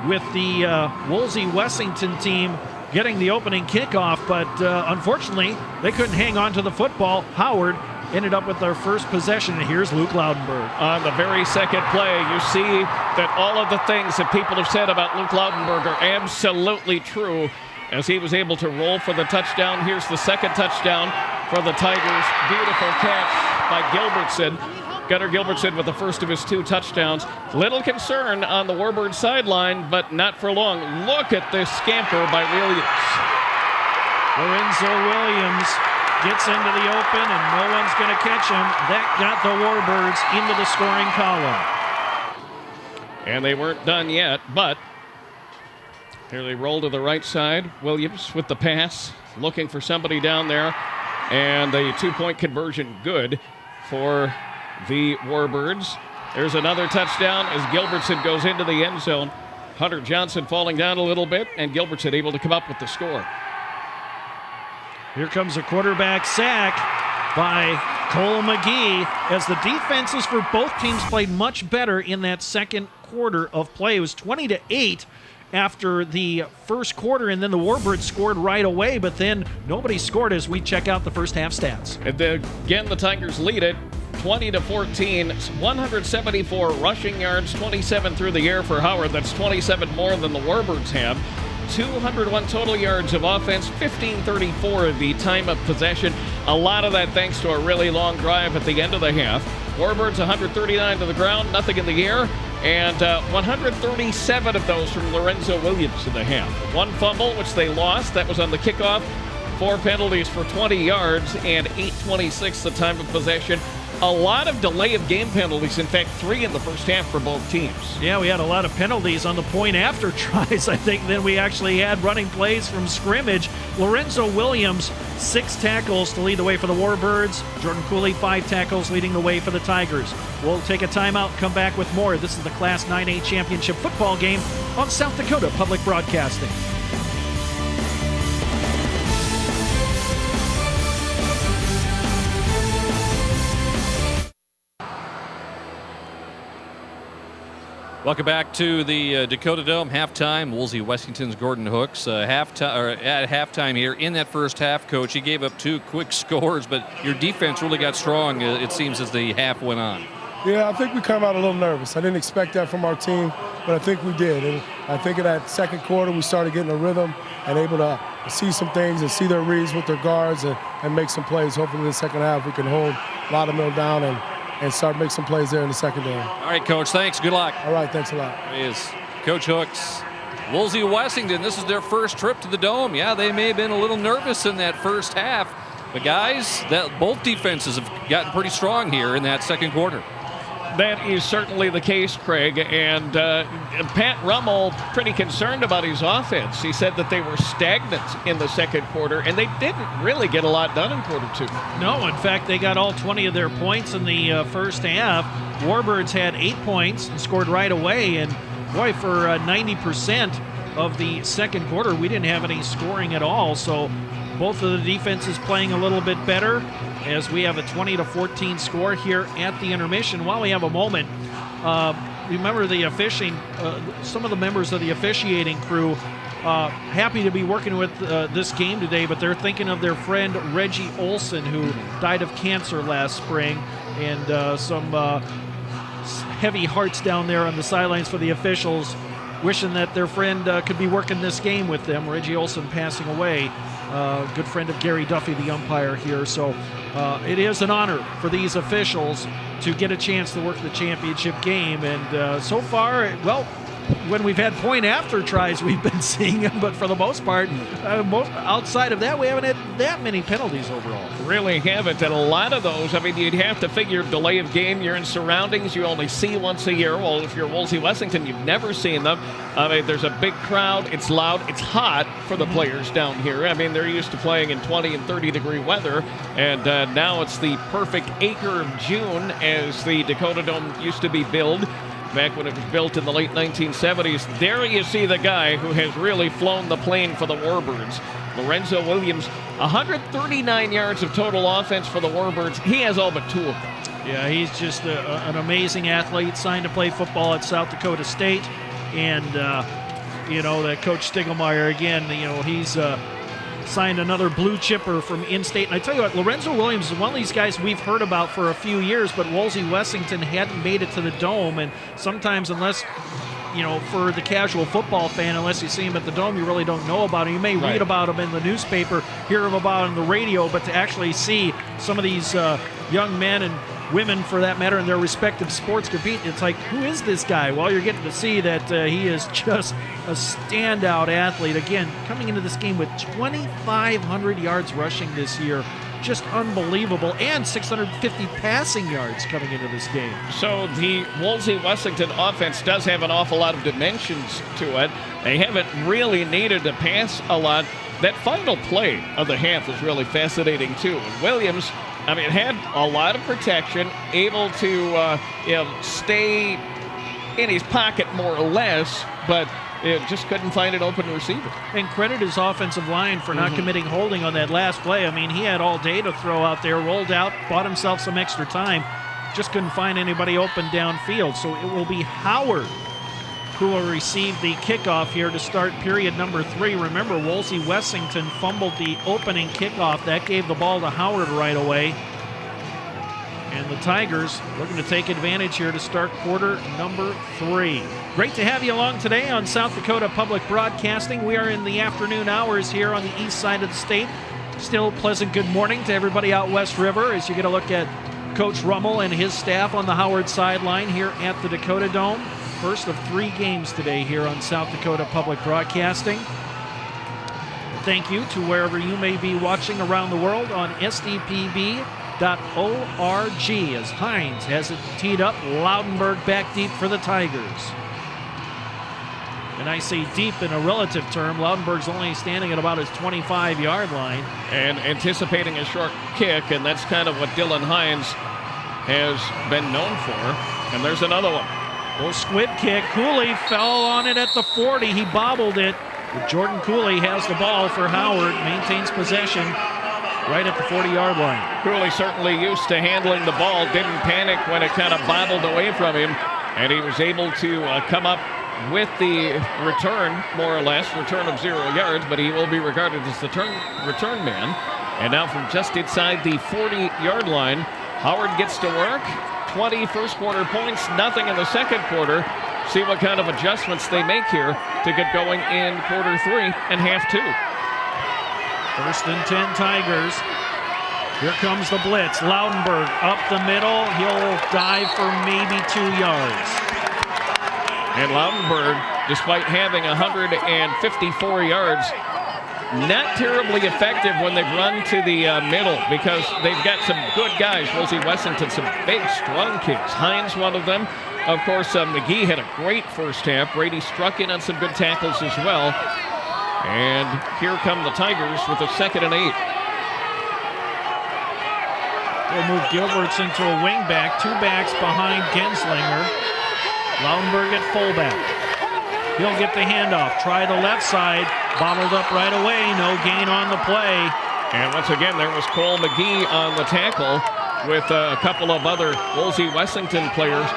with the Wolsey-Wessington team getting the opening kickoff, but unfortunately they couldn't hang on to the football. Howard ended up with their first possession. And here's Luke Loudenberg. On the very second play, you see that all of the things that people have said about Luke Loudenberg are absolutely true, as he was able to roll for the touchdown. Here's the second touchdown for the Tigers. Beautiful catch by Gilbertson. Gunnar Gilbertson with the first of his 2 touchdowns. Little concern on the Warbird sideline, but not for long. Look at this scamper by Williams. Lorenzo Williams gets into the open, and no one's going to catch him. That got the Warbirds into the scoring column. And they weren't done yet, but here they roll to the right side. Williams with the pass, looking for somebody down there. And the 2-point conversion good for the Warbirds. There's another touchdown as Gilbertson goes into the end zone. Hunter Johnson falling down a little bit, and Gilbertson able to come up with the score. Here comes a quarterback sack by Cole McGee, as the defenses for both teams played much better in that second quarter of play. It was 20-8 after the first quarter, and then the Warbirds scored right away, but then nobody scored as we check out the first half stats. And again, the Tigers lead it 20-14, 174 rushing yards, 27 through the air for Howard. That's 27 more than the Warbirds have. 201 total yards of offense, 1534 of the time of possession. A lot of that thanks to a really long drive at the end of the half. Warbirds 139 to the ground, nothing in the air, and 137 of those from Lorenzo Williams in the half. 1 fumble, which they lost. That was on the kickoff. 4 penalties for 20 yards, and 8:26 the time of possession. A lot of delay of game penalties. In fact, 3 in the first half for both teams. Yeah, we had a lot of penalties on the point after tries, I think. Then we actually had running plays from scrimmage. Lorenzo Williams, 6 tackles to lead the way for the Warbirds. Jordan Cooley, 5 tackles leading the way for the Tigers. We'll take a timeout, come back with more. This is the Class 9A Championship football game on South Dakota Public Broadcasting. Welcome back to the Dakota Dome halftime. Wolsey-Wessington's Gordon Hooks at halftime here in that first half. Coach, he gave up 2 quick scores, but your defense really got strong, it seems, as the half went on. Yeah, I think we come out a little nervous. I didn't expect that from our team, but I think we did. And I think in that second quarter we started getting a rhythm and able to see some things and see their reads with their guards and make some plays. Hopefully in the second half we can hold Loudermill down and start making some plays there in the secondary. All right, Coach, thanks. Good luck. All right, thanks a lot. There is Coach Hooks. Wolsey-Wessington, this is their first trip to the Dome. Yeah, they may have been a little nervous in that first half. But, guys, both defenses have gotten pretty strong here in that second quarter. That is certainly the case, Craig, and Pat Rummel pretty concerned about his offense. He said that they were stagnant in the second quarter, and they didn't really get a lot done in quarter 2. No, in fact, they got all 20 of their points in the first half. Warbirds had 8 points and scored right away, and boy, for 90% of the second quarter, we didn't have any scoring at all, so both of the defenses playing a little bit better, as we have a 20-14 score here at the intermission. While we have a moment, remember the officiating, some of the members of the officiating crew happy to be working with this game today, but they're thinking of their friend Reggie Olson, who died of cancer last spring, and some heavy hearts down there on the sidelines for the officials, wishing that their friend could be working this game with them. Reggie Olson passing away. Good friend of Gary Duffy, the umpire here. So it is an honor for these officials to get a chance to work the championship game. And so far, well, when we've had point after tries, we've been seeing them. But for the most part, outside of that, we haven't had that many penalties overall. Really haven't. And a lot of those, I mean, you'd have to figure delay of game. You're in surroundings you only see once a year. Well, if you're Wolsey-Wessington, you've never seen them. I mean, there's a big crowd. It's loud. It's hot for the players down here. I mean, they're used to playing in 20 and 30-degree weather. And now it's the perfect acre of June, as the Dakota Dome used to be built back when it was built in the late 1970s. There you see the guy who has really flown the plane for the Warbirds. Lorenzo Williams, 139 yards of total offense for the Warbirds. He has all but 2 of them. Yeah, he's just an amazing athlete, signed to play football at South Dakota State. And, you know, that Coach Stiglmeyer, again, you know, he's signed another blue chipper from in-state. And I tell you what, Lorenzo Williams is one of these guys we've heard about for a few years, but Wolsey-Wessington hadn't made it to the Dome. And sometimes, unless, you know, for the casual football fan, unless you see him at the Dome, you really don't know about him. You may read about him in the newspaper, hear him about on the radio, but to actually see some of these young men and women, for that matter, in their respective sports compete, it's like, who is this guy? Well, you're getting to see that he is just a standout athlete. Again, coming into this game with 2,500 yards rushing this year. Just unbelievable, and 650 passing yards coming into this game. So the Wolsey-Wessington offense does have an awful lot of dimensions to it. They haven't really needed to pass a lot. That final play of the half was really fascinating too. And Williams, I mean, had a lot of protection, able to stay in his pocket more or less, but just couldn't find an open receiver. And credit his offensive line for not committing holding on that last play. I mean, he had all day to throw out there, rolled out, bought himself some extra time, just couldn't find anybody open downfield. So it will be Howard who will receive the kickoff here to start period number 3. Remember, Wolsey-Wessington fumbled the opening kickoff. That gave the ball to Howard right away. And the Tigers looking to take advantage here to start quarter number 3. Great to have you along today on South Dakota Public Broadcasting. We are in the afternoon hours here on the east side of the state. Still pleasant good morning to everybody out West River as you get a look at Coach Rummel and his staff on the Howard sideline here at the Dakota Dome. First of 3 games today here on South Dakota Public Broadcasting. Thank you to wherever you may be watching around the world on SDPB.org as Hines has it teed up. Loudenberg back deep for the Tigers. And I say deep in a relative term. Loudenberg's only standing at about his 25-yard line. And anticipating a short kick, and that's kind of what Dylan Hines has been known for. And there's another one. Little squib kick. Cooley fell on it at the 40. He bobbled it. But Jordan Cooley has the ball for Howard. Maintains possession right at the 40-yard line. Cooley certainly used to handling the ball. Didn't panic when it kind of bobbled away from him. And he was able to come up with the return, more or less, return of 0 yards. But he will be regarded as the return man. And now from just inside the 40-yard line, Howard gets to work. 20 first quarter points, nothing in the second quarter. See what kind of adjustments they make here to get going in quarter 3 and half 2. First and 10 Tigers. Here comes the blitz. Loudenberg up the middle. He'll dive for maybe 2 yards. And Loudenberg, despite having 154 yards, not terribly effective when they've run to the middle because they've got some good guys. Wolsey-Wessington, some big, strong kids. Hines, one of them. Of course, McGee had a great first half. Brady struck in on some good tackles as well. And here come the Tigers with a 2nd and 8. They'll move Gilberts into a wingback. 2 backs behind Genslinger. Loudenberg at fullback. He'll get the handoff. Try the left side. Bottled up right away. No gain on the play. And once again, there was Cole McGee on the tackle with a couple of other Wolsey-Wessington players.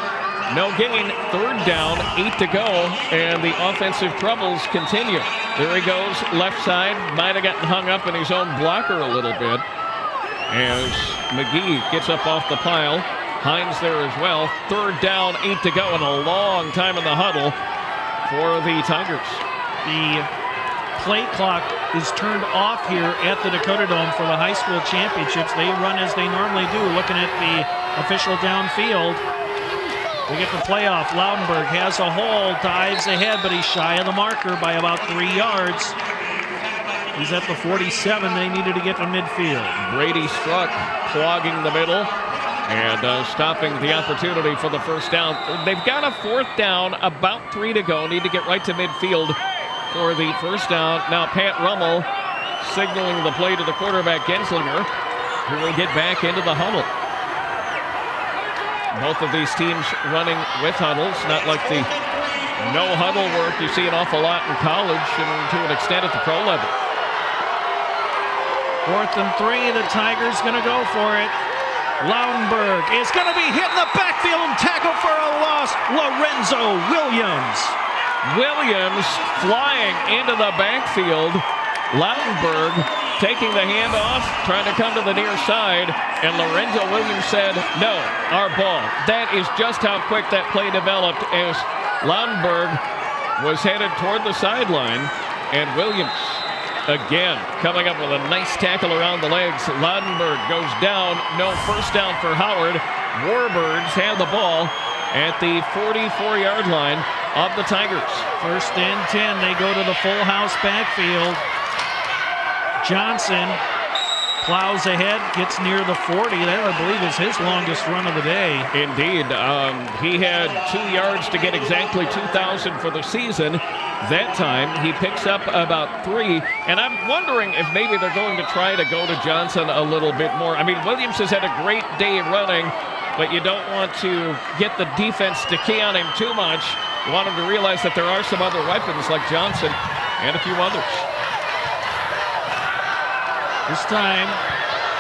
No gain. 3rd down, 8 to go, and the offensive troubles continue. There he goes, left side. Might have gotten hung up in his own blocker a little bit as McGee gets up off the pile. Hines there as well. 3rd down, 8 to go, and a long time in the huddle for the Tigers. The play clock is turned off here at the Dakota Dome for the high school championships. They run as they normally do, looking at the official downfield. We get the playoff. Loudenberg has a hole, dives ahead, but he's shy of the marker by about 3 yards. He's at the 47. They needed to get to midfield. Brady struck, clogging the middle and stopping the opportunity for the first down. They've got a 4th down, about 3 to go. Need to get right to midfield for the first down. Now Pat Rummel signaling the play to the quarterback Genslinger, who will get back into the huddle. Both of these teams running with huddles, not like the no huddle work you see an awful lot in college and to an extent at the pro level. 4th and 3, the Tigers gonna go for it. Loudenberg is gonna be hit in the backfield and tackled for a loss. Lorenzo Williams. Williams flying into the backfield. Loudenberg taking the handoff, trying to come to the near side, and Lorenzo Williams said, no, our ball. That is just how quick that play developed as Laudenberg was headed toward the sideline, and Williams again coming up with a nice tackle around the legs. Laudenberg goes down, no first down for Howard. Warbirds have the ball at the 44-yard line of the Tigers. 1st and 10, they go to the full house backfield. Johnson plows ahead, gets near the 40. That, I believe, is his longest run of the day. Indeed. He had 2 yards to get exactly 2,000 for the season. That time, he picks up about 3. And I'm wondering if maybe they're going to try to go to Johnson a little bit more. I mean, Williams has had a great day running, but you don't want to get the defense to key on him too much. You want him to realize that there are some other weapons like Johnson and a few others. This time,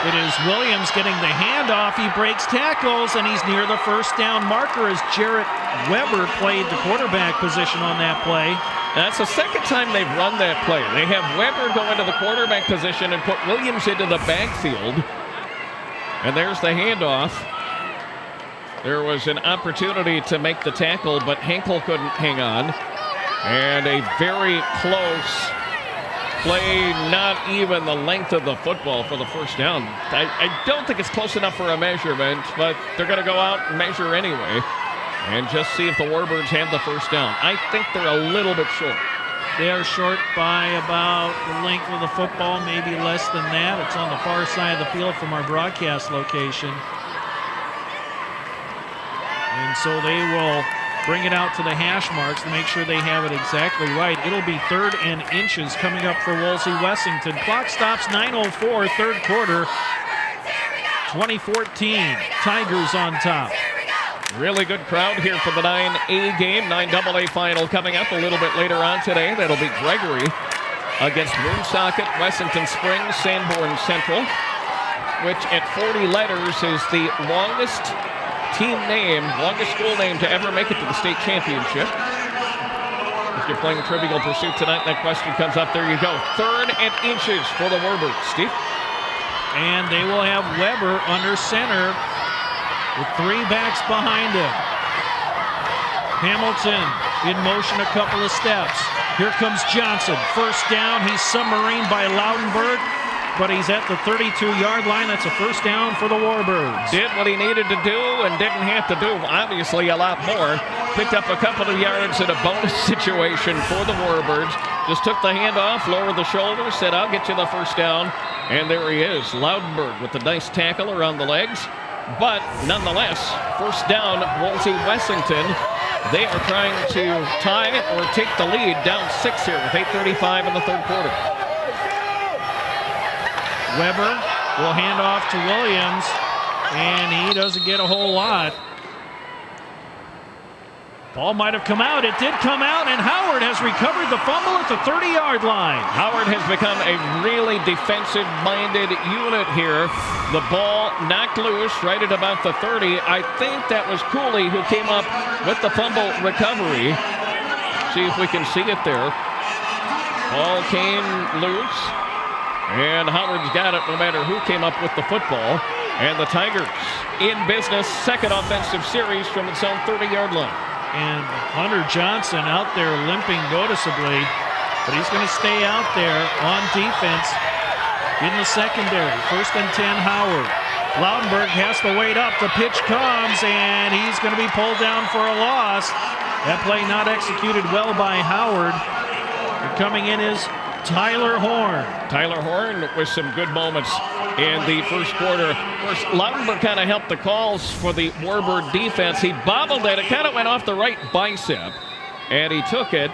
it is Williams getting the handoff. He breaks tackles, and he's near the first down marker as Jarrett Weber played the quarterback position on that play. That's the second time they've run that play. They have Weber go into the quarterback position and put Williams into the backfield. And there's the handoff. There was an opportunity to make the tackle, but Henkel couldn't hang on. And a very close play, not even the length of the football for the first down. I don't think it's close enough for a measurement, but they're going to go out and measure anyway and just see if the Warbirds have the first down. I think they're a little bit short. They are short by about the length of the football, maybe less than that. It's on the far side of the field from our broadcast location. And so they will bring it out to the hash marks to make sure they have it exactly right. It'll be 3rd and inches coming up for Wolsey-Wessington. Clock stops 9:04, 3rd quarter. 2014, Tigers on top. Really good crowd here for the 9A game. 9AA final coming up a little bit later on today. That'll be Gregory against Woonsocket, Wessington Springs, Sanborn Central, which at 40 letters is the longest team name, longest school name to ever make it to the state championship. If you're playing Trivial Pursuit tonight, that question comes up. There you go. 3rd and inches for the Warbirds. Steve? And they will have Weber under center with 3 backs behind him. Hamilton in motion a couple of steps. Here comes Johnson. First down. He's submarined by Laudenberg, but he's at the 32-yard line. That's a first down for the Warbirds. Did what he needed to do and didn't have to do, obviously, a lot more. Picked up a couple of yards in a bonus situation for the Warbirds. Just took the handoff, lowered the shoulder, said, I'll get you the first down. And there he is, Laudenberg with the nice tackle around the legs. But nonetheless, first down, Wolsey-Wessington. They are trying to tie or take the lead, down 6 here with 8:35 in the 3rd quarter. Weber will hand off to Williams, and he doesn't get a whole lot. Ball might have come out. It did come out, and Howard has recovered the fumble at the 30-yard line. Howard has become a really defensive-minded unit here. The ball knocked loose right at about the 30. I think that was Cooley who came up with the fumble recovery. See if we can see it there. Ball came loose, and Howard's got it no matter who came up with the football. And the Tigers in business, 2nd offensive series from its own 30-yard line. And Hunter Johnson out there limping noticeably, but he's going to stay out there on defense in the secondary. 1st and 10, Howard. Laudenberg has to wait up. The pitch comes, and he's going to be pulled down for a loss. That play not executed well by Howard. And coming in is Tyler Horn. Tyler Horn with some good moments in the first quarter. Of course, Laudenberg kind of helped the calls for the Warbird defense. He bobbled it. It kind of went off the right bicep, and he took it.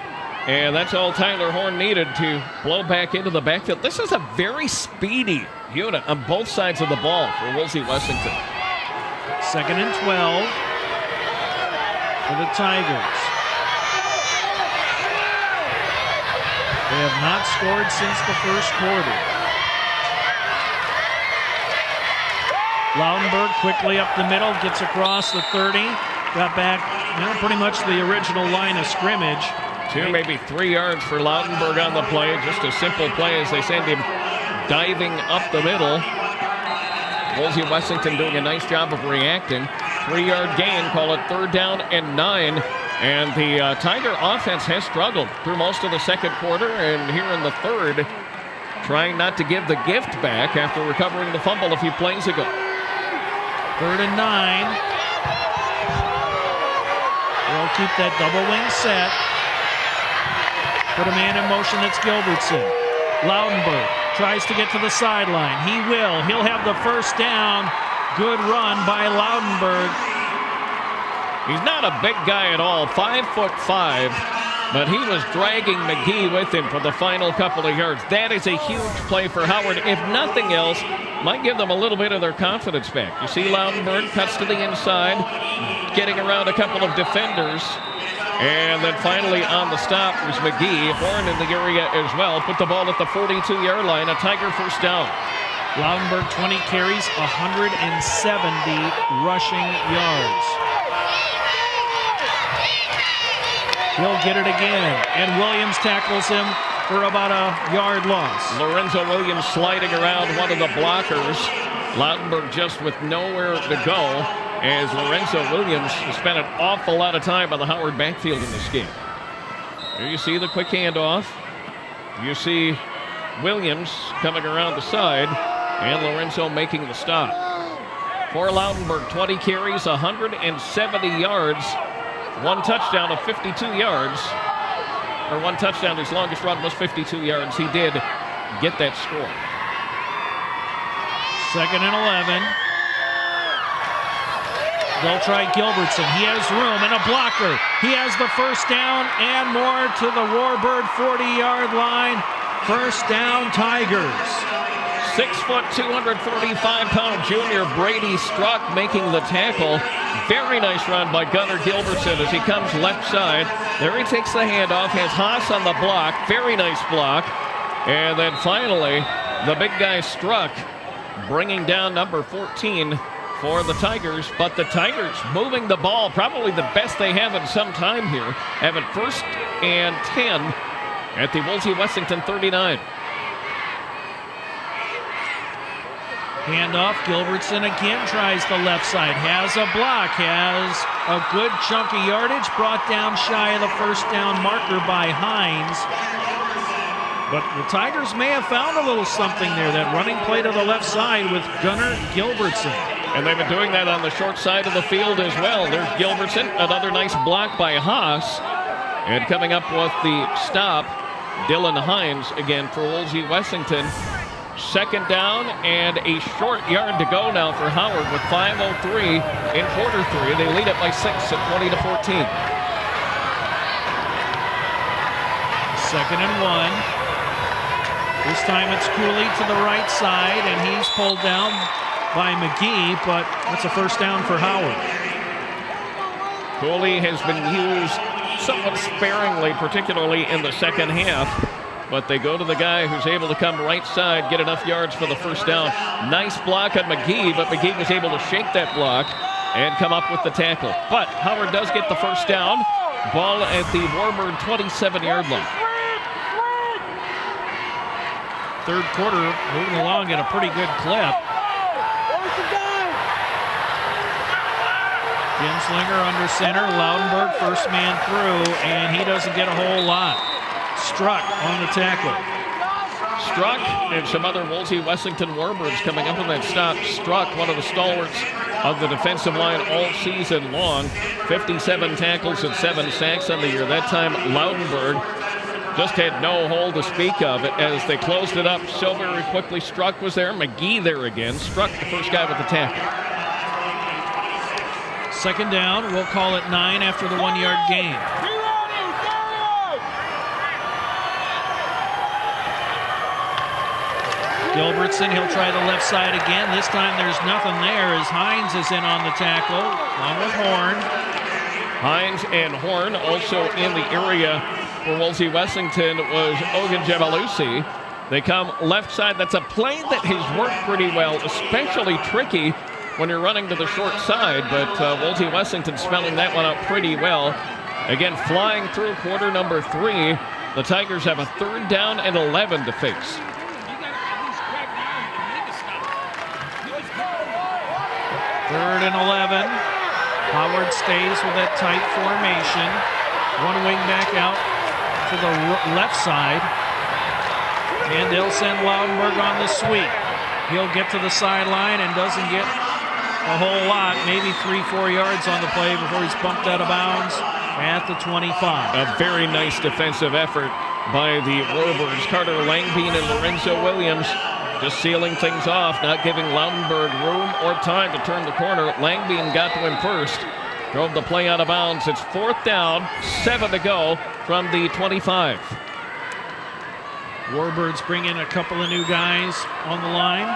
And that's all Tyler Horn needed to blow back into the backfield. This is a very speedy unit on both sides of the ball for Wolsey-Wessington. 2nd and 12 for the Tigers. They have not scored since the first quarter. Laudenberg quickly up the middle, gets across the 30, got back, pretty much the original line of scrimmage. 2, maybe 3 yards for Laudenberg on the play. Just a simple play as they send him diving up the middle. Wolsey-Wessington doing a nice job of reacting. 3-yard gain, call it 3rd down and 9. And the Tiger offense has struggled through most of the second quarter, and here in the third, trying not to give the gift back after recovering the fumble a few plays ago. 3rd and 9. They'll keep that double wing set. Put a man in motion, that's Gilbertson. Loudenberg tries to get to the sideline. He will. He'll have the first down. Good run by Loudenberg. He's not a big guy at all, 5'5", but he was dragging McGee with him for the final couple of yards. That is a huge play for Howard. If nothing else, might give them a little bit of their confidence back. You see Loudenberg cuts to the inside, getting around a couple of defenders. And then finally on the stop was McGee. Horn in the area as well. Put the ball at the 42-yard line. A Tiger first down. Loudenberg 20 carries, 170 rushing yards. He'll get it again. And Williams tackles him for about a yard loss. Lorenzo Williams sliding around one of the blockers. Loudenberg just with nowhere to go, as Lorenzo Williams spent an awful lot of time on the Howard backfield in this game. Here you see the quick handoff. You see Williams coming around the side, and Lorenzo making the stop. For Loudenberg, 20 carries, 170 yards, 1 touchdown of 52 yards. Or 1 touchdown, his longest run was 52 yards. He did get that score. 2nd and 11. They'll try Gilbertson. He has room and a blocker. He has the first down and more to the Warbird 40-yard line. First down, Tigers. 6 foot, 245-pound junior Brady Struck making the tackle. Very nice run by Gunnar Gilbertson as he comes left side. There he takes the handoff, has Haas on the block. Very nice block. And then finally, the big guy Struck bringing down number 14 for the Tigers. But the Tigers moving the ball, probably the best they have in some time here. Have it 1st and 10 at the Wolsey-Wessington 39. Handoff, Gilbertson again tries the left side, has a block, has a good chunk of yardage, brought down shy of the first down marker by Hines. But the Tigers may have found a little something there, that running play to the left side with Gunnar Gilbertson. And they've been doing that on the short side of the field as well. There's Gilbertson, another nice block by Haas. And coming up with the stop, Dylan Hines again for Wolsey-Wessington. 2nd down and a short yard to go now for Howard with 5:03 in quarter 3. They lead it by 6 at 20-14. 2nd and 1. This time it's Cooley to the right side, and he's pulled down by McGee, but that's a first down for Howard. Cooley has been used somewhat sparingly, particularly in the second half. But they go to the guy who's able to come right side, get enough yards for the first down. Nice block on McGee, but McGee was able to shake that block and come up with the tackle. But Howard does get the first down. Ball at the Warbird 27-yard line. Third quarter moving along at a pretty good clip. Ginslinger under center, Loudenberg first man through, and he doesn't get a whole lot. Struck on the tackle. Struck and some other Wolsey-Wessington Warbirds coming up in that stop. Struck, one of the stalwarts of the defensive line all season long. 57 tackles and 7 sacks on the year. That time, Loudenberg just had no hole to speak of it as they closed it up so very quickly. Struck was there. McGee there again. Struck the first guy with the tackle. 2nd down. We'll call it 9 after the 1-yard gain. Gilbertson, he'll try the left side again. This time there's nothing there as Hines is in on the tackle, along with Horn. Hines and Horn also in the area for Wolsey-Wessington was Ogunjebalusi. They come left side. That's a play that has worked pretty well, especially tricky when you're running to the short side, but Wolsey-Wessington spelling that one out pretty well. Again, flying through quarter number 3. The Tigers have a 3rd down and 11 to face. 3rd and 11. Howard stays with that tight formation. One wing back out to the left side. And they'll send Loudenberg on the sweep. He'll get to the sideline and doesn't get a whole lot, maybe 3-4 yards on the play before he's bumped out of bounds at the 25. A very nice defensive effort by the Warbirds. Carter Langbein and Lorenzo Williams just sealing things off, not giving Loudenberg room or time to turn the corner. Langbein got to him first, drove the play out of bounds. It's 4th down, 7 to go from the 25. Warbirds bring in a couple of new guys on the line.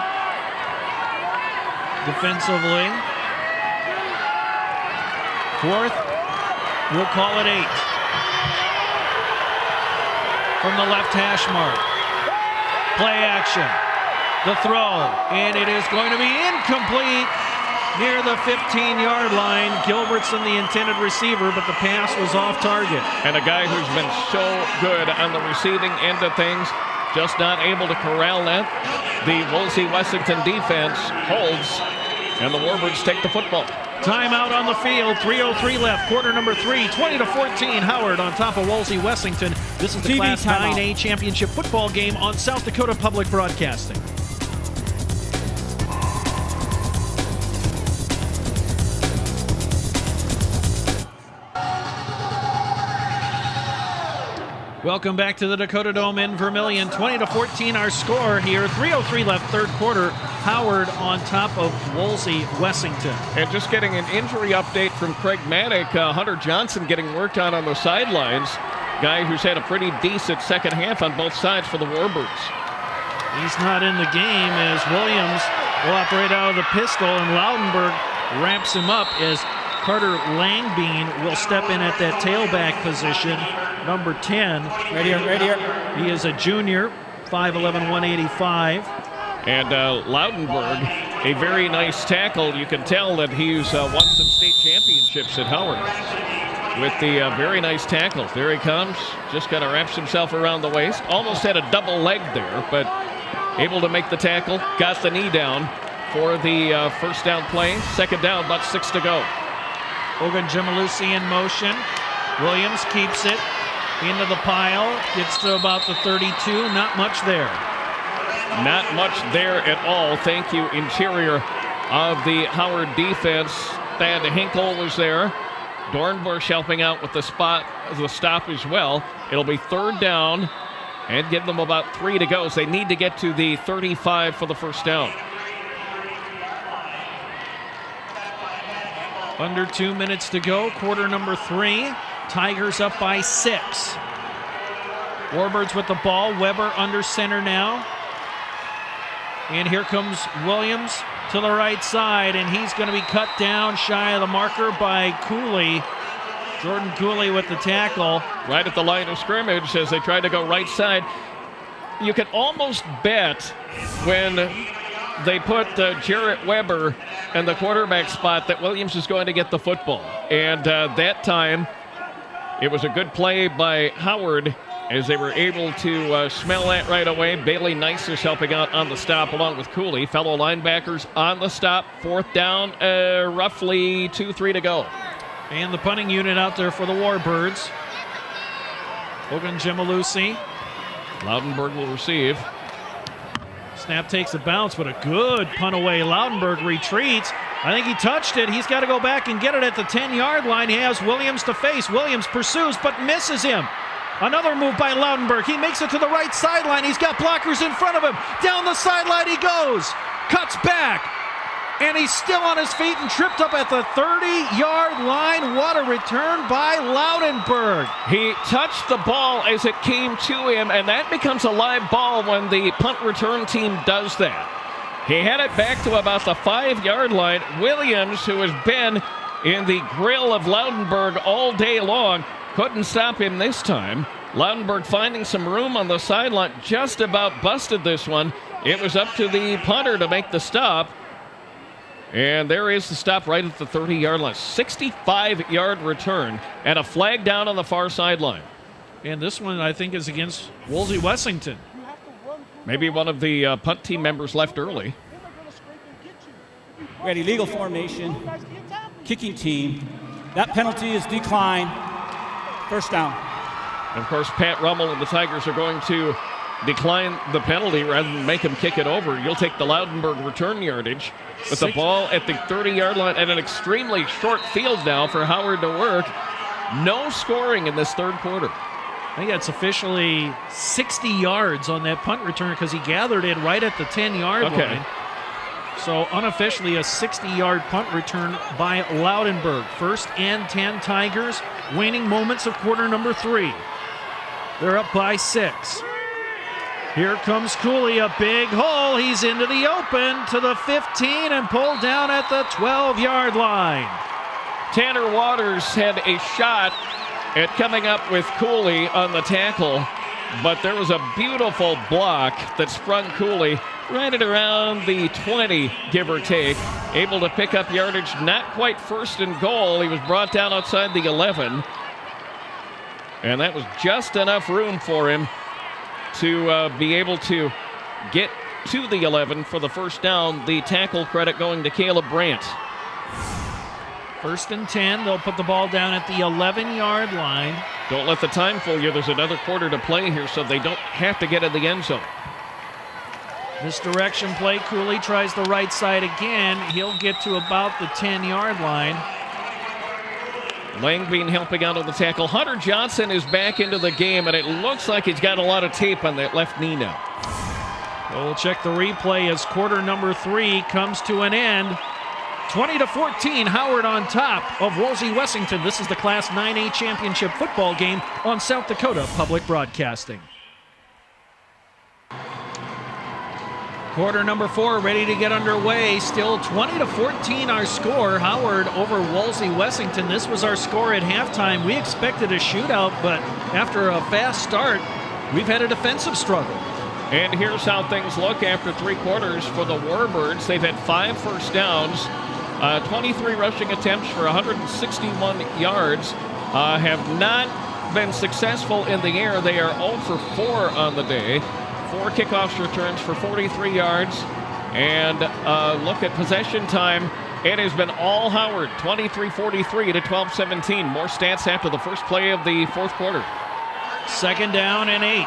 Defensively. 4th, we'll call it 8. From the left hash mark. Play action. The throw, and it is going to be incomplete near the 15-yard line. Gilbertson, the intended receiver, but the pass was off target. And a guy who's been so good on the receiving end of things, just not able to corral that. The Wolsey-Wessington defense holds, and the Warbirds take the football. Timeout on the field, 3:03 left, quarter number 3, 20-14, Howard on top of Wolsey-Wessington. This is the Class 9A championship football game on South Dakota Public Broadcasting. Welcome back to the Dakota Dome in Vermillion. 20-14 our score here. 3:03 left, third quarter. Howard on top of Wolsey-Wessington. And just getting an injury update from Craig Maddock. Hunter Johnson getting worked on the sidelines. Guy who's had a pretty decent second half on both sides for the Warbirds. He's not in the game as Williams will operate out of the pistol, and Loudenberg wraps him up as Carter Langbein will step in at that tailback position. Number 10. Right here. He is a junior, 5'11", 185. And Loudenberg, a very nice tackle. You can tell that he's won some state championships at Howard with the very nice tackle. There he comes. Just kind of wraps himself around the waist. Almost had a double leg there, but able to make the tackle. Got the knee down for the first down play. 2nd down, about 6 to go. Ogunjemalusi in motion. Williams keeps it into the pile. Gets to about the 32. Not much there. Not much there at all. Thank you, interior of the Howard defense. Thad Hinkle was there. Dornbush helping out with the stop as well. It'll be 3rd down and give them about 3 to go. So they need to get to the 35 for the first down. Under 2 minutes to go, quarter number 3. Tigers up by 6. Warbirds with the ball. Weber under center now. And here comes Williams to the right side, and he's going to be cut down shy of the marker by Cooley. Jordan Cooley with the tackle. Right at the line of scrimmage as they try to go right side. You can almost bet when they put Jarrett Weber in the quarterback spot that Williams is going to get the football. And that time, it was a good play by Howard as they were able to smell that right away. Bailey Nice's helping out on the stop along with Cooley. Fellow linebackers on the stop. 4th down, roughly 2-3 to go. And the punting unit out there for the Warbirds. Ogunjemalusi. Loudenberg will receive. Snap takes a bounce, but a good punt away. Loudenberg retreats. I think he touched it. He's got to go back and get it at the 10-yard line. He has Williams to face. Williams pursues, but misses him. Another move by Loudenberg. He makes it to the right sideline. He's got blockers in front of him. Down the sideline he goes. Cuts back. And he's still on his feet and tripped up at the 30-yard line. What a return by Loudenberg. He touched the ball as it came to him, and that becomes a live ball when the punt return team does that. He had it back to about the 5-yard line. Williams, who has been in the grill of Loudenberg all day long, couldn't stop him this time. Loudenberg finding some room on the sideline, just about busted this one. It was up to the punter to make the stop. And there is the stop right at the 30-yard line. 65-yard return and a flag down on the far sideline. And this one, I think, is against Wolsey-Wessington. Maybe one of the punt team members left early. Ready, legal formation. Kicking team. That penalty is declined. First down. And of course, Pat Rummel and the Tigers are going to decline the penalty rather than make him kick it over. You'll take the Loudenberg return yardage with the ball at the 30-yard line and an extremely short field now for Howard to work. No scoring in this third quarter. I think that's officially 60 yards on that punt return because he gathered it right at the 10-yard line. So unofficially a 60-yard punt return by Loudenberg. 1st and 10 Tigers, waning moments of quarter number 3. They're up by 6. Here comes Cooley, a big hole. He's into the open to the 15 and pulled down at the 12-yard line. Tanner Waters had a shot at coming up with Cooley on the tackle, but there was a beautiful block that sprung Cooley right at around the 20, give or take, able to pick up yardage, not quite first and goal. He was brought down outside the 11, and that was just enough room for him to be able to get to the 11 for the first down. The tackle credit going to Caleb Brandt. 1st and 10, they'll put the ball down at the 11-yard line. Don't let the time fool you. There's another quarter to play here, so they don't have to get in the end zone. Misdirection play. Cooley tries the right side again. He'll get to about the 10-yard line. Langbein helping out on the tackle. Hunter Johnson is back into the game, and it looks like he's got a lot of tape on that left knee now. We'll check the replay as quarter number 3 comes to an end. 20-14, Howard on top of Wolsey-Wessington. This is the Class 9A championship football game on South Dakota Public Broadcasting. Quarter number 4 ready to get underway. Still 20-14 our score. Howard over Wolsey-Wessington. This was our score at halftime. We expected a shootout, but after a fast start, we've had a defensive struggle. And here's how things look after 3 quarters for the Warbirds. They've had 5 first downs, 23 rushing attempts for 161 yards. Have not been successful in the air. They are 0 for 4 on the day. 4 kickoffs returns for 43 yards. And look at possession time. It has been all Howard, 23-43 to 12-17. More stats after the first play of the fourth quarter. 2nd down and 8.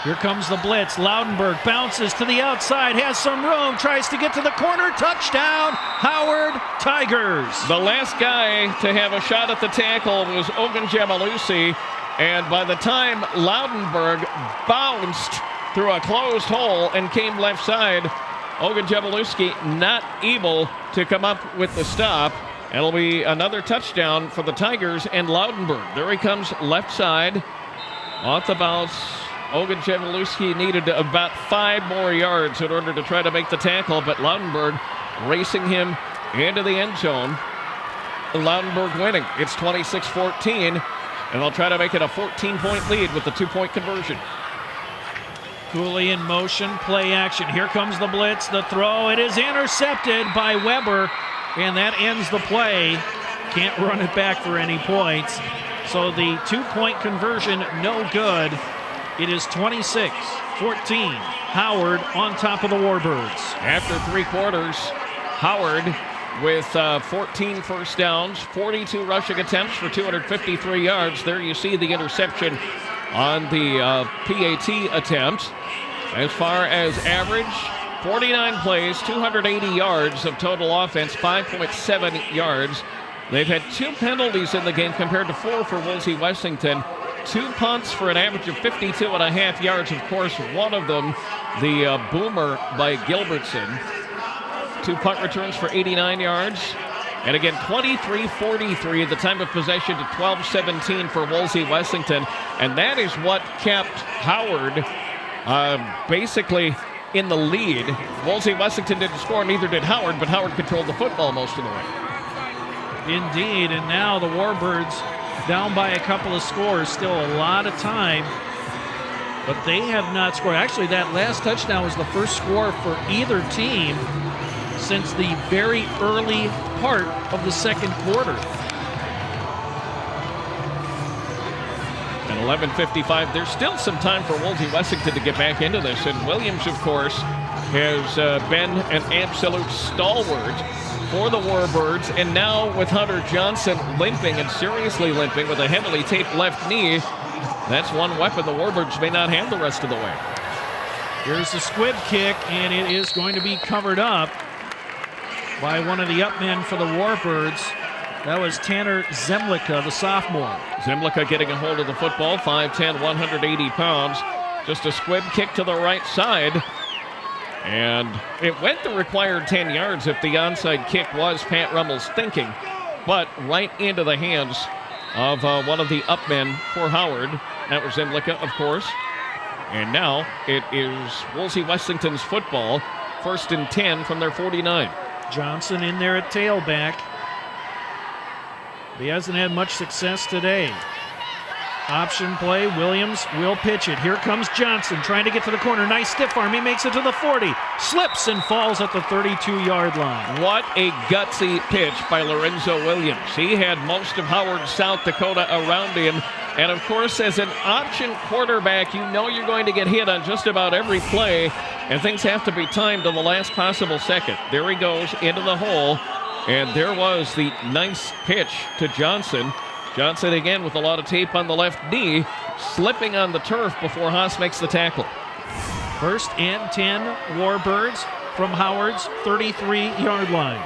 Here comes the blitz. Loudenberg bounces to the outside, has some room, tries to get to the corner. Touchdown, Howard Tigers. The last guy to have a shot at the tackle was Ogun Jamalusi, and by the time Loudenberg bounced through a closed hole and came left side, Ogun Jamaluski not able to come up with the stop. It'll be another touchdown for the Tigers and Loudenberg. There he comes left side. Off the bounce. Ogun Jamaluski needed about 5 more yards in order to try to make the tackle, but Loudenberg racing him into the end zone. Loudenberg winning. It's 26-14, and they'll try to make it a 14-point lead with the 2-point conversion. Cooley in motion, play action. Here comes the blitz, the throw. It is intercepted by Weber, and that ends the play. Can't run it back for any points. So the 2-point conversion, no good. It is 26-14. Howard on top of the Warbirds. After 3 quarters, Howard with 14 first downs, 42 rushing attempts for 253 yards. There you see the interception on the PAT attempt. As far as average, 49 plays, 280 yards of total offense, 5.7 yards. They've had 2 penalties in the game compared to 4 for Wolsey-Wessington. 2 punts for an average of 52.5 yards. Of course, one of them, the boomer by Gilbertson. 2 punt returns for 89 yards. And again, 23-43 at the time of possession to 12-17 for Wolsey-Wessington. And that is what kept Howard basically in the lead. Wolsey-Wessington didn't score, neither did Howard, but Howard controlled the football most of the way. Indeed, and now the Warbirds down by a couple of scores, still a lot of time, but they have not scored. Actually, that last touchdown was the first score for either team since the very early part of the second quarter. And 11:55, there's still some time for Wolsey-Wessington to get back into this, and Williams, of course, has been an absolute stalwart for the Warbirds, and now with Hunter Johnson limping and seriously limping with a heavily taped left knee, that's one weapon the Warbirds may not have the rest of the way. Here's the squib kick, and it is going to be covered up by one of the upmen for the Warbirds. That was Tanner Zemlicka, the sophomore. Zemlicka getting a hold of the football, 5'10", 180 pounds. Just a squib kick to the right side. And it went the required 10 yards if the onside kick was Pat Rummel's thinking, but right into the hands of one of the upmen for Howard. That was Zemlicka, of course. And now it is Wolsey-Wessington's football, 1st and 10 from their 49. Johnson in there at tailback. He hasn't had much success today. Option play, Williams will pitch it. Here comes Johnson trying to get to the corner. Nice stiff arm, he makes it to the 40. Slips and falls at the 32-yard line. What a gutsy pitch by Lorenzo Williams. He had most of Howard, South Dakota around him. And of course, as an option quarterback, you know you're going to get hit on just about every play, and things have to be timed to the last possible second. There he goes into the hole, and there was the nice pitch to Johnson. Johnson again with a lot of tape on the left knee, slipping on the turf before Haas makes the tackle. 1st and 10 Warbirds from Howard's 33-yard line.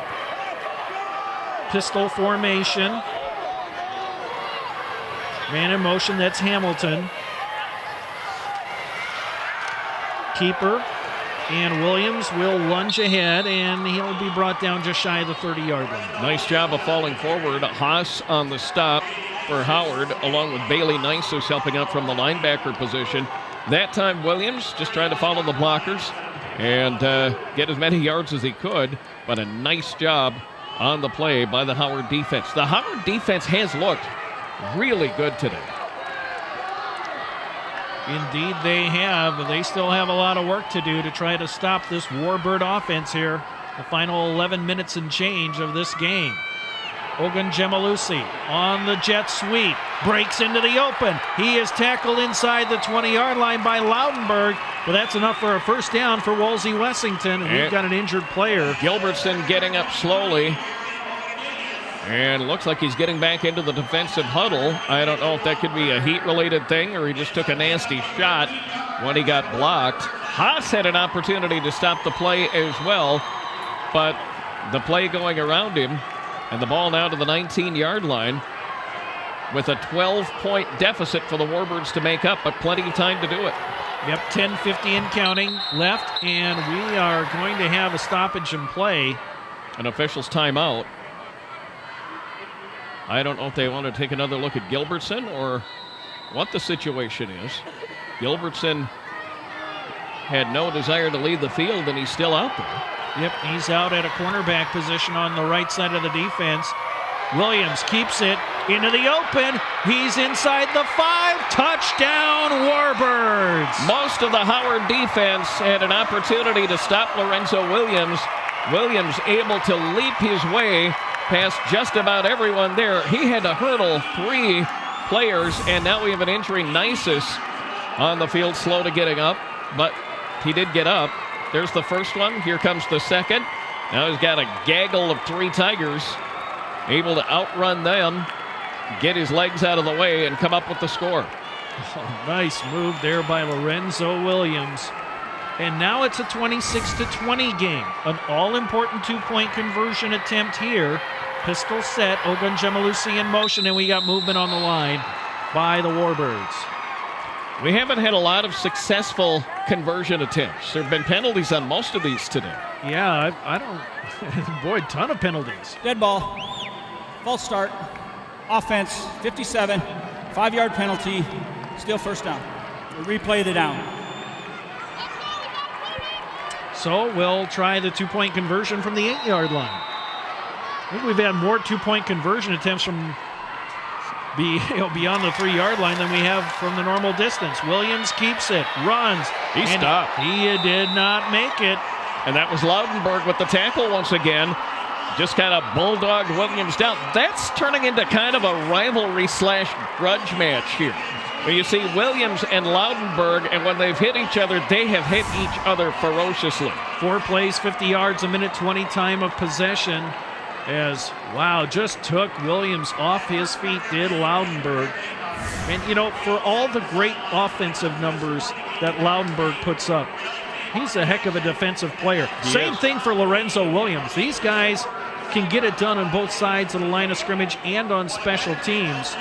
Pistol formation. Man in motion, that's Hamilton. Keeper, and Williams will lunge ahead, and he'll be brought down just shy of the 30-yard line. Nice job of falling forward. Haas on the stop for Howard, along with Bailey Nisus helping out from the linebacker position. That time, Williams just trying to follow the blockers and get as many yards as he could, but a nice job on the play by the Howard defense. The Howard defense has looked really good today. Indeed they have, but they still have a lot of work to do to try to stop this Warbird offense here. The final 11 minutes and change of this game. Ogunjemalusi on the jet sweep, breaks into the open. He is tackled inside the 20-yard line by Loudenberg, but that's enough for a first down for Wolsey-Wessington. We've got an injured player. Gilbertson getting up slowly. And looks like he's getting back into the defensive huddle. I don't know if that could be a heat-related thing or he just took a nasty shot when he got blocked. Haas had an opportunity to stop the play as well, but the play going around him, and the ball now to the 19-yard line with a 12-point deficit for the Warbirds to make up, but plenty of time to do it. Yep, 10:50 and counting left, and we are going to have a stoppage in play. An official's timeout. I don't know if they want to take another look at Gilbertson or what the situation is. Gilbertson had no desire to leave the field, and he's still out there. Yep, he's out at a cornerback position on the right side of the defense. Williams keeps it into the open. He's inside the 5. Touchdown, Warbirds! Most of the Howard defense had an opportunity to stop Lorenzo Williams. Williams able to leap his way past just about everyone there. He had to hurdle 3 players, and now we have an injury. Nisus on the field, slow to getting up, but he did get up. There's the first one. Here comes the second. Now he's got a gaggle of 3 Tigers, able to outrun them, get his legs out of the way, and come up with the score. Oh, nice move there by Lorenzo Williams. And now it's a 26-20 game. An all-important 2-point conversion attempt here. Pistol set, Ogunjemalusi in motion, and we got movement on the line by the Warbirds. We haven't had a lot of successful conversion attempts. There have been penalties on most of these today. Yeah, I don't, boy, ton of penalties. Dead ball, false start, offense, 57, 5-yard penalty, still first down. We'll replay the down. So we'll try the 2-point conversion from the 8-yard line. I think we've had more 2-point conversion attempts from beyond the 3-yard line than we have from the normal distance. Williams keeps it, runs. He stopped. He did not make it. And that was Loudenberg with the tackle once again. Just kind of bulldogged Williams down. That's turning into kind of a rivalry/grudge match here. Well, you see Williams and Loudenberg, and when they've hit each other, they have hit each other ferociously. 4 plays, 50 yards a minute, 20 time of possession. As, wow, just took Williams off his feet, did Loudenberg. And, you know, for all the great offensive numbers that Loudenberg puts up, he's a heck of a defensive player. Same thing for Lorenzo Williams. These guys can get it done on both sides of the line of scrimmage and on special teams.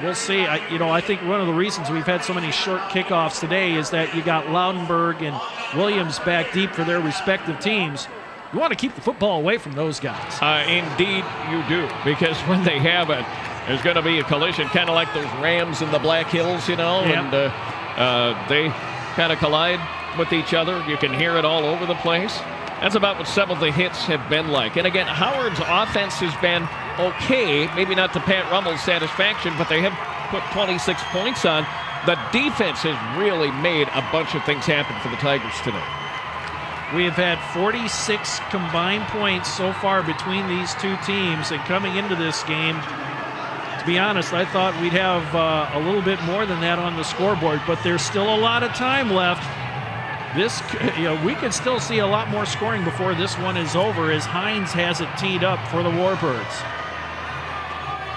We'll see. I think one of the reasons we've had so many short kickoffs today is that you got Loudenberg and Williams back deep for their respective teams. You want to keep the football away from those guys. Indeed you do, because when they have it, there's going to be a collision, kind of like those Rams in the Black Hills, you know, and they kind of collide with each other. You can hear it all over the place. That's about what some of the hits have been like. And again, Howard's offense has been okay, maybe not to Pat Rummel's satisfaction, but they have put 26 points on. The defense has really made a bunch of things happen for the Tigers today. We have had 46 combined points so far between these two teams, and coming into this game, to be honest, I thought we'd have a little bit more than that on the scoreboard, but there's still a lot of time left. We could still see a lot more scoring before this one is over, as Hines has it teed up for the Warbirds.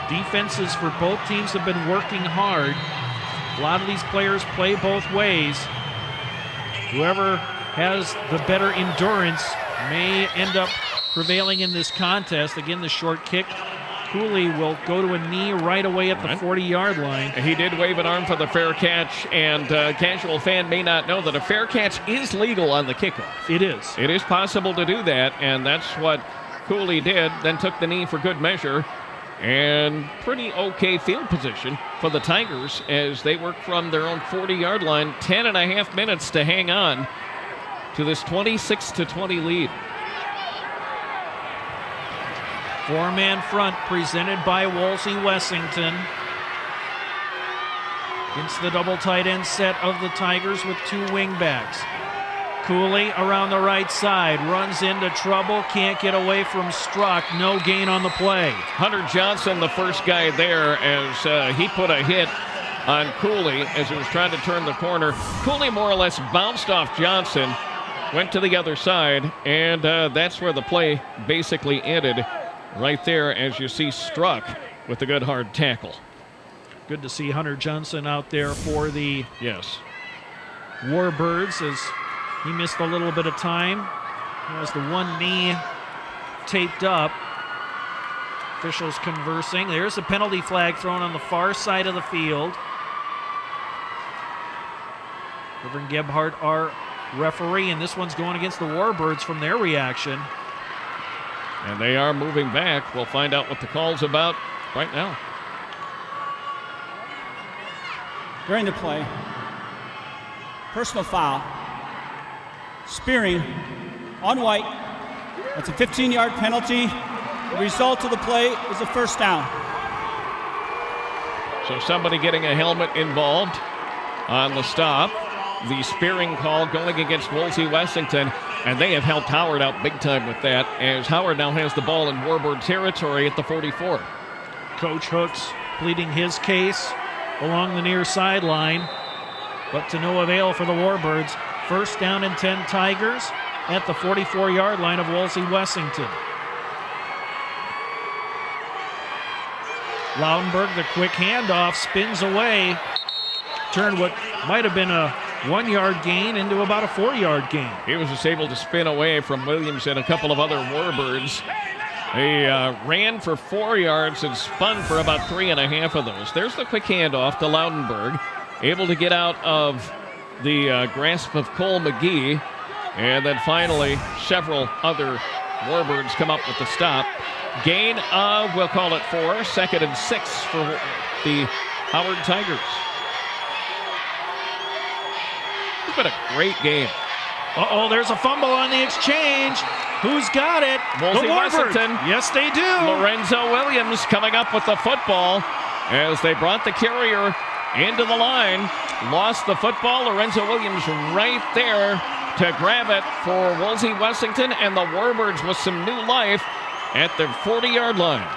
Defenses for both teams have been working hard. A lot of these players play both ways. Whoever has the better endurance may end up prevailing in this contest. Again, the short kick. Cooley will go to a knee right away at the 40-yard line. He did wave an arm for the fair catch, and a casual fan may not know that a fair catch is legal on the kickoff. It is. It is possible to do that, and that's what Cooley did, then took the knee for good measure. And pretty okay field position for the Tigers as they work from their own 40-yard line. 10.5 minutes to hang on to this 26-20 lead. 4-man front presented by Wolsey-Wessington. Against the double tight end set of the Tigers with 2 wingbacks. Cooley around the right side, runs into trouble, can't get away from Struck, no gain on the play. Hunter Johnson, the first guy there, as he put a hit on Cooley as he was trying to turn the corner. Cooley more or less bounced off Johnson, went to the other side, and that's where the play basically ended. Right there, as you see Struck with a good hard tackle. Good to see Hunter Johnson out there for the Warbirds, as he missed a little bit of time. He has the one knee taped up. Officials conversing. There's a penalty flag thrown on the far side of the field. Reverend Gebhardt, our referee, and this one's going against the Warbirds from their reaction. And they are moving back. We'll find out what the call's about right now. During the play, personal foul, spearing on White. That's a 15-yard penalty. The result of the play is a first down. So somebody getting a helmet involved on the stop. The spearing call going against Wolsey-Wessington, and they have helped Howard out big time with that, as Howard now has the ball in Warbird territory at the 44. Coach Hooks pleading his case along the near sideline, but to no avail for the Warbirds. First down and 10 Tigers at the 44-yard line of Wolsey-Wessington. Loudenberg, the quick handoff, spins away, turned what might have been a 1-yard gain into about a 4-yard gain. He was just able to spin away from Williams and a couple of other Warbirds. He ran for 4 yards and spun for about 3.5 of those. There's the quick handoff to Loudenberg, able to get out of the grasp of Cole McGee. And then finally, several other Warbirds come up with the stop. Gain of, we'll call it 4, 2nd and 6 for the Howard Tigers. It's been a great game. Uh-oh, there's a fumble on the exchange. Who's got it? Wolsey-Wessington. Yes, they do. Lorenzo Williams coming up with the football as they brought the carrier into the line. Lost the football. Lorenzo Williams right there to grab it for Wolsey-Wessington, and the Warbirds with some new life at their 40-yard line.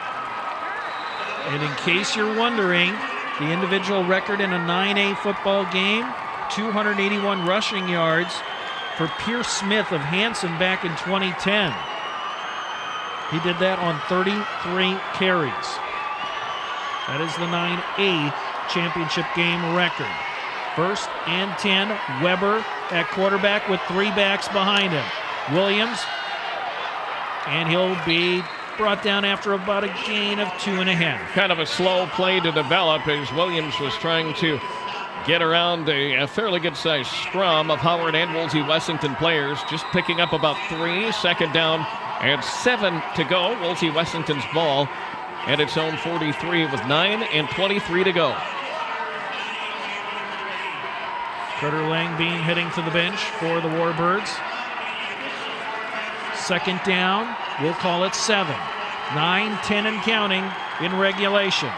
And in case you're wondering, The individual record in a 9A football game, 281 rushing yards for Pierce Smith of Hanson back in 2010. He did that on 33 carries. That is the 9A championship game record. 1st and 10, Weber at quarterback with 3 backs behind him. Williams, and he'll be brought down after about a gain of 2.5. Kind of a slow play to develop as Williams was trying to get around a fairly good-sized scrum of Howard and Wolsey-Wessington players, just picking up about 3. 2nd down and 7 to go. Wolsey-Wessington's ball at its own 43 with 9 and 23 to go. Carter Langbein heading to the bench for the Warbirds. 2nd down, we'll call it 7. 9, 10 and counting in regulation.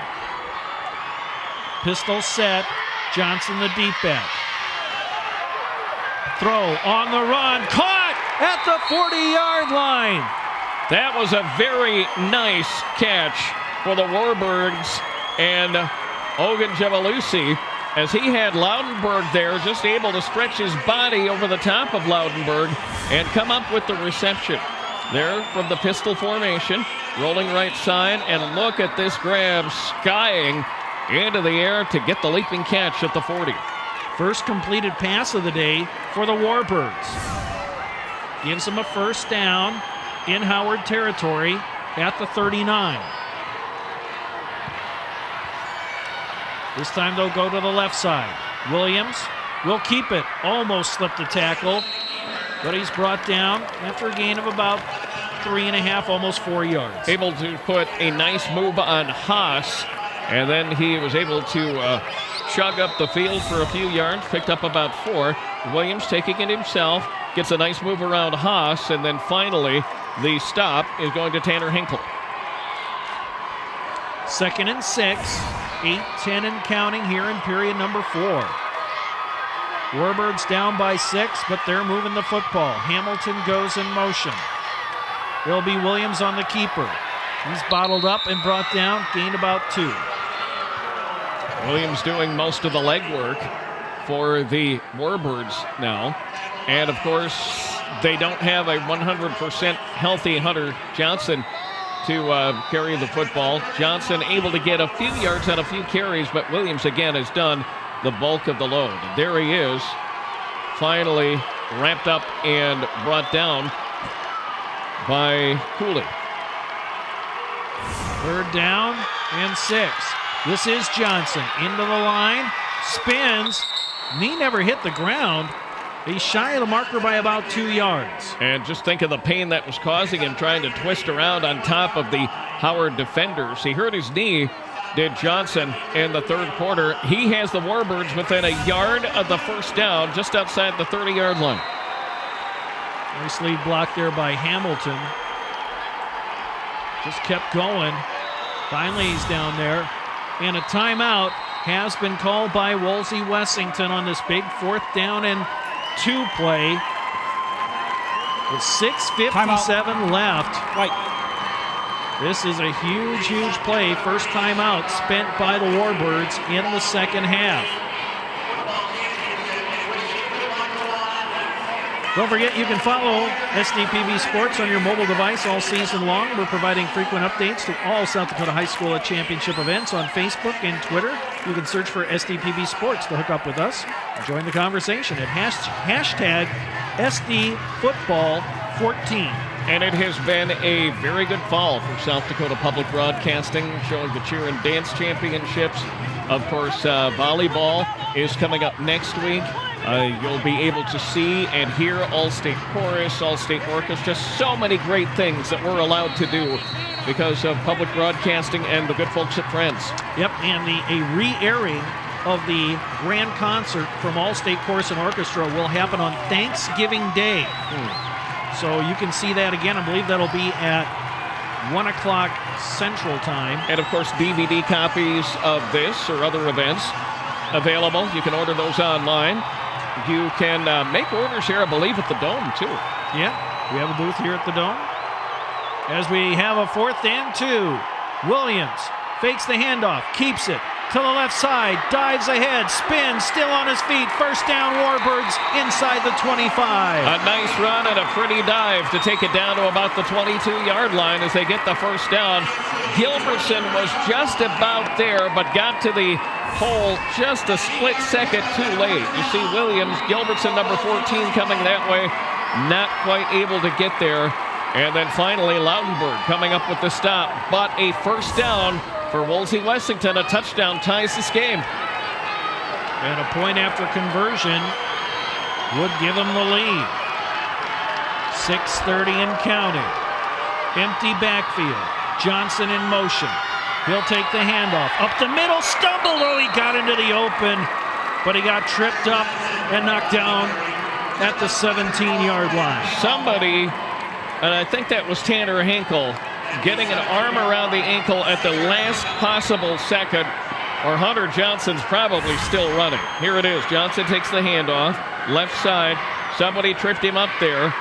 Pistol set, Johnson the deep back. Throw on the run, caught at the 40-yard line. That was a very nice catch for the Warbirds and Ogun Javalusi, as he had Loudenberg there, just able to stretch his body over the top of Loudenberg and come up with the reception. There from the pistol formation, rolling right side, and look at this grab, skying into the air to get the leaping catch at the 40. First completed pass of the day for the Warbirds. Gives them a 1st down in Howard territory at the 39. This time they'll go to the left side. Williams will keep it. Almost slipped a tackle, but he's brought down after a gain of about 3.5, almost 4 yards. Able to put a nice move on Haas, and then he was able to chug up the field for a few yards, picked up about 4. Williams taking it himself, gets a nice move around Haas, and then finally the stop is going to Tanner Hinkle. 2nd and 6. 8, 10 and counting here in period number 4. Warbirds down by 6, but they're moving the football. Hamilton goes in motion. It'll be Williams on the keeper. He's bottled up and brought down, gained about 2. Williams doing most of the legwork for the Warbirds now. And of course, they don't have a 100% healthy Hunter Johnson to carry the football. Johnson able to get a few yards on a few carries, but Williams again has done the bulk of the load. There he is, finally wrapped up and brought down by Cooley. 3rd down and 6. This is Johnson into the line, spins, knee never hit the ground. He's shy of the marker by about 2 yards. And just think of the pain that was causing him trying to twist around on top of the Howard defenders. He hurt his knee, did Johnson, in the 3rd quarter. He has the Warbirds within a yard of the 1st down, just outside the 30-yard line. Nice lead block there by Hamilton. Just kept going. Finally, he's down there. And a timeout has been called by Wolsey-Wessington on this big 4th down and 2 play with 6:57 left. Right. This is a huge, huge play. First timeout spent by the Warbirds in the 2nd half. Don't forget, you can follow SDPB Sports on your mobile device all season long. We're providing frequent updates to all South Dakota High School Championship events on Facebook and Twitter. You can search for SDPB Sports to hook up with us and join the conversation at hashtag SDFootball14. And it has been a very good fall for South Dakota Public Broadcasting, showing the Cheer and Dance Championships. Of course, volleyball is coming up next week. You'll be able to see and hear All-State Chorus, All-State Orchestra, so many great things that we're allowed to do because of public broadcasting and the good folks at Friends. Yep, and a re-airing of the grand concert from All-State Chorus and Orchestra will happen on Thanksgiving Day. So you can see that again. I believe that'll be at 1 o'clock Central Time. And of course, DVD copies of this or other events available. You can order those online. You can make orders here, I believe, at the Dome, too. Yeah, we have a booth here at the Dome. As we have a 4th and 2. Williams fakes the handoff, keeps it, to the left side, dives ahead, spins, still on his feet. First down, Warbirds inside the 25. A nice run and a pretty dive to take it down to about the 22-yard line as they get the first down. Gilbertson was just about there, but got to the hole just a split second too late. You see Williams, Gilbertson, number 14, coming that way, not quite able to get there. And then finally, Lautenberg coming up with the stop, but a first down for Wolsey-Wessington. A touchdown ties this game. And a point after conversion would give them the lead. 6:30 and counting. Empty backfield. Johnson in motion. He'll take the handoff. Up the middle, stumbled. Oh, he got into the open, but he got tripped up and knocked down at the 17-yard line. Somebody, and I think that was Tanner Hinkle, getting an arm around the ankle at the last possible second, or Hunter Johnson's probably still running. Here it is. Johnson takes the handoff. Left side. Somebody tripped him up there.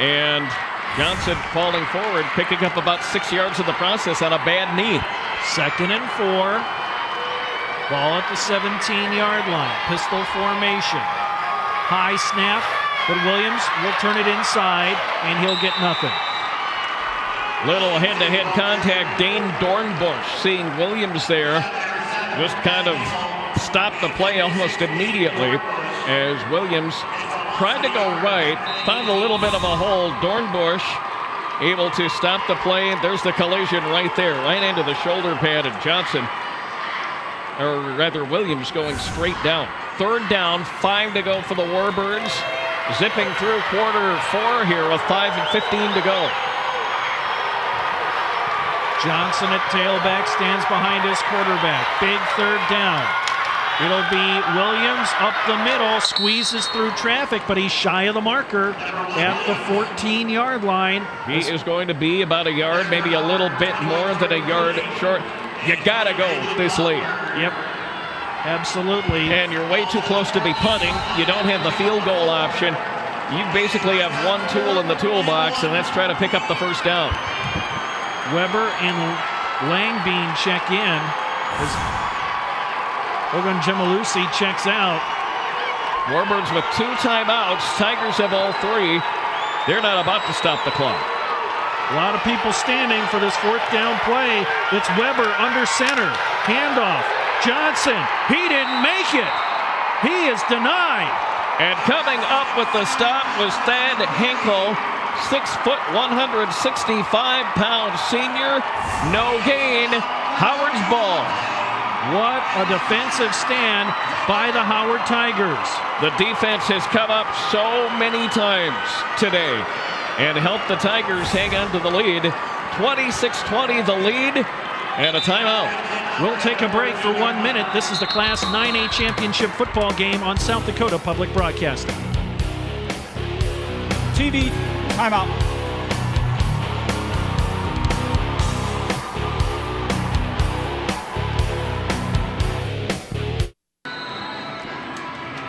And Johnson falling forward, picking up about 6 yards in the process on a bad knee. 2nd and 4. Ball at the 17-yard line. Pistol formation. High snap, but Williams will turn it inside, and he'll get nothing. Little head-to-head contact. Dane Dornbush seeing Williams there. Just kind of stopped the play almost immediately as Williams tried to go right, found a little bit of a hole. Dornbush able to stop the play. There's the collision right there, right into the shoulder pad, and Johnson, or rather Williams, going straight down. 3rd down, 5 to go for the Warbirds. Zipping through quarter 4 here with 5:15 to go. Johnson at tailback stands behind his quarterback. Big 3rd down. It'll be Williams up the middle, squeezes through traffic, but he's shy of the marker at the 14-yard line. He is going to be about a yard, maybe a little bit more than a yard short. You gotta go this late. Yep, absolutely. And you're way too close to be punting. You don't have the field goal option. You basically have one tool in the toolbox, and that's try to pick up the first down. Weber and Langbein check in as Ogun Gemalusi checks out. Warbirds with 2 timeouts. Tigers have all 3. They're not about to stop the clock. A lot of people standing for this 4th down play. It's Weber under center. Handoff. Johnson. He didn't make it. He is denied. And coming up with the stop was Thad Hinkle. 6 foot, 165-pound senior. No gain. Howard's ball. What a defensive stand by the Howard Tigers. The defense has come up so many times today and helped the Tigers hang on to the lead. 26-20 the lead, and a timeout. We'll take a break for 1 minute. This is the Class 9A Championship football game on South Dakota Public Broadcasting. TV, timeout.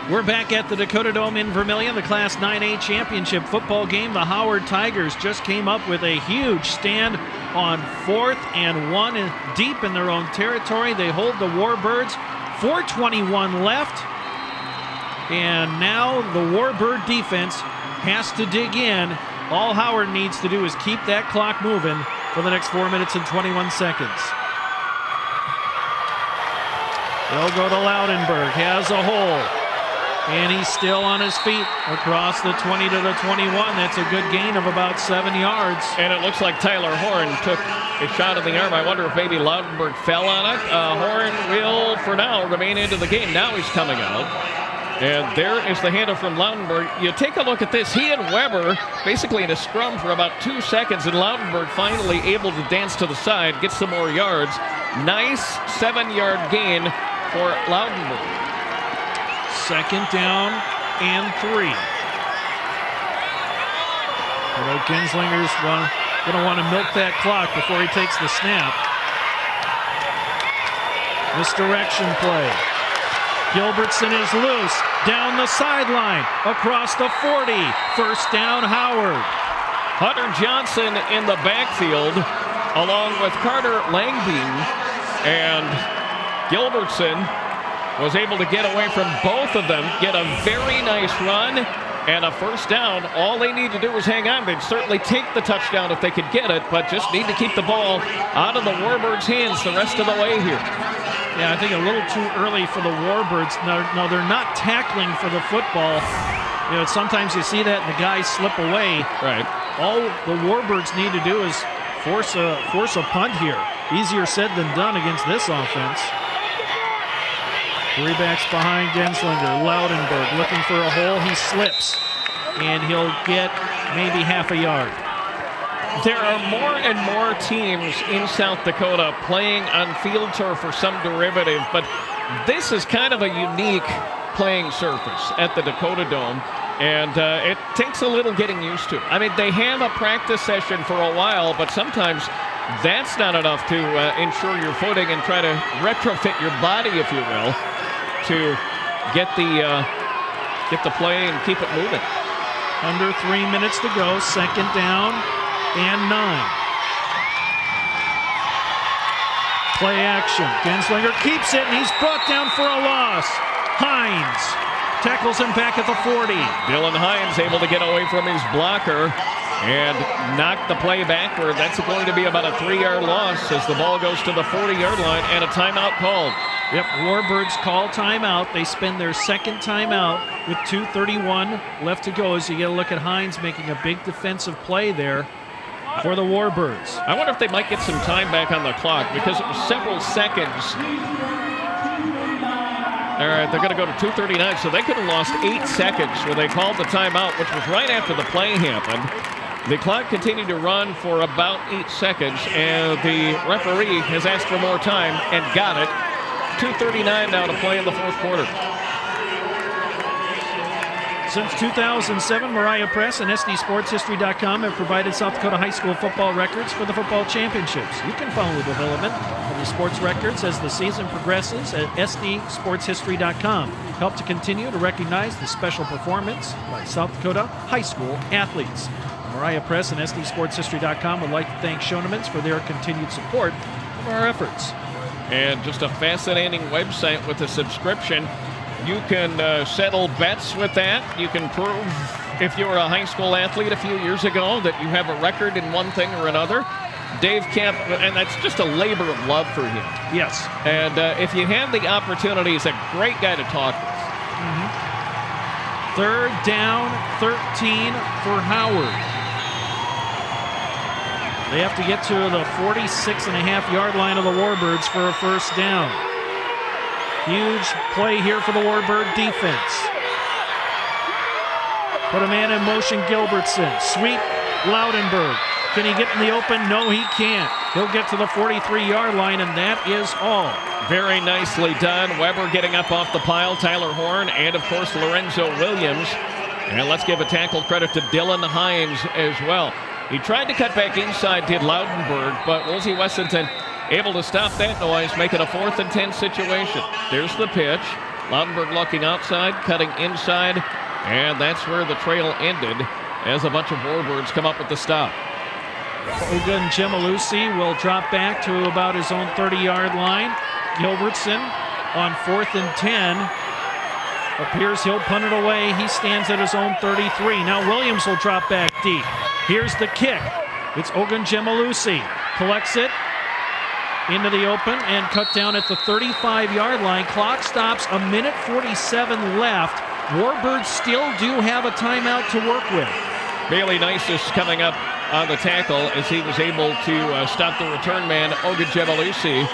We're back at the Dakota Dome in Vermillion, the Class 9A Championship football game. The Howard Tigers just came up with a huge stand on 4th and 1 deep in their own territory. They hold the Warbirds. 4:21 left. And now the Warbird defense has to dig in. All Howard needs to do is keep that clock moving for the next 4 minutes and 21 seconds. They'll go to Lautenberg, has a hole. And he's still on his feet across the 20 to the 21. That's a good gain of about 7 yards. And it looks like Tyler Horn took a shot in the arm. I wonder if maybe Lautenberg fell on it. Horn will, for now, remain into the game. Now he's coming out. And there is the handoff from Lautenberg. You take a look at this. He and Weber basically in a scrum for about 2 seconds, and Lautenberg finally able to dance to the side, get some more yards. Nice 7-yard gain for Lautenberg. 2nd down and 3. Although Kinslinger's going to want to milk that clock before he takes the snap. Misdirection play. Gilbertson is loose. Down the sideline. Across the 40. 1st down, Howard. Hunter Johnson in the backfield along with Carter Langbein. And Gilbertson was able to get away from both of them, get a very nice run, and a first down. All they need to do is hang on. They'd certainly take the touchdown if they could get it, but just need to keep the ball out of the Warbirds' hands the rest of the way here. Yeah, I think a little too early for the Warbirds. No, they're not tackling for the football. You know, sometimes you see that and the guys slip away. Right. All the Warbirds need to do is force a punt here. Easier said than done against this offense. 3 backs behind Genslinger. Loudenberg looking for a hole. He slips, and he'll get maybe half a yard. There are more and more teams in South Dakota playing on field turf or some derivative, but this is kind of a unique playing surface at the Dakota Dome, and it takes a little getting used to. I mean, they have a practice session for a while, but sometimes that's not enough to ensure your footing and try to retrofit your body, if you will, to get the play and keep it moving. Under 3 minutes to go, second down and 9. Play action. Genslinger keeps it, and he's brought down for a loss. Hines tackles him back at the 40. Dylan Hines able to get away from his blocker and knock the play backward. That's going to be about a 3-yard loss as the ball goes to the 40-yard line and a timeout called. Yep, Warbirds call timeout. They spend their second timeout with 2:31 left to go as you get a look at Hines making a big defensive play there for the Warbirds. I wonder if they might get some time back on the clock because it was several seconds. All right, they're going to go to 2:39, so they could have lost 8 seconds where they called the timeout, which was right after the play happened. The clock continued to run for about 8 seconds, and the referee has asked for more time and got it. 2:39 now to play in the fourth quarter. Since 2007, Mariah Press and SDSportsHistory.com have provided South Dakota high school football records for the football championships. You can follow the development of the sports records as the season progresses at SDSportsHistory.com. Help to continue to recognize the special performance by South Dakota high school athletes. Mariah Press and SDSportsHistory.com would like to thank Schoenemans for their continued support of our efforts. And just a fascinating website with a subscription. You can settle bets with that. You can prove if you were a high school athlete a few years ago that you have a record in one thing or another. Dave Kemp, and that's just a labor of love for him. Yes. And if you have the opportunity, he's a great guy to talk with. Mm-hmm. Third down, 13 for Howard. They have to get to the 46.5-yard line of the Warbirds for a first down. Huge play here for the Warbird defense. Put a man in motion, Gilbertson. Sweep, Loudenberg. Can he get in the open? No, he can't. He'll get to the 43-yard line, and that is all. Very nicely done. Weber getting up off the pile, Tyler Horn, and of course Lorenzo Williams. And let's give a tackle credit to Dylan Hines as well. He tried to cut back inside, did Loudenberg, but Wolsey-Wessington able to stop that noise, make it a 4th and 10 situation. There's the pitch. Loudenberg looking outside, cutting inside, and that's where the trail ended as a bunch of Warbirds come up with the stop. Ogun Gemalusi will drop back to about his own 30-yard line. Gilbertson on 4th and 10. Appears he'll punt it away. He stands at his own 33. Now Williams will drop back deep. Here's the kick. It's Ogun Gemalusi. Collects it into the open and cut down at the 35-yard line. Clock stops, a minute 47 left. Warbirds still do have a timeout to work with. Bailey Nisus coming up on the tackle as he was able to stop the return man, Ogun Gemalusi.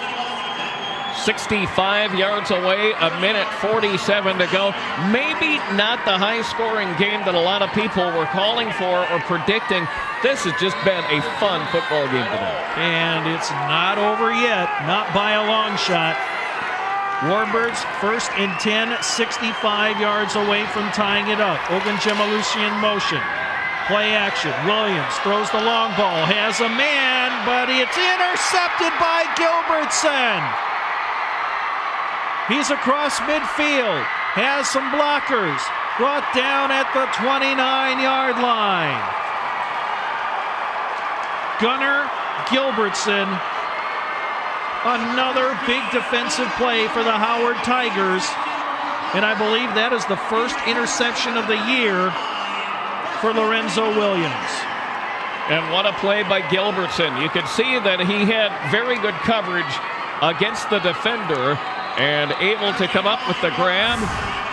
65 yards away, a minute 47 to go. Maybe not the high-scoring game that a lot of people were calling for or predicting. This has just been a fun football game today. And it's not over yet, not by a long shot. Warbirds 1st and 10, 65 yards away from tying it up. Ogun Gemalusi in motion. Play action. Williams throws the long ball, has a man, but it's intercepted by Gilbertson. He's across midfield, has some blockers, brought down at the 29-yard line. Gunnar Gilbertson Another big defensive play for the Howard Tigers. And I believe that is the first interception of the year for Lorenzo Williams. And what a play by Gilbertson. You could see that he had very good coverage against the defender and able to come up with the grab,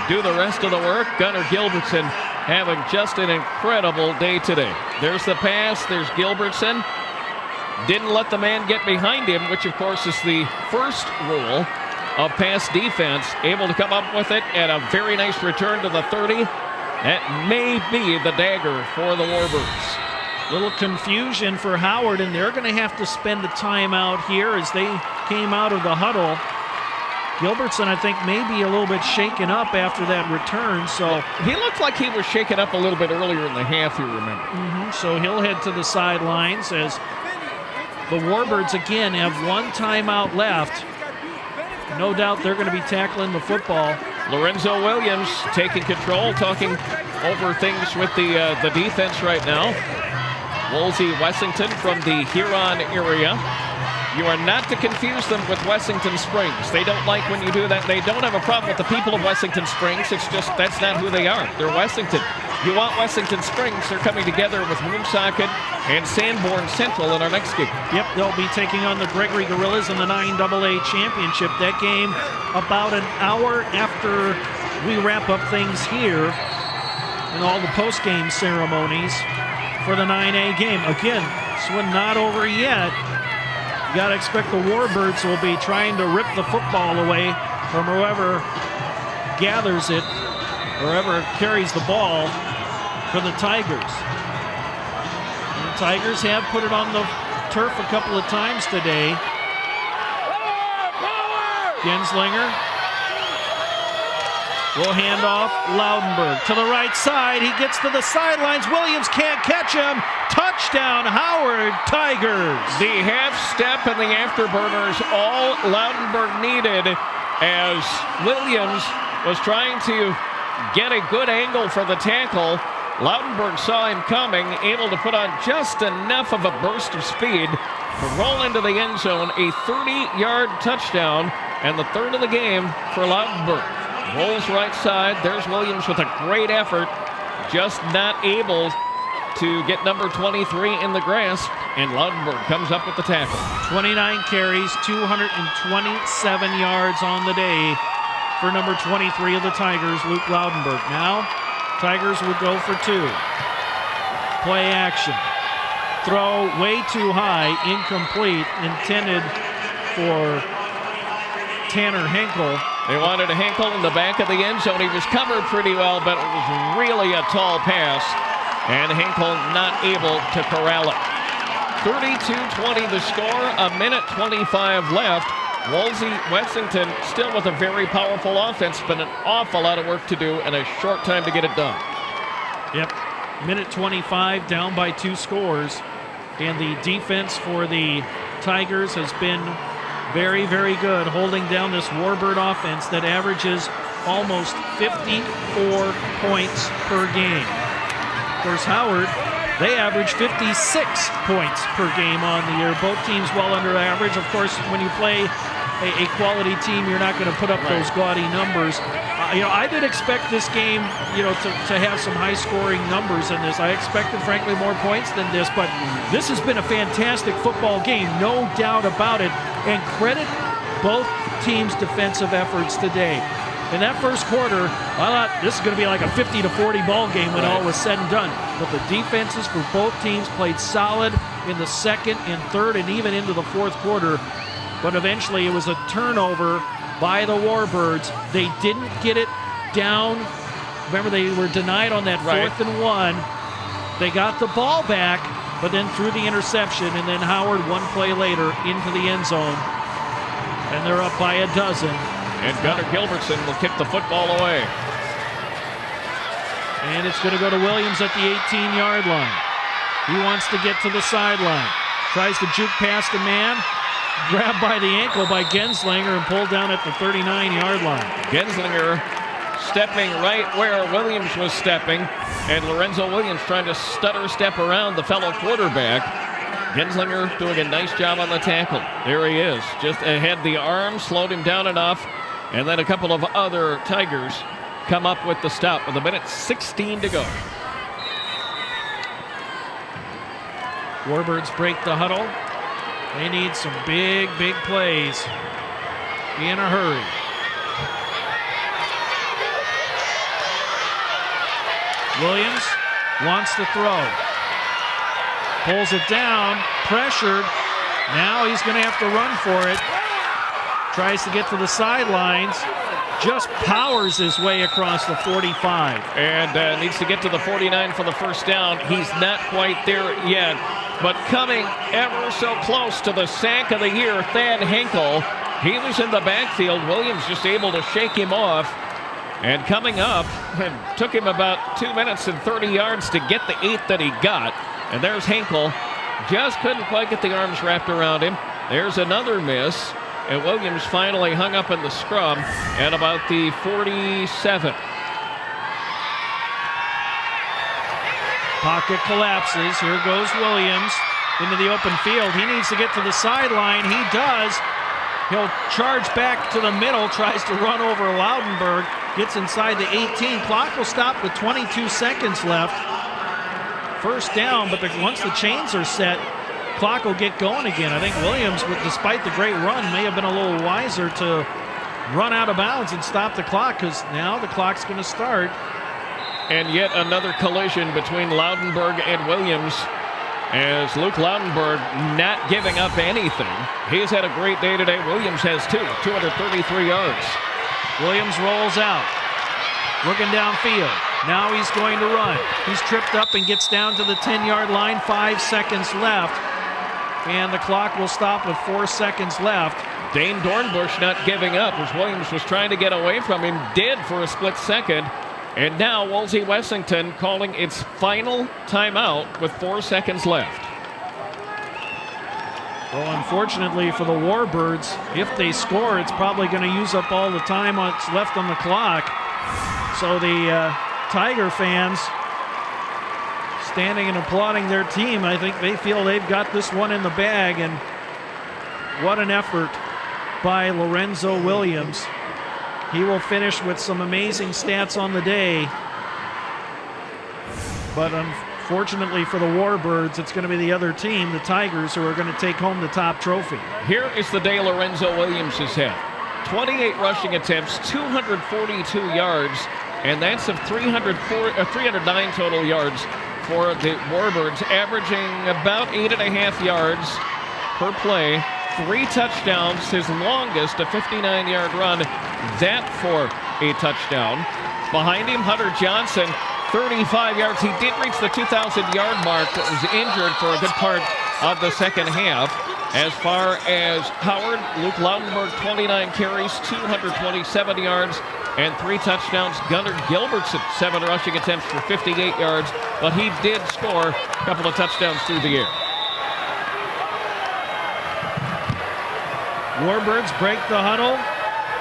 do the rest of the work. Gunnar Gilbertson having just an incredible day today. There's the pass, there's Gilbertson. Didn't let the man get behind him, which of course is the first rule of pass defense. Able to come up with it, and a very nice return to the 30. That may be the dagger for the Warbirds. Little confusion for Howard, and they're going to have to spend the time out here as they came out of the huddle. Gilbertson, I think, may be a little bit shaken up after that return. So he looked like he was shaken up a little bit earlier in the half, you remember. So he'll head to the sidelines as the Warbirds again have one timeout left. No doubt they're going to be tackling the football. Lorenzo Williams taking control, talking over things with the defense right now. Wolsey-Wessington from the Huron area. You are not to confuse them with Wessington Springs. They don't like when you do that. They don't have a problem with the people of Wessington Springs. It's just that's not who they are. They're Wessington. You want Wessington Springs, they're coming together with Woonsocket and Sanborn Central in our next game. Yep, they'll be taking on the Gregory Gorillas in the 9AA championship. That game about an hour after we wrap up things here and all the post-game ceremonies for the 9A game. Again, this one not over yet. You got to expect the Warbirds will be trying to rip the football away from whoever gathers it, whoever carries the ball for the Tigers. And the Tigers have put it on the turf a couple of times today. Genslinger will hand off Loudenberg to the right side. He gets to the sidelines. Williams can't catch him. Touchdown, Howard Tigers. The half step and the afterburners, all Loudenberg needed as Williams was trying to get a good angle for the tackle. Loudenberg saw him coming, able to put on just enough of a burst of speed to roll into the end zone. A 30-yard touchdown and the third of the game for Loudenberg. Rolls right side. There's Williams with a great effort, just not able to get number 23 in the grasp, and Loudenberg comes up with the tackle. 29 carries, 227 yards on the day for number 23 of the Tigers, Luke Loudenberg. Now, Tigers would go for two. Play action. Throw way too high, incomplete, intended for Tanner Henkel. They wanted a Henkel in the back of the end zone. He was covered pretty well, but it was really a tall pass, and Henkel not able to corral it. 32-20 the score, a minute 25 left. Wolsey-Wessington still with a very powerful offense, but an awful lot of work to do and a short time to get it done. Yep, minute 25, down by 2 scores. And the defense for the Tigers has been very, very good, holding down this Warbird offense that averages almost 54 points per game. Of course, Howard, they average 56 points per game on the year. Both teams well under average. Of course, when you play a quality team, you're not going to put up those gaudy numbers. I did expect this game, to have some high-scoring numbers in this. I expected, frankly, more points than this, but this has been a fantastic football game, no doubt about it. And credit both teams' defensive efforts today. In that first quarter, I thought this is going to be like a 50-40 ball game when all was said and done. But the defenses for both teams played solid in the second and third and even into the fourth quarter. But eventually it was a turnover by the Warbirds. They didn't get it down. Remember, they were denied on that 4th and 1. They got the ball back, but then threw the interception, and then Howard one play later into the end zone. And they're up by a dozen. And Gunnar Gilbertson will kick the football away. And it's going to go to Williams at the 18-yard line. He wants to get to the sideline. Tries to juke past a man. Grabbed by the ankle by Genslinger and pulled down at the 39-yard line. Genslinger stepping right where Williams was stepping, and Lorenzo Williams trying to stutter step around the fellow quarterback. Genslinger doing a nice job on the tackle. There he is, just ahead the arm, slowed him down enough, and then a couple of other Tigers come up with the stop with 1:16 to go. Warbirds break the huddle. They need some big, big plays. Be in a hurry. Williams wants to throw. Pulls it down, pressured. Now he's going to have to run for it. Tries to get to the sidelines. Just powers his way across the 45. And needs to get to the 49 for the first down. He's not quite there yet. But coming ever so close to the sack of the year, Thad Henkel. He was in the backfield. Williams just able to shake him off. And coming up, it took him about 2 minutes and 30 yards to get the 8 that he got. And there's Henkel. Just couldn't quite get the arms wrapped around him. There's another miss. And Williams finally hung up in the scrum at about the 47. Pocket collapses. Here goes Williams into the open field. He needs to get to the sideline. He does. He'll charge back to the middle, tries to run over Loudenberg, gets inside the 18. Clock will stop with 22 seconds left. First down, but once the chains are set, clock will get going again. I think Williams, despite the great run, may have been a little wiser to run out of bounds and stop the clock, because now the clock's going to start. And yet another collision between Loudenberg and Williams, as Luke Loudenberg not giving up anything. He's had a great day today. Williams has 233 yards. Williams rolls out, looking downfield. Now he's going to run. He's tripped up and gets down to the 10-yard line. 5 seconds left. And the clock will stop with 4 seconds left. Dane Dornbush not giving up as Williams was trying to get away from him. Did for a split second. And now Wolsey-Wessington calling its final timeout with 4 seconds left. Well, unfortunately for the Warbirds, if they score, it's probably going to use up all the time that's left on the clock. So the Tiger fans standing and applauding their team, I think they feel they've got this one in the bag. And what an effort by Lorenzo Williams. He will finish with some amazing stats on the day. But unfortunately for the Warbirds, it's going to be the other team, the Tigers, who are going to take home the top trophy. Here is the day Lorenzo Williams has had. 28 rushing attempts, 242 yards, and that's of 309 total yards for the Warbirds, averaging about 8.5 yards per play. 3 touchdowns, his longest, a 59-yard run, that for a touchdown. Behind him, Hunter Johnson, 35 yards. He did reach the 2,000-yard mark, but was injured for a good part of the second half. As far as Howard, Luke Loudenberg, 29 carries, 227 yards, and 3 touchdowns. Gunnar Gilbertson, 7 rushing attempts for 58 yards, but he did score a couple of touchdowns through the air. Warbirds break the huddle.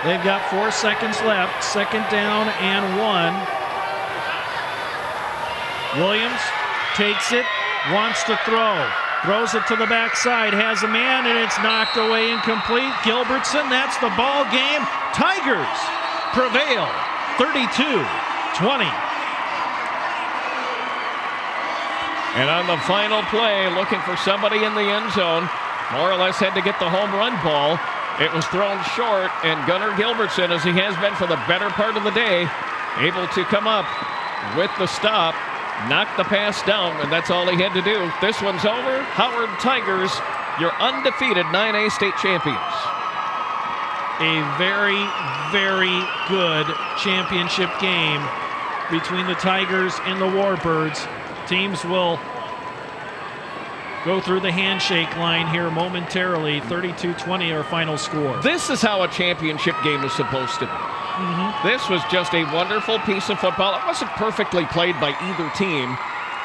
They've got 4 seconds left. Second down and 1. Williams takes it, wants to throw. Throws it to the backside, has a man, and it's knocked away incomplete. Gilbertson, that's the ball game. Tigers prevail, 32-20. And on the final play, looking for somebody in the end zone, more or less had to get the home run ball. It was thrown short, and Gunnar Gilbertson, as he has been for the better part of the day, able to come up with the stop, knock the pass down, and that's all he had to do. This one's over. Howard Tigers, your undefeated 9A state champions. A very, very good championship game between the Tigers and the Warbirds. Teams will go through the handshake line here momentarily. 32-20 our final score. This is how a championship game is supposed to be. This was just a wonderful piece of football. It wasn't perfectly played by either team,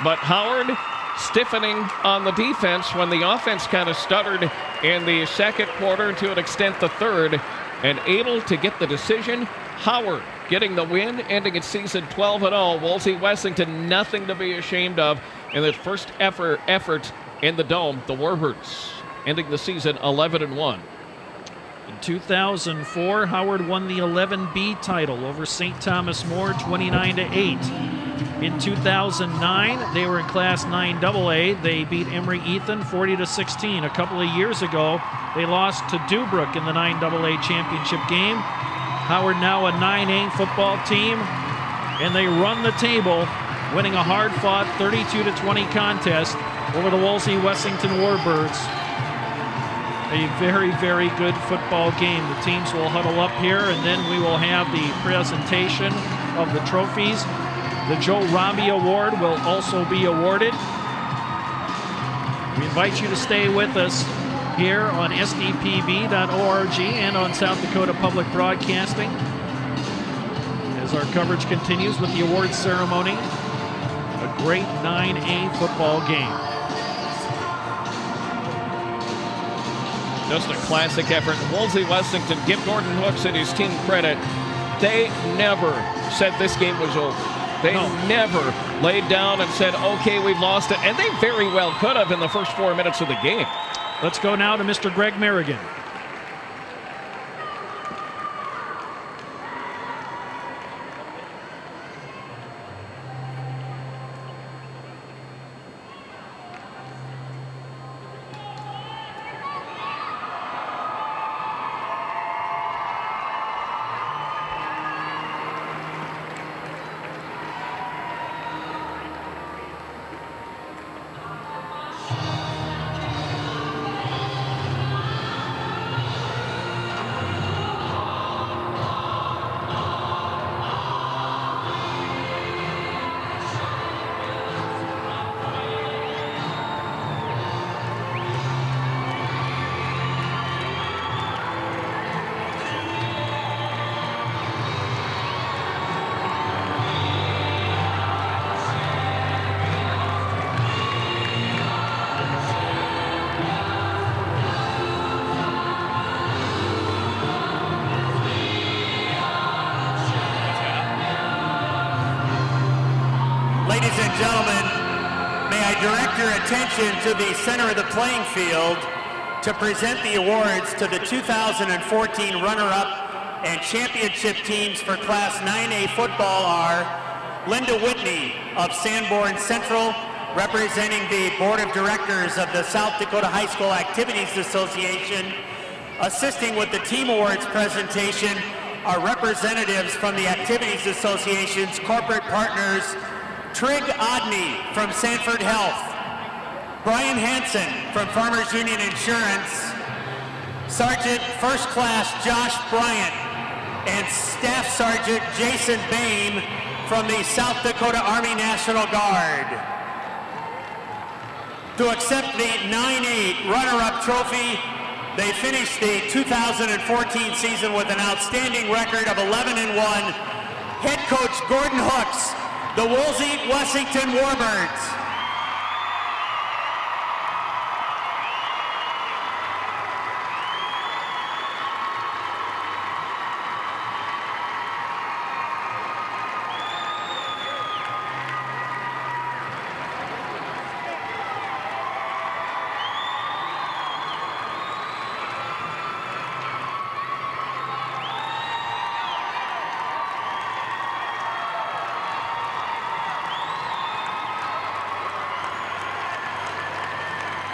but Howard stiffening on the defense when the offense kind of stuttered in the second quarter, to an extent the third, and able to get the decision. Howard getting the win, ending its season 12-0. Wolsey-Wessington, nothing to be ashamed of in its first effort in the Dome. The Warbirds ending the season 11-1. In 2004, Howard won the 11B title over St. Thomas More 29-8. In 2009, they were in Class 9AA. They beat Emory Ethan 40-16. A couple of years ago, they lost to Dubrook in the 9AA championship game. Howard now a 9A football team, and they run the table, winning a hard-fought 32-20 contest over the Wolsey-Wessington Warbirds. A very, very good football game. The teams will huddle up here, and then we will have the presentation of the trophies. The Joe Robbie Award will also be awarded. We invite you to stay with us here on sdpb.org and on South Dakota Public Broadcasting as our coverage continues with the awards ceremony. A great 9A football game. Just a classic effort. Wolsey-Wessington, give Gordon Hooks and his team credit. They never said this game was over. They never laid down and said, okay, we've lost it. And they very well could have in the first 4 minutes of the game. Let's go now to Mr. Greg Merrigan. Ladies and gentlemen, may I direct your attention to the center of the playing field to present the awards to the 2014 runner-up and championship teams for Class 9A football are Linda Whitney of Sanborn Central, representing the Board of Directors of the South Dakota High School Activities Association. Assisting with the team awards presentation are representatives from the Activities Association's corporate partners, Trig Odney from Sanford Health, Brian Hansen from Farmers Union Insurance, Sergeant First Class Josh Bryant, and Staff Sergeant Jason Bain from the South Dakota Army National Guard. To accept the 9-8 runner-up trophy, they finished the 2014 season with an outstanding record of 11-1. Head coach Gordon Hooks, the Wolsey-Wessington Warbirds.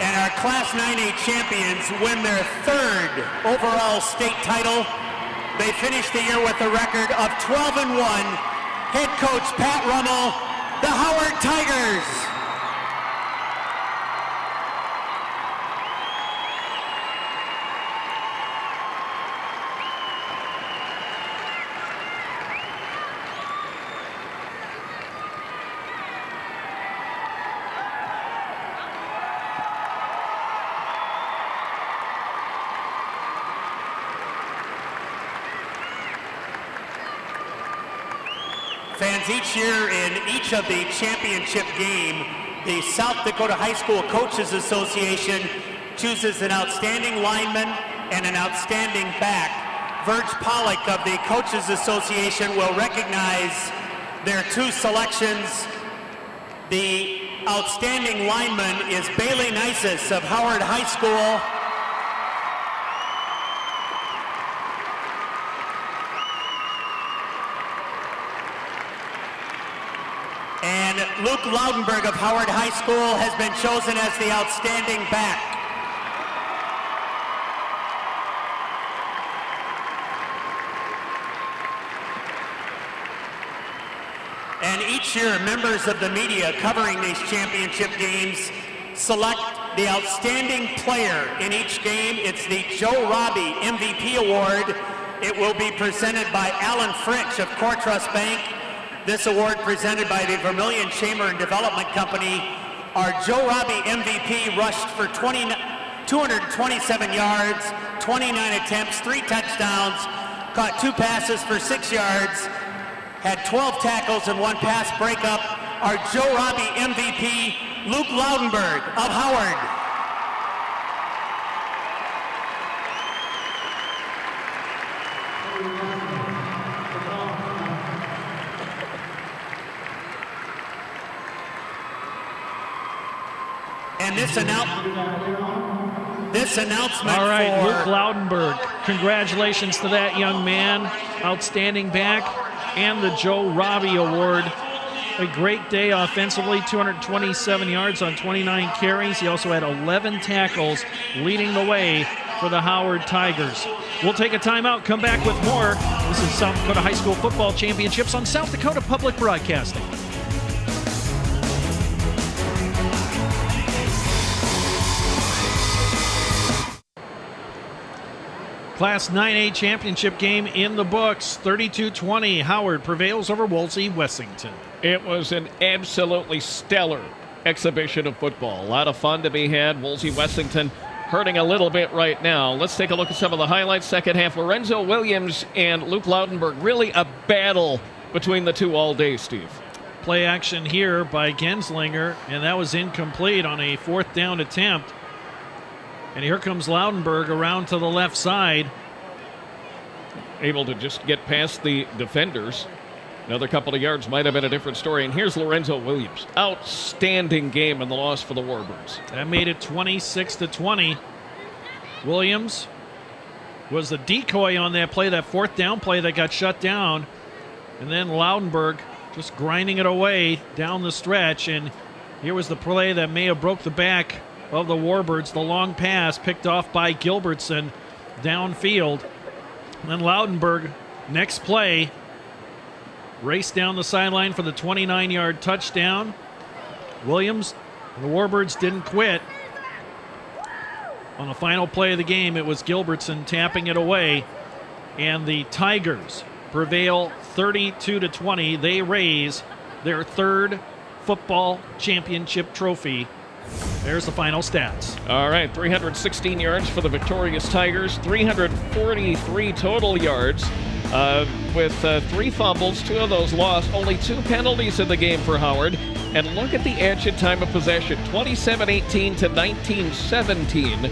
And our Class 9A champions win their third overall state title. They finished the year with a record of 12-1. Head coach Pat Rummel, the Howard Tigers. Fans, each year in each of the championship game, the South Dakota High School Coaches Association chooses an outstanding lineman and an outstanding back. Verge Pollock of the Coaches Association will recognize their two selections. The outstanding lineman is Bailey Nisus of Howard High School. And Luke Loudenberg of Howard High School has been chosen as the outstanding back. And each year, members of the media covering these championship games select the outstanding player in each game. It's the Joe Robbie MVP Award. It will be presented by Alan Fritsch of Core Trust Bank. This award presented by the Vermilion Chamber and Development Company. Our Joe Robbie MVP rushed for 227 yards, 29 attempts, 3 touchdowns, caught 2 passes for 6 yards, had 12 tackles and 1 pass breakup. Our Joe Robbie MVP, Luke Loudenberg of Howard. And this announcement. All right, for Luke Loudenberg. Congratulations to that young man. Outstanding back. And the Joe Robbie Award. A great day offensively, 227 yards on 29 carries. He also had 11 tackles, leading the way for the Howard Tigers. We'll take a timeout, come back with more. This is South Dakota High School Football Championships on South Dakota Public Broadcasting. Class 9A championship game in the books. 32-20, Howard prevails over Wolsey-Wessington. It was an absolutely stellar exhibition of football. A lot of fun to be had. Wolsey-Wessington hurting a little bit right now. Let's take a look at some of the highlights. Second half, Lorenzo Williams and Luke Loudenberg. Really a battle between the two all day, Steve. Play action here by Genslinger, and that was incomplete on a 4th down attempt. And here comes Loudenberg around to the left side. Able to just get past the defenders. Another couple of yards might have been a different story. And here's Lorenzo Williams. Outstanding game in the loss for the Warbirds. That made it 26-20. Williams was the decoy on that play, that 4th down play that got shut down. And then Loudenberg just grinding it away down the stretch. And here was the play that may have broke the back of the Warbirds. The long pass picked off by Gilbertson downfield. And then Loudenberg, next play, raced down the sideline for the 29-yard touchdown. Williams, the Warbirds didn't quit. On the final play of the game, it was Gilbertson tapping it away. And the Tigers prevail 32-20. They raise their 3rd football championship trophy. There's the final stats. All right, 316 yards for the victorious Tigers, 343 total yards with 3 fumbles, 2 of those lost, only 2 penalties in the game for Howard. And look at the ancient time of possession, 27-18 to 19-17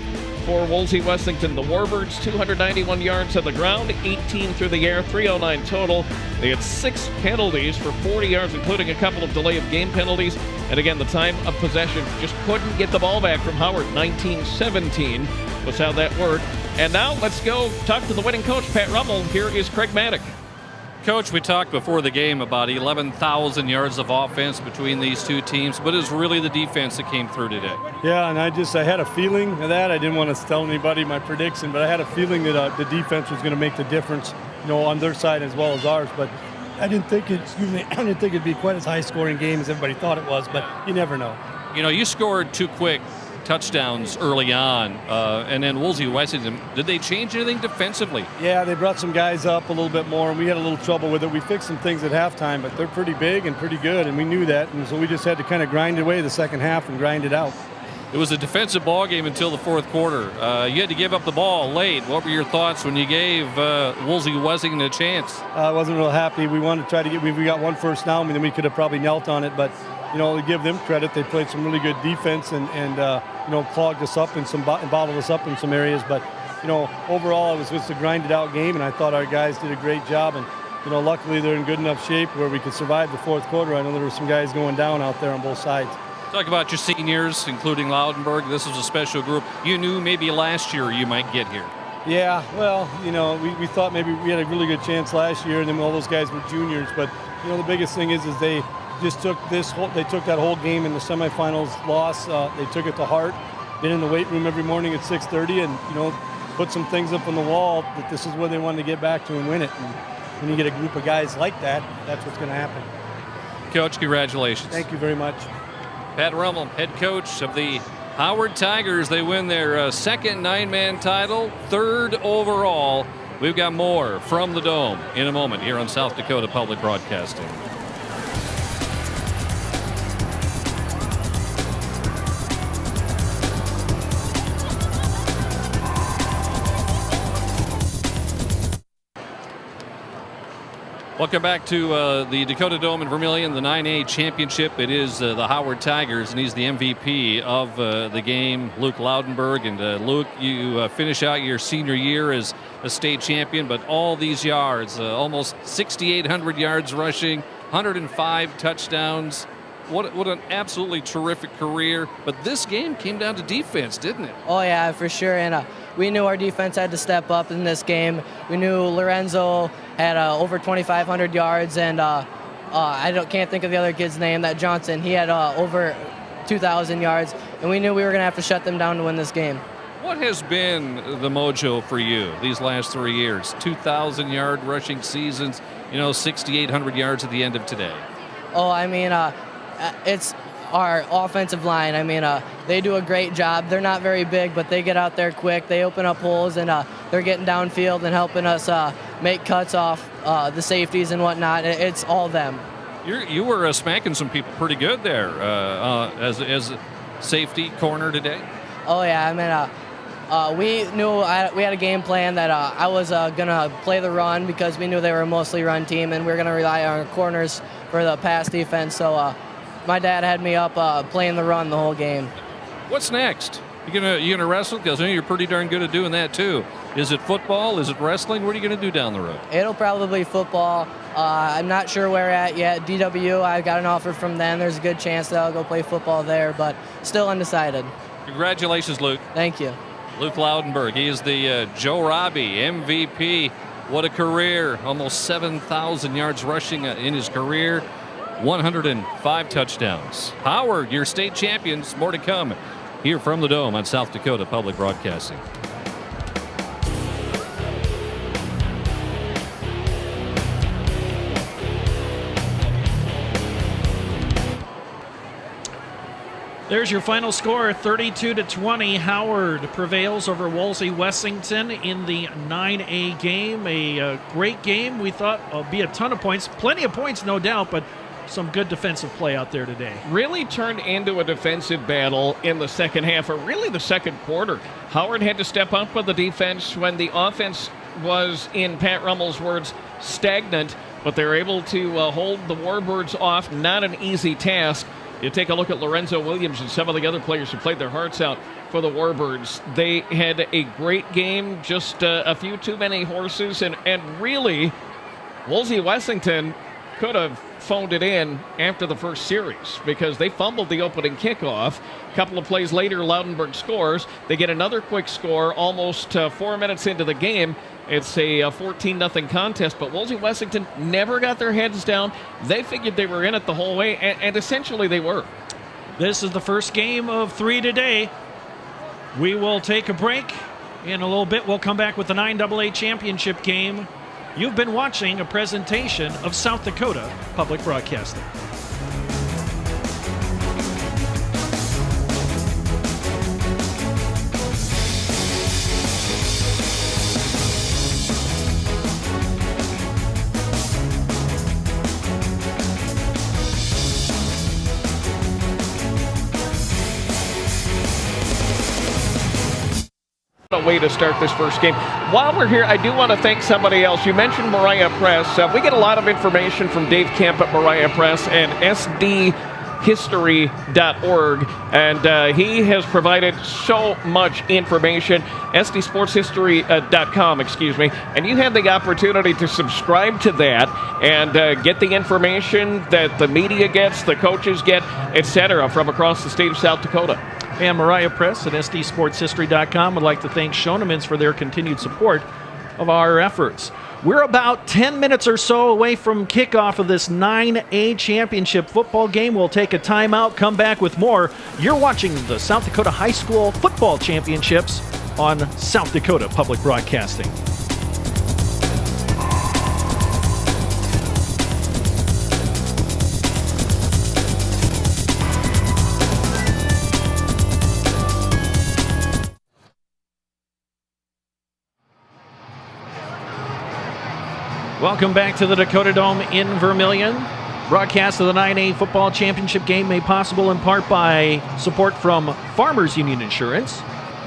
for Wolsey-Wessington. The Warbirds, 291 yards on the ground, 18 through the air, 309 total. They had 6 penalties for 40 yards, including a couple of delay of game penalties. And again, the time of possession just couldn't get the ball back from Howard. 19-17 was how that worked. And now let's go talk to the winning coach, Pat Rummel. Here is Craig Maddock. Coach, we talked before the game about 11,000 yards of offense between these two teams, but it was really the defense that came through today. Yeah, and I had a feeling of that. I didn't want to tell anybody my prediction, but I had a feeling that the defense was going to make the difference, on their side as well as ours. But I didn't think it'd be quite as high-scoring game as everybody thought it was, but you never know. You scored 2 quick touchdowns early on, and then Wolsey-Wessington, did they change anything defensively? Yeah, they brought some guys up a little bit more, and we had a little trouble with it. We fixed some things at halftime, but they're pretty big and pretty good, and we knew that, and so we just had to kind of grind away the second half and grind it out. It was a defensive ball game until the 4th quarter. You had to give up the ball late. What were your thoughts when you gave Wolsey-Wessington a chance? I wasn't real happy. We wanted to try to we got 1 first down, and then we could have probably knelt on it, but to give them credit, they played some really good defense and clogged us up and bottled us up in some areas. But, overall, it was just a grinded out game, and I thought our guys did a great job. And, luckily they're in good enough shape where we could survive the 4th quarter. I know there were some guys going down out there on both sides. Talk about your seniors, including Loudenberg. This was a special group. You knew maybe last year you might get here. Yeah, well, we thought maybe we had a really good chance last year, and then all those guys were juniors. But the biggest thing is they just took that whole game in the semifinals loss. They took it to heart. Been in the weight room every morning at 6:30, and put some things up on the wall that this is where they wanted to get back to and win it. And when you get a group of guys like that, that's what's going to happen. Coach, congratulations. Thank you very much. Pat Rummel, head coach of the Howard Tigers. They win their second 9-man title, third overall. We've got more from the Dome in a moment here on South Dakota Public Broadcasting. Welcome back to the Dakota Dome in Vermillion, the 9A championship. It is the Howard Tigers, and he's the MVP of the game, Luke Loudenberg. And Luke, you finish out your senior year as a state champion, but all these yards, almost 6,800 yards rushing, 105 touchdowns. What an absolutely terrific career. But this game came down to defense, didn't it? Oh, yeah, for sure. And we knew our defense had to step up in this game. We knew Lorenzo had over 2,500 yards, and can't think of the other kid's name, that Johnson. He had over 2,000 yards, and we knew we were going to have to shut them down to win this game. What has been the mojo for you these last 3 years? 2,000-yard rushing seasons, 6,800 yards at the end of today. Oh, I mean, it's our offensive line. I mean, they do a great job. They're not very big, but they get out there quick. They open up holes, and they're getting downfield and helping us make cuts off the safeties and whatnot. It's all them. You were smacking some people pretty good there as a safety corner today. Oh, yeah. I mean, we knew we had a game plan that I was going to play the run because we knew they were a mostly run team, and we were going to rely on our corners for the pass defense. So my dad had me up playing the run the whole game. What's next? You gonna wrestle? Because I know you're pretty darn good at doing that too. Is it football? Is it wrestling? What are you gonna do down the road? It'll probably be football. I'm not sure where at yet. DW, I got an offer from them. There's a good chance that I'll go play football there, but still undecided. Congratulations, Luke. Thank you. Luke Loudenberg. He is the Joe Robbie MVP. What a career. Almost 7,000 yards rushing in his career. 105 touchdowns. Howard, your state champions. More to come here from the Dome on South Dakota Public Broadcasting. There's your final score, 32-20. Howard prevails over Wolsey-Wessington in the 9A game. A great game. We thought it'll be a ton of points. Plenty of points, no doubt, but some good defensive play out there today. Really turned into a defensive battle in the second half, or really the second quarter. Howard had to step up with the defense when the offense was, in Pat Rummel's words, stagnant, but they were able to hold the Warbirds off. Not an easy task. You take a look at Lorenzo Williams and some of the other players who played their hearts out for the Warbirds. They had a great game, just a few too many horses, and really, Wolsey-Wessington could have phoned it in after the first series because they fumbled the opening kickoff. A couple of plays later, Loudenberg scores. They get another quick score almost 4 minutes into the game. It's a 14-0 contest, but Wolsey-Wessington never got their heads down. They figured they were in it the whole way, and essentially they were. This is the first game of 3 today. We will take a break. In a little bit, we'll come back with the 9AA championship game. You've been watching a presentation of South Dakota Public Broadcasting. A way to start this first game. While we're here, I do want to thank somebody else. You mentioned Mariah Press. We get a lot of information from Dave Kemp at Mariah Press, and SD SDSportsHistory.org, and he has provided so much information. SDSportsHistory.com, excuse me, and you have the opportunity to subscribe to that and get the information that the media gets, the coaches get, etc., from across the state of South Dakota. And Mariah Press at SDSportsHistory.com would like to thank Schoenemans for their continued support of our efforts. We're about 10 minutes or so away from kickoff of this 9A championship football game. We'll take a timeout, come back with more. You're watching the South Dakota High School Football Championships on South Dakota Public Broadcasting. Welcome back to the Dakota Dome in Vermilion. Broadcast of the 9A Football Championship game made possible in part by support from Farmers Union Insurance,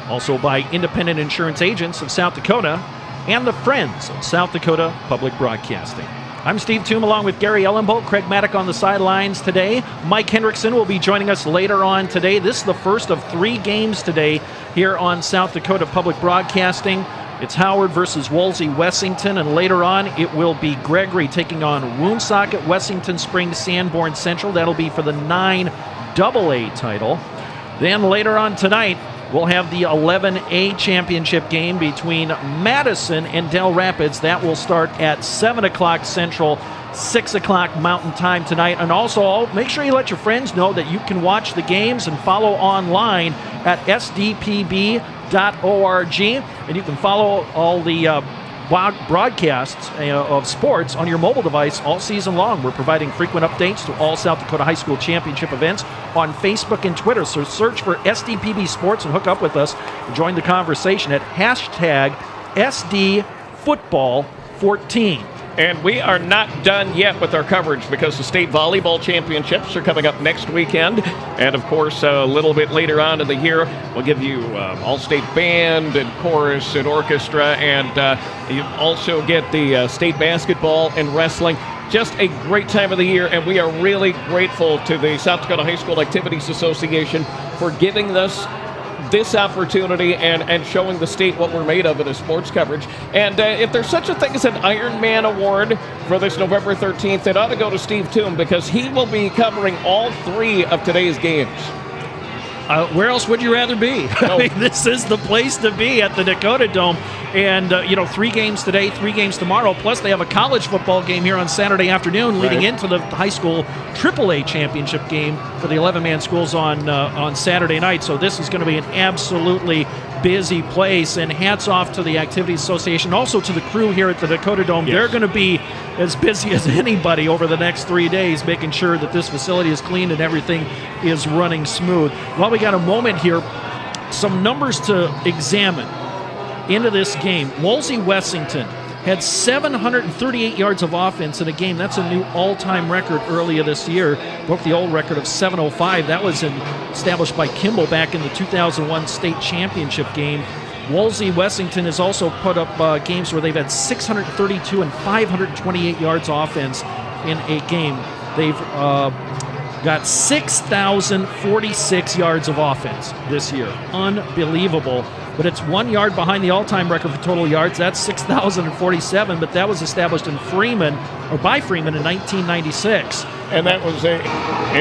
also by Independent Insurance Agents of South Dakota, and the Friends of South Dakota Public Broadcasting. I'm Steve Toom along with Gary Ellenbolt, Craig Maddock on the sidelines today. Mike Hendrickson will be joining us later on today. This is the first of 3 games today here on South Dakota Public Broadcasting. It's Howard versus Wolsey-Wessington, and later on it will be Gregory taking on Woonsocket, Wessington Springs, Sanborn Central. That'll be for the 9AA title. Then later on tonight, we'll have the 11A championship game between Madison and Dell Rapids. That will start at 7 o'clock Central, 6 o'clock Mountain Time tonight. And also, make sure you let your friends know that you can watch the games and follow online at sdpb.org, and you can follow all the broadcasts of sports on your mobile device all season long. We're providing frequent updates to all South Dakota High School Championship events on Facebook and Twitter. So search for SDPB Sports and hook up with us and join the conversation at hashtag SDFootball14. And we are not done yet with our coverage because the state volleyball championships are coming up next weekend. And, of course, a little bit later on in the year, we'll give you all-state band and chorus and orchestra. And you also get the state basketball and wrestling. Just a great time of the year, and we are really grateful to the South Dakota High School Activities Association for giving us this opportunity and showing the state what we're made of in a sports coverage. And if there's such a thing as an Iron Man Award for this November 13th, it ought to go to Steve Toom because he will be covering all 3 of today's games. Where else would you rather be? No. I mean, this is the place to be at the Dakota Dome. And, 3 games today, 3 games tomorrow. Plus, they have a college football game here on Saturday afternoon leading into the high school AAA championship game for the 11-man schools on Saturday night. So this is going to be an absolutely busy place. And hats off to the Activities Association, also to the crew here at the Dakota Dome. Yes. They're going to be as busy as anybody over the next 3 days, making sure that this facility is clean and everything is running smooth. While we got a moment here, some numbers to examine into this game. Wolsey-Wessington had 738 yards of offense in a game. That's a new all-time record earlier this year. Broke the old record of 705. That was established by Kimball back in the 2001 state championship game. Wolsey-Wessington has also put up games where they've had 632 and 528 yards offense in a game. They've got 6,046 yards of offense this year. Unbelievable. But it's 1 yard behind the all-time record for total yards. That's 6,047, but that was established by Freeman in 1996. And that was a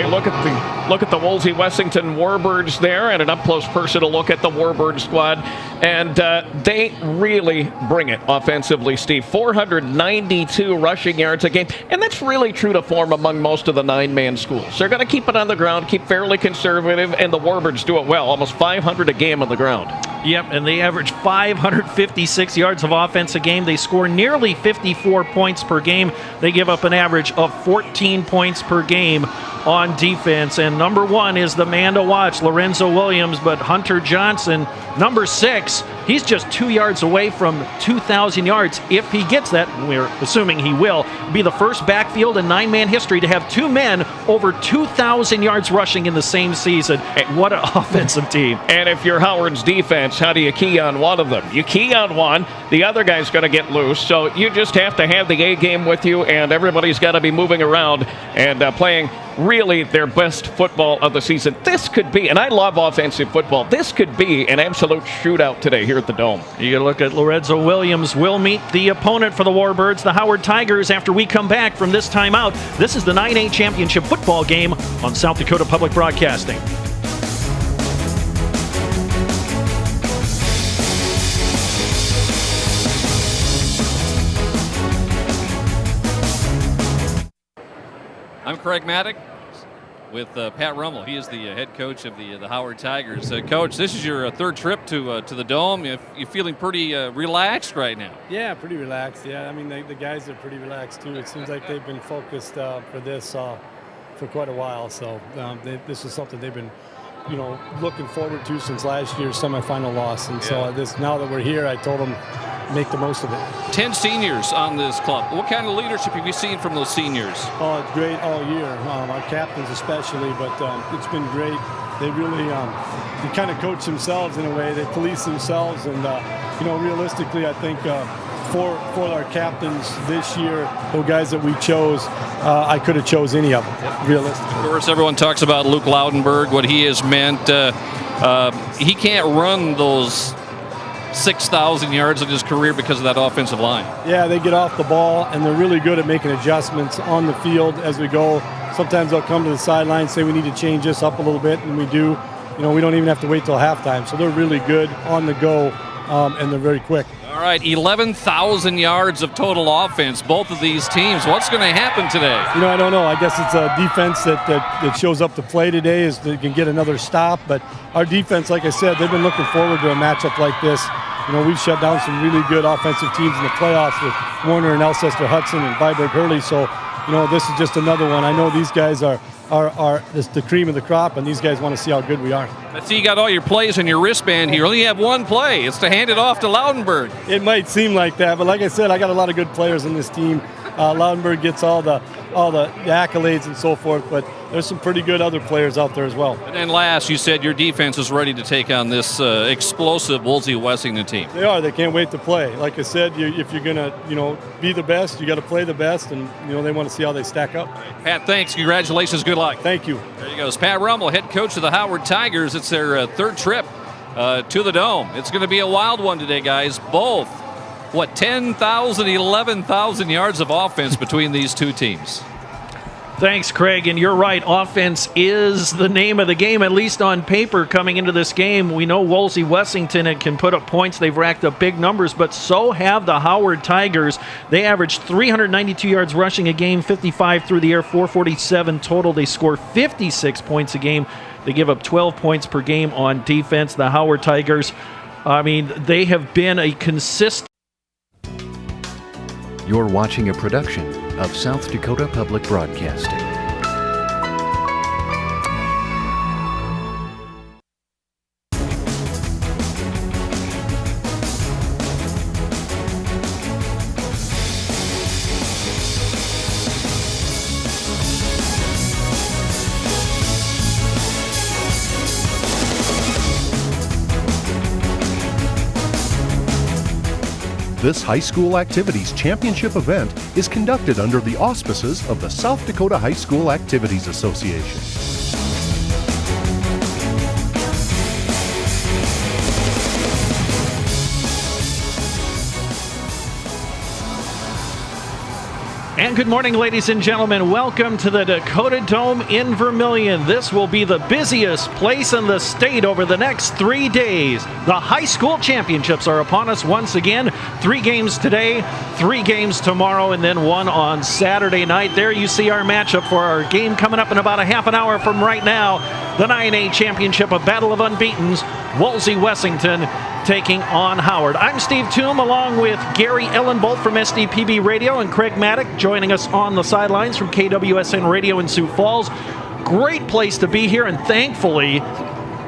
look at the Wolsey-Wessington Warbirds there, and an up-close personal look at the Warbird squad. And they really bring it offensively, Steve. 492 rushing yards a game, and that's really true to form among most of the 9-man schools. They're going to keep it on the ground, keep fairly conservative, and the Warbirds do it well. Almost 500 a game on the ground. Yep, and they average 556 yards of offense a game. They score nearly 54 points per game. They give up an average of 14 points per game on defense. And number 1 is the man to watch, Lorenzo Williams, but Hunter Johnson, number 6, He's just 2 yards away from 2,000 yards. If he gets that, we're assuming he will, be the first backfield in 9-man history to have 2 men over 2,000 yards rushing in the same season. What an offensive team. And if you're Howard's defense, how do you key on one of them? You key on one, the other guy's going to get loose. So you just have to have the A game with you, and everybody's got to be moving around and playing really their best football of the season. This could be, and I love offensive football, this could be an absolute shootout today here at the Dome. You look at Lorenzo Williams will meet the opponent for the Warbirds, the Howard Tigers, after we come back from this timeout. This is the 9A championship football game on South Dakota Public Broadcasting. I'm Craig Maddox with Pat Rummel. He is the head coach of the Howard Tigers. Coach, this is your third trip to the Dome. You're feeling pretty relaxed right now. Yeah, pretty relaxed. Yeah, I mean, the guys are pretty relaxed too. It seems like they've been focused for this for quite a while. So this is something they've been, looking forward to since last year's semifinal loss. And so now that we're here, I told them make the most of it. 10 seniors on this club. What kind of leadership have you seen from those seniors? Oh, it's great all year. Our captains especially, but it's been great. They really they kind of coach themselves in a way. They police themselves, and realistically, I think for our captains this year, the guys that we chose, I could have chose any of them. Realistically. Of course, everyone talks about Luke Loudenberg, what he has meant. He can't run those 6,000 yards in his career because of that offensive line. Yeah, they get off the ball, and they're really good at making adjustments on the field as we go. Sometimes they'll come to the sideline, say we need to change this up a little bit, and we do. We don't even have to wait till halftime. So they're really good on the go, and they're very quick. All right, 11,000 yards of total offense, both of these teams. What's going to happen today? I don't know. I guess it's a defense that shows up to play today, is they can get another stop. But our defense, like I said, they've been looking forward to a matchup like this. We've shut down some really good offensive teams in the playoffs with Warner and Alcester Hudson and Viborg Hurley. So, this is just another one. I know these guys are the cream of the crop, and these guys want to see how good we are. I see you got all your plays on your wristband here. You only have one play. It's to hand it off to Loudenberg. It might seem like that, but like I said, I got a lot of good players on this team. Loudenberg gets all the accolades and so forth, but there's some pretty good other players out there as well. And then last, you said your defense is ready to take on this explosive Wolsey-Wessington team. They are. They can't wait to play. Like I said, if you're going to, be the best, you got to play the best, and they want to see how they stack up. Pat, thanks. Congratulations. Good luck. Thank you. There he goes. Pat Rummel, head coach of the Howard Tigers. It's their third trip to the Dome. It's going to be a wild one today, guys. Both 10,000, 11,000 yards of offense between these two teams. Thanks, Craig. And you're right. Offense is the name of the game, at least on paper, coming into this game. We know Wolsey-Wessington can put up points. They've racked up big numbers, but so have the Howard Tigers. They averaged 392 yards rushing a game, 55 through the air, 447 total. They score 56 points a game. They give up 12 points per game on defense. The Howard Tigers, they have been a consistent. You're watching a production of South Dakota Public Broadcasting. This high school activities championship event is conducted under the auspices of the South Dakota High School Activities Association. And good morning, ladies and gentlemen. Welcome to the Dakota Dome in Vermillion. This will be the busiest place in the state over the next 3 days. The high school championships are upon us once again. 3 games today, 3 games tomorrow, and then 1 on Saturday night. There you see our matchup for our game coming up in about a half an hour from right now. The 9A championship, a battle of unbeatens. Wolsey-Wessington taking on Howard. I'm Steve Toom along with Gary Ellenbolt from SDPB Radio and Craig Maddox joining us on the sidelines from KWSN Radio in Sioux Falls. Great place to be here, and thankfully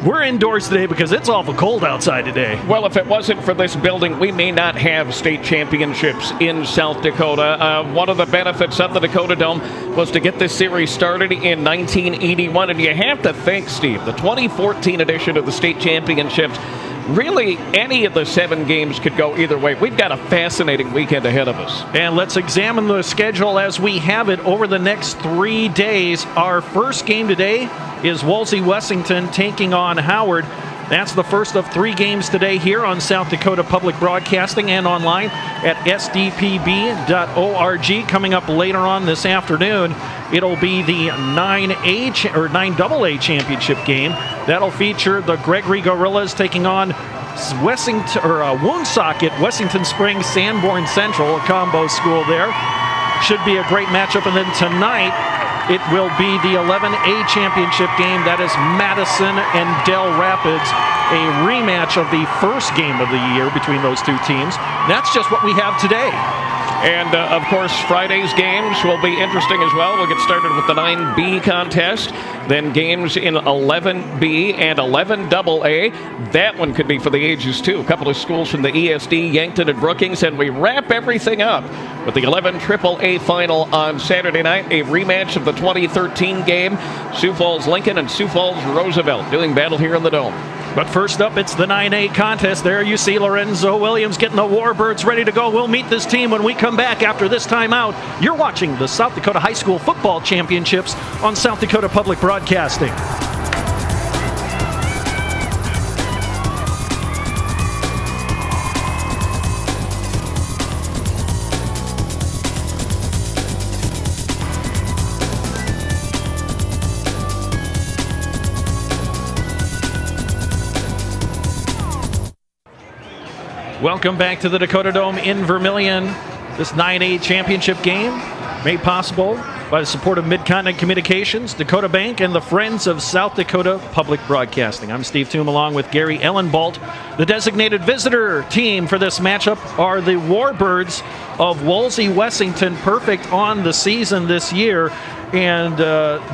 We're indoors today because it's awful cold outside today. Well, if it wasn't for this building, we may not have state championships in South Dakota. One of the benefits of the Dakota Dome was to get this series started in 1981. And you have to think, Steve, the 2014 edition of the state championships, really any of the 7 games could go either way. We've got a fascinating weekend ahead of us. And let's examine the schedule as we have it over the next 3 days. Our first game today is Wolsey-Wessington taking on Howard. That's the first of 3 games today here on South Dakota Public Broadcasting and online at sdpb.org. Coming up later on this afternoon, it'll be the 9AA championship game. That'll feature the Gregory Gorillas taking on Woonsocket, Wessington Springs, Sanborn Central, a combo school there. Should be a great matchup. And then tonight, it will be the 11A championship game. That is Madison and Dell Rapids, a rematch of the first game of the year between those 2 teams. That's just what we have today. And, of course, Friday's games will be interesting as well. We'll get started with the 9B contest, then games in 11B and 11AA. That one could be for the ages, too. A couple of schools from the ESD, Yankton and Brookings, and we wrap everything up with the 11 AAA final on Saturday night, a rematch of the 2013 game. Sioux Falls Lincoln and Sioux Falls Roosevelt doing battle here in the Dome. But first up, it's the 9A contest. There you see Lorenzo Williams getting the Warbirds ready to go. We'll meet this team when we come back after this timeout. You're watching the South Dakota High School Football Championships on South Dakota Public Broadcasting. Welcome back to the Dakota Dome in Vermilion. This 9A championship game made possible by the support of Mid-Continent Communications, Dakota Bank, and the Friends of South Dakota Public Broadcasting. I'm Steve Toom along with Gary Ellenbolt. The designated visitor team for this matchup are the Warbirds of Wolsey-Wessington, perfect on the season this year, and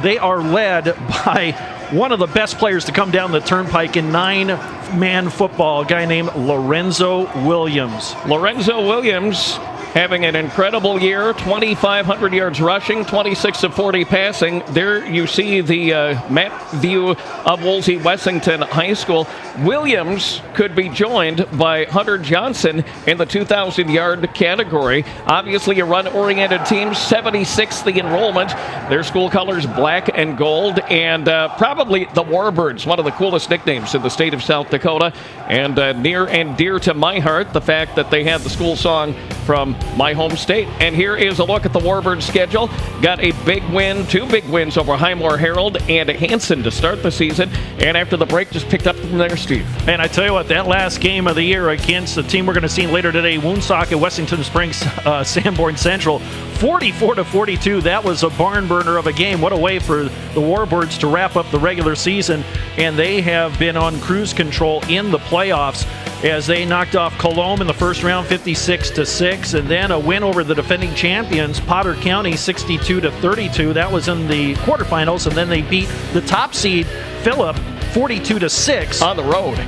they are led by one of the best players to come down the turnpike in 9-man football, a guy named Lorenzo Williams. Lorenzo Williams having an incredible year, 2,500 yards rushing, 26 of 40 passing. There you see the map view of Wolsey-Wessington High School. Williams could be joined by Hunter Johnson in the 2,000-yard category. Obviously a run-oriented team, 76th the enrollment. Their school colors black and gold, and probably the Warbirds, one of the coolest nicknames in the state of South Dakota, and near and dear to my heart, the fact that they have the school song from my home state. And here is a look at the Warbirds schedule. Got a big win, 2 big wins over Highmore Herald and Hanson to start the season, and after the break just picked up from there, Steve. And I tell you what, that last game of the year against the team we're going to see later today, Woonsocket, Wessington Springs, Sanborn Central, 44-42. That was a barn burner of a game. What a way for the Warbirds to wrap up the regular season, and they have been on cruise control in the playoffs as they knocked off Colomb in the first round 56-6, and then a win over the defending champions Potter County 62-32. That was in the quarterfinals, and then they beat the top seed Phillip 42-6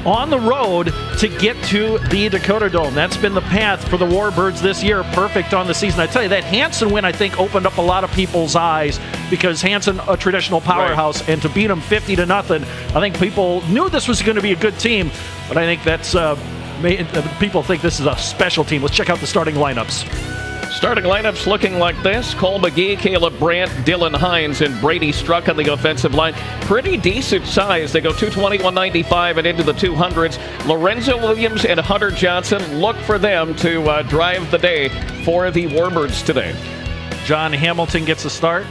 on the road to get to the Dakota Dome. That's been the path for the Warbirds this year. Perfect on the season. I tell you, that Hanson win, I think, opened up a lot of people's eyes, because Hanson, a traditional powerhouse, and to beat them 50-0, I think people knew this was going to be a good team, but I think that's people think this is a special team. Let's check out the starting lineups. Starting lineups looking like this: Cole McGee, Caleb Brandt, Dylan Hines, and Brady Struck on the offensive line. Pretty decent size. They go 220, 195, and into the 200s. Lorenzo Williams and Hunter Johnson, look for them to drive the day for the Warbirds today. John Hamilton gets a start.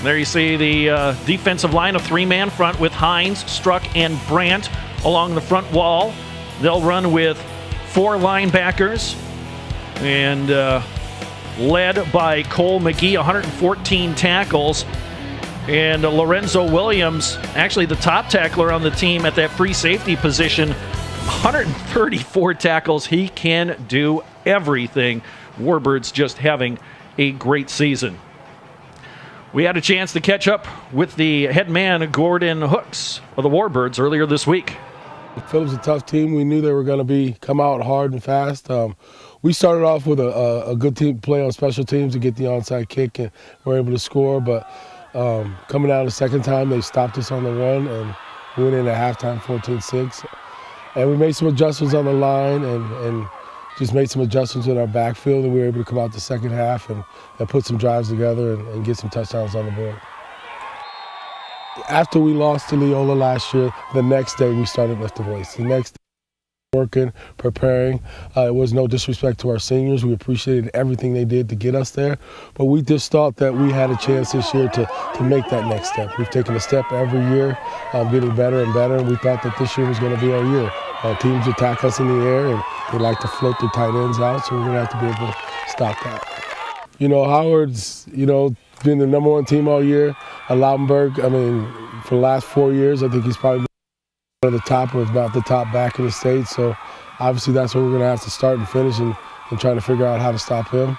There you see the defensive line, a 3-man front with Hines, Struck, and Brandt along the front wall. They'll run with 4 linebackers, and led by Cole McGee, 114 tackles. And Lorenzo Williams, actually the top tackler on the team at that free safety position, 134 tackles. He can do everything. Warbirds just having a great season. We had a chance to catch up with the head man, Gordon Hooks, of the Warbirds earlier this week. Phillips is a tough team. We knew they were going to come out hard and fast. We started off with a good team play on special teams to get the onside kick, and were able to score. But coming out the second time, they stopped us on the run, and we went in at halftime 14-6. And we made some adjustments on the line and just made some adjustments in our backfield, and we were able to come out the second half and put some drives together and get some touchdowns on the board. After we lost to Leola last year, the next day we started Lift the Voice. The next day, working, preparing. It was no disrespect to our seniors. We appreciated everything they did to get us there, but we just thought that we had a chance this year to make that next step. We've taken a step every year, getting better and better, and we thought that this year was going to be our year. Teams attack us in the air, and they like to float their tight ends out, so we're going to have to be able to stop that. You know, Howard's, been the #1 team all year. Loudenberg, for the last 4 years, I think he's probably one of the top, or if not the top back in the state. So obviously that's where we're going to have to start and finish and trying to figure out how to stop him.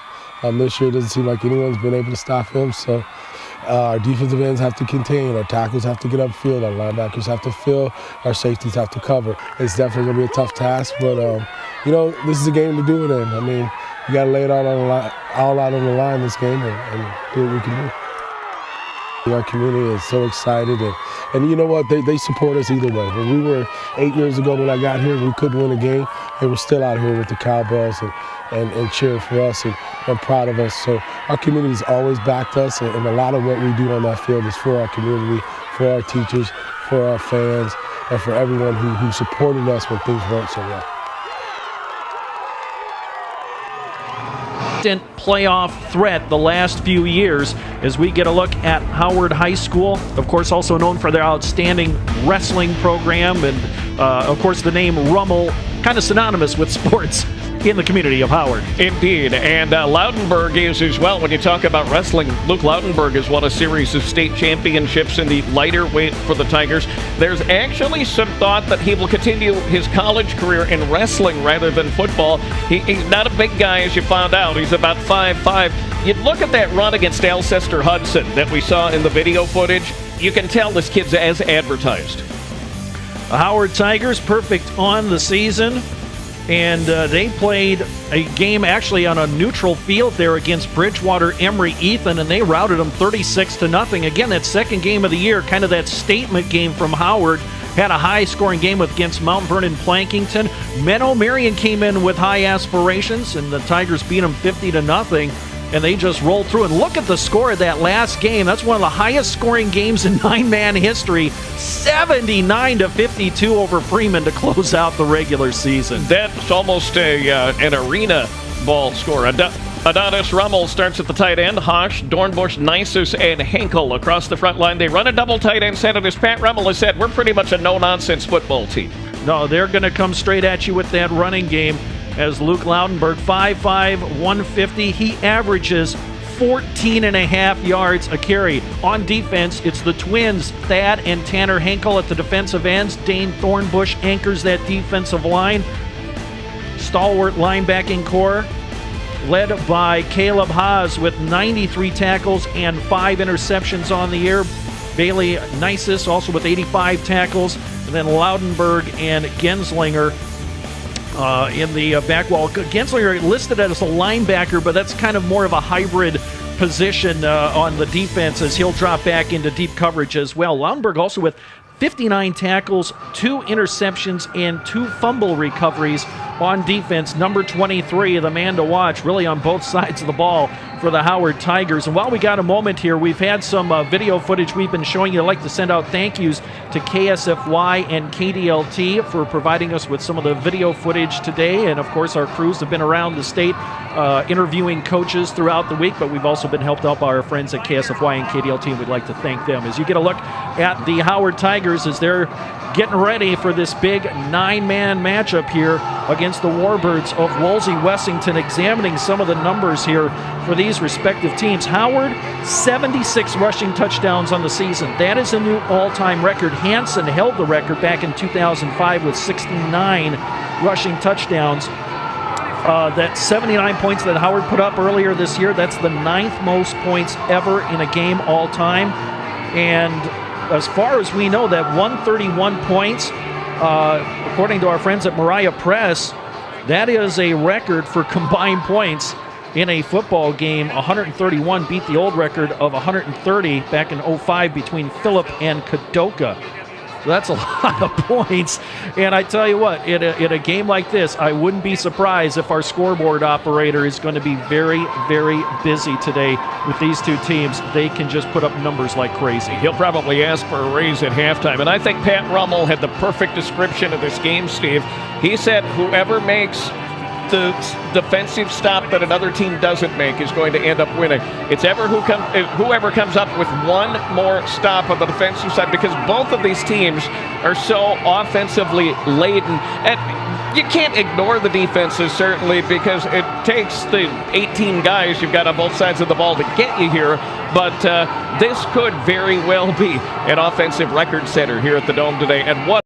This year it doesn't seem like anyone's been able to stop him. So our defensive ends have to contain, our tackles have to get upfield, our linebackers have to fill, our safeties have to cover. It's definitely going to be a tough task, but this is a game to do it in. You got to lay it all out on the line this game and do what we can do. Our community is so excited, and you know what? They support us either way. When we were 8 years ago when I got here, we couldn't win a game. They were still out here with the cowbells and cheering for us and proud of us. So our community's always backed us, and a lot of what we do on that field is for our community, for our teachers, for our fans, and for everyone who supported us when things weren't so well. Playoff threat the last few years as we get a look at Howard High School, of course also known for their outstanding wrestling program, and of course the name Rummel, kind of synonymous with sports in the community of Howard. Indeed, and Loudenberg is as well. When you talk about wrestling, Luke Loudenberg has won a series of state championships in the lighter weight for the Tigers. There's actually some thought that he will continue his college career in wrestling rather than football. He's not a big guy, as you found out. He's about 5'5". You look at that run against Alcester Hudson that we saw in the video footage, you can tell this kid's as advertised. The Howard Tigers perfect on the season. And they played a game actually on a neutral field there against Bridgewater Emory Ethan, and they routed them 36-0. Again, that second game of the year, kind of that statement game from Howard. Had a high-scoring game against Mount Vernon Plankington. Menno Marion came in with high aspirations, and the Tigers beat them 50-0. And they just rolled through. And look at the score of that last game. That's one of the highest scoring games in nine-man history. 79-52 over Freeman to close out the regular season. That's almost an arena ball score. Adonis Rummel starts at the tight end. Hosh, Dornbush, Nisus, and Henkel across the front line. They run a double tight end set, and as Pat Rummel has said, we're pretty much a no-nonsense football team. No, they're going to come straight at you with that running game. As Luke Loudenberg, 5'5", 150, he averages 14.5 yards a carry. On defense, it's the twins, Thad and Tanner Henkel at the defensive ends. Dane Thornbush anchors that defensive line. Stalwart linebacking core, led by Caleb Haas with 93 tackles and 5 interceptions on the year. Bailey Nisus also with 85 tackles. And then Loudenberg and Genslinger in the back wall. Genslinger listed as a linebacker, but that's kind of more of a hybrid position on the defense, as he'll drop back into deep coverage as well. Loudenberg also with 59 tackles, 2 interceptions, and 2 fumble recoveries on defense. Number 23, the man to watch, really on both sides of the ball for the Howard Tigers. And while we got a moment here, we've had some video footage we've been showing you. I'd like to send out thank yous to KSFY and KDLT for providing us with some of the video footage today. And of course, our crews have been around the state interviewing coaches throughout the week, but we've also been helped out by our friends at KSFY and KDLT, and we'd like to thank them. As you get a look at the Howard Tigers as they're getting ready for this big 9-man matchup here against the Warbirds of Wolsey-Wessington, examining some of the numbers here for these respective teams. Howard, 76 rushing touchdowns on the season. That is a new all-time record. Hanson held the record back in 2005 with 69 rushing touchdowns. That 79 points that Howard put up earlier this year, that's the 9th most points ever in a game all time. And as far as we know, that 131 points, according to our friends at Mariah Press, that is a record for combined points in a football game. 131 beat the old record of 130 back in 05 between Phillip and Kadoka. So that's a lot of points. And I tell you what, in a game like this, I wouldn't be surprised if our scoreboard operator is going to be very, very busy today with these two teams. They can just put up numbers like crazy. He'll probably ask for a raise at halftime. And I think Pat Rummel had the perfect description of this game, Steve. He said whoever makes the defensive stop that another team doesn't make is going to end up winning. It's whoever comes up with one more stop on the defensive side, because both of these teams are so offensively laden. And you can't ignore the defenses, certainly, because it takes the 18 guys you've got on both sides of the ball to get you here. But this could very well be an offensive record setter here at the Dome today. And what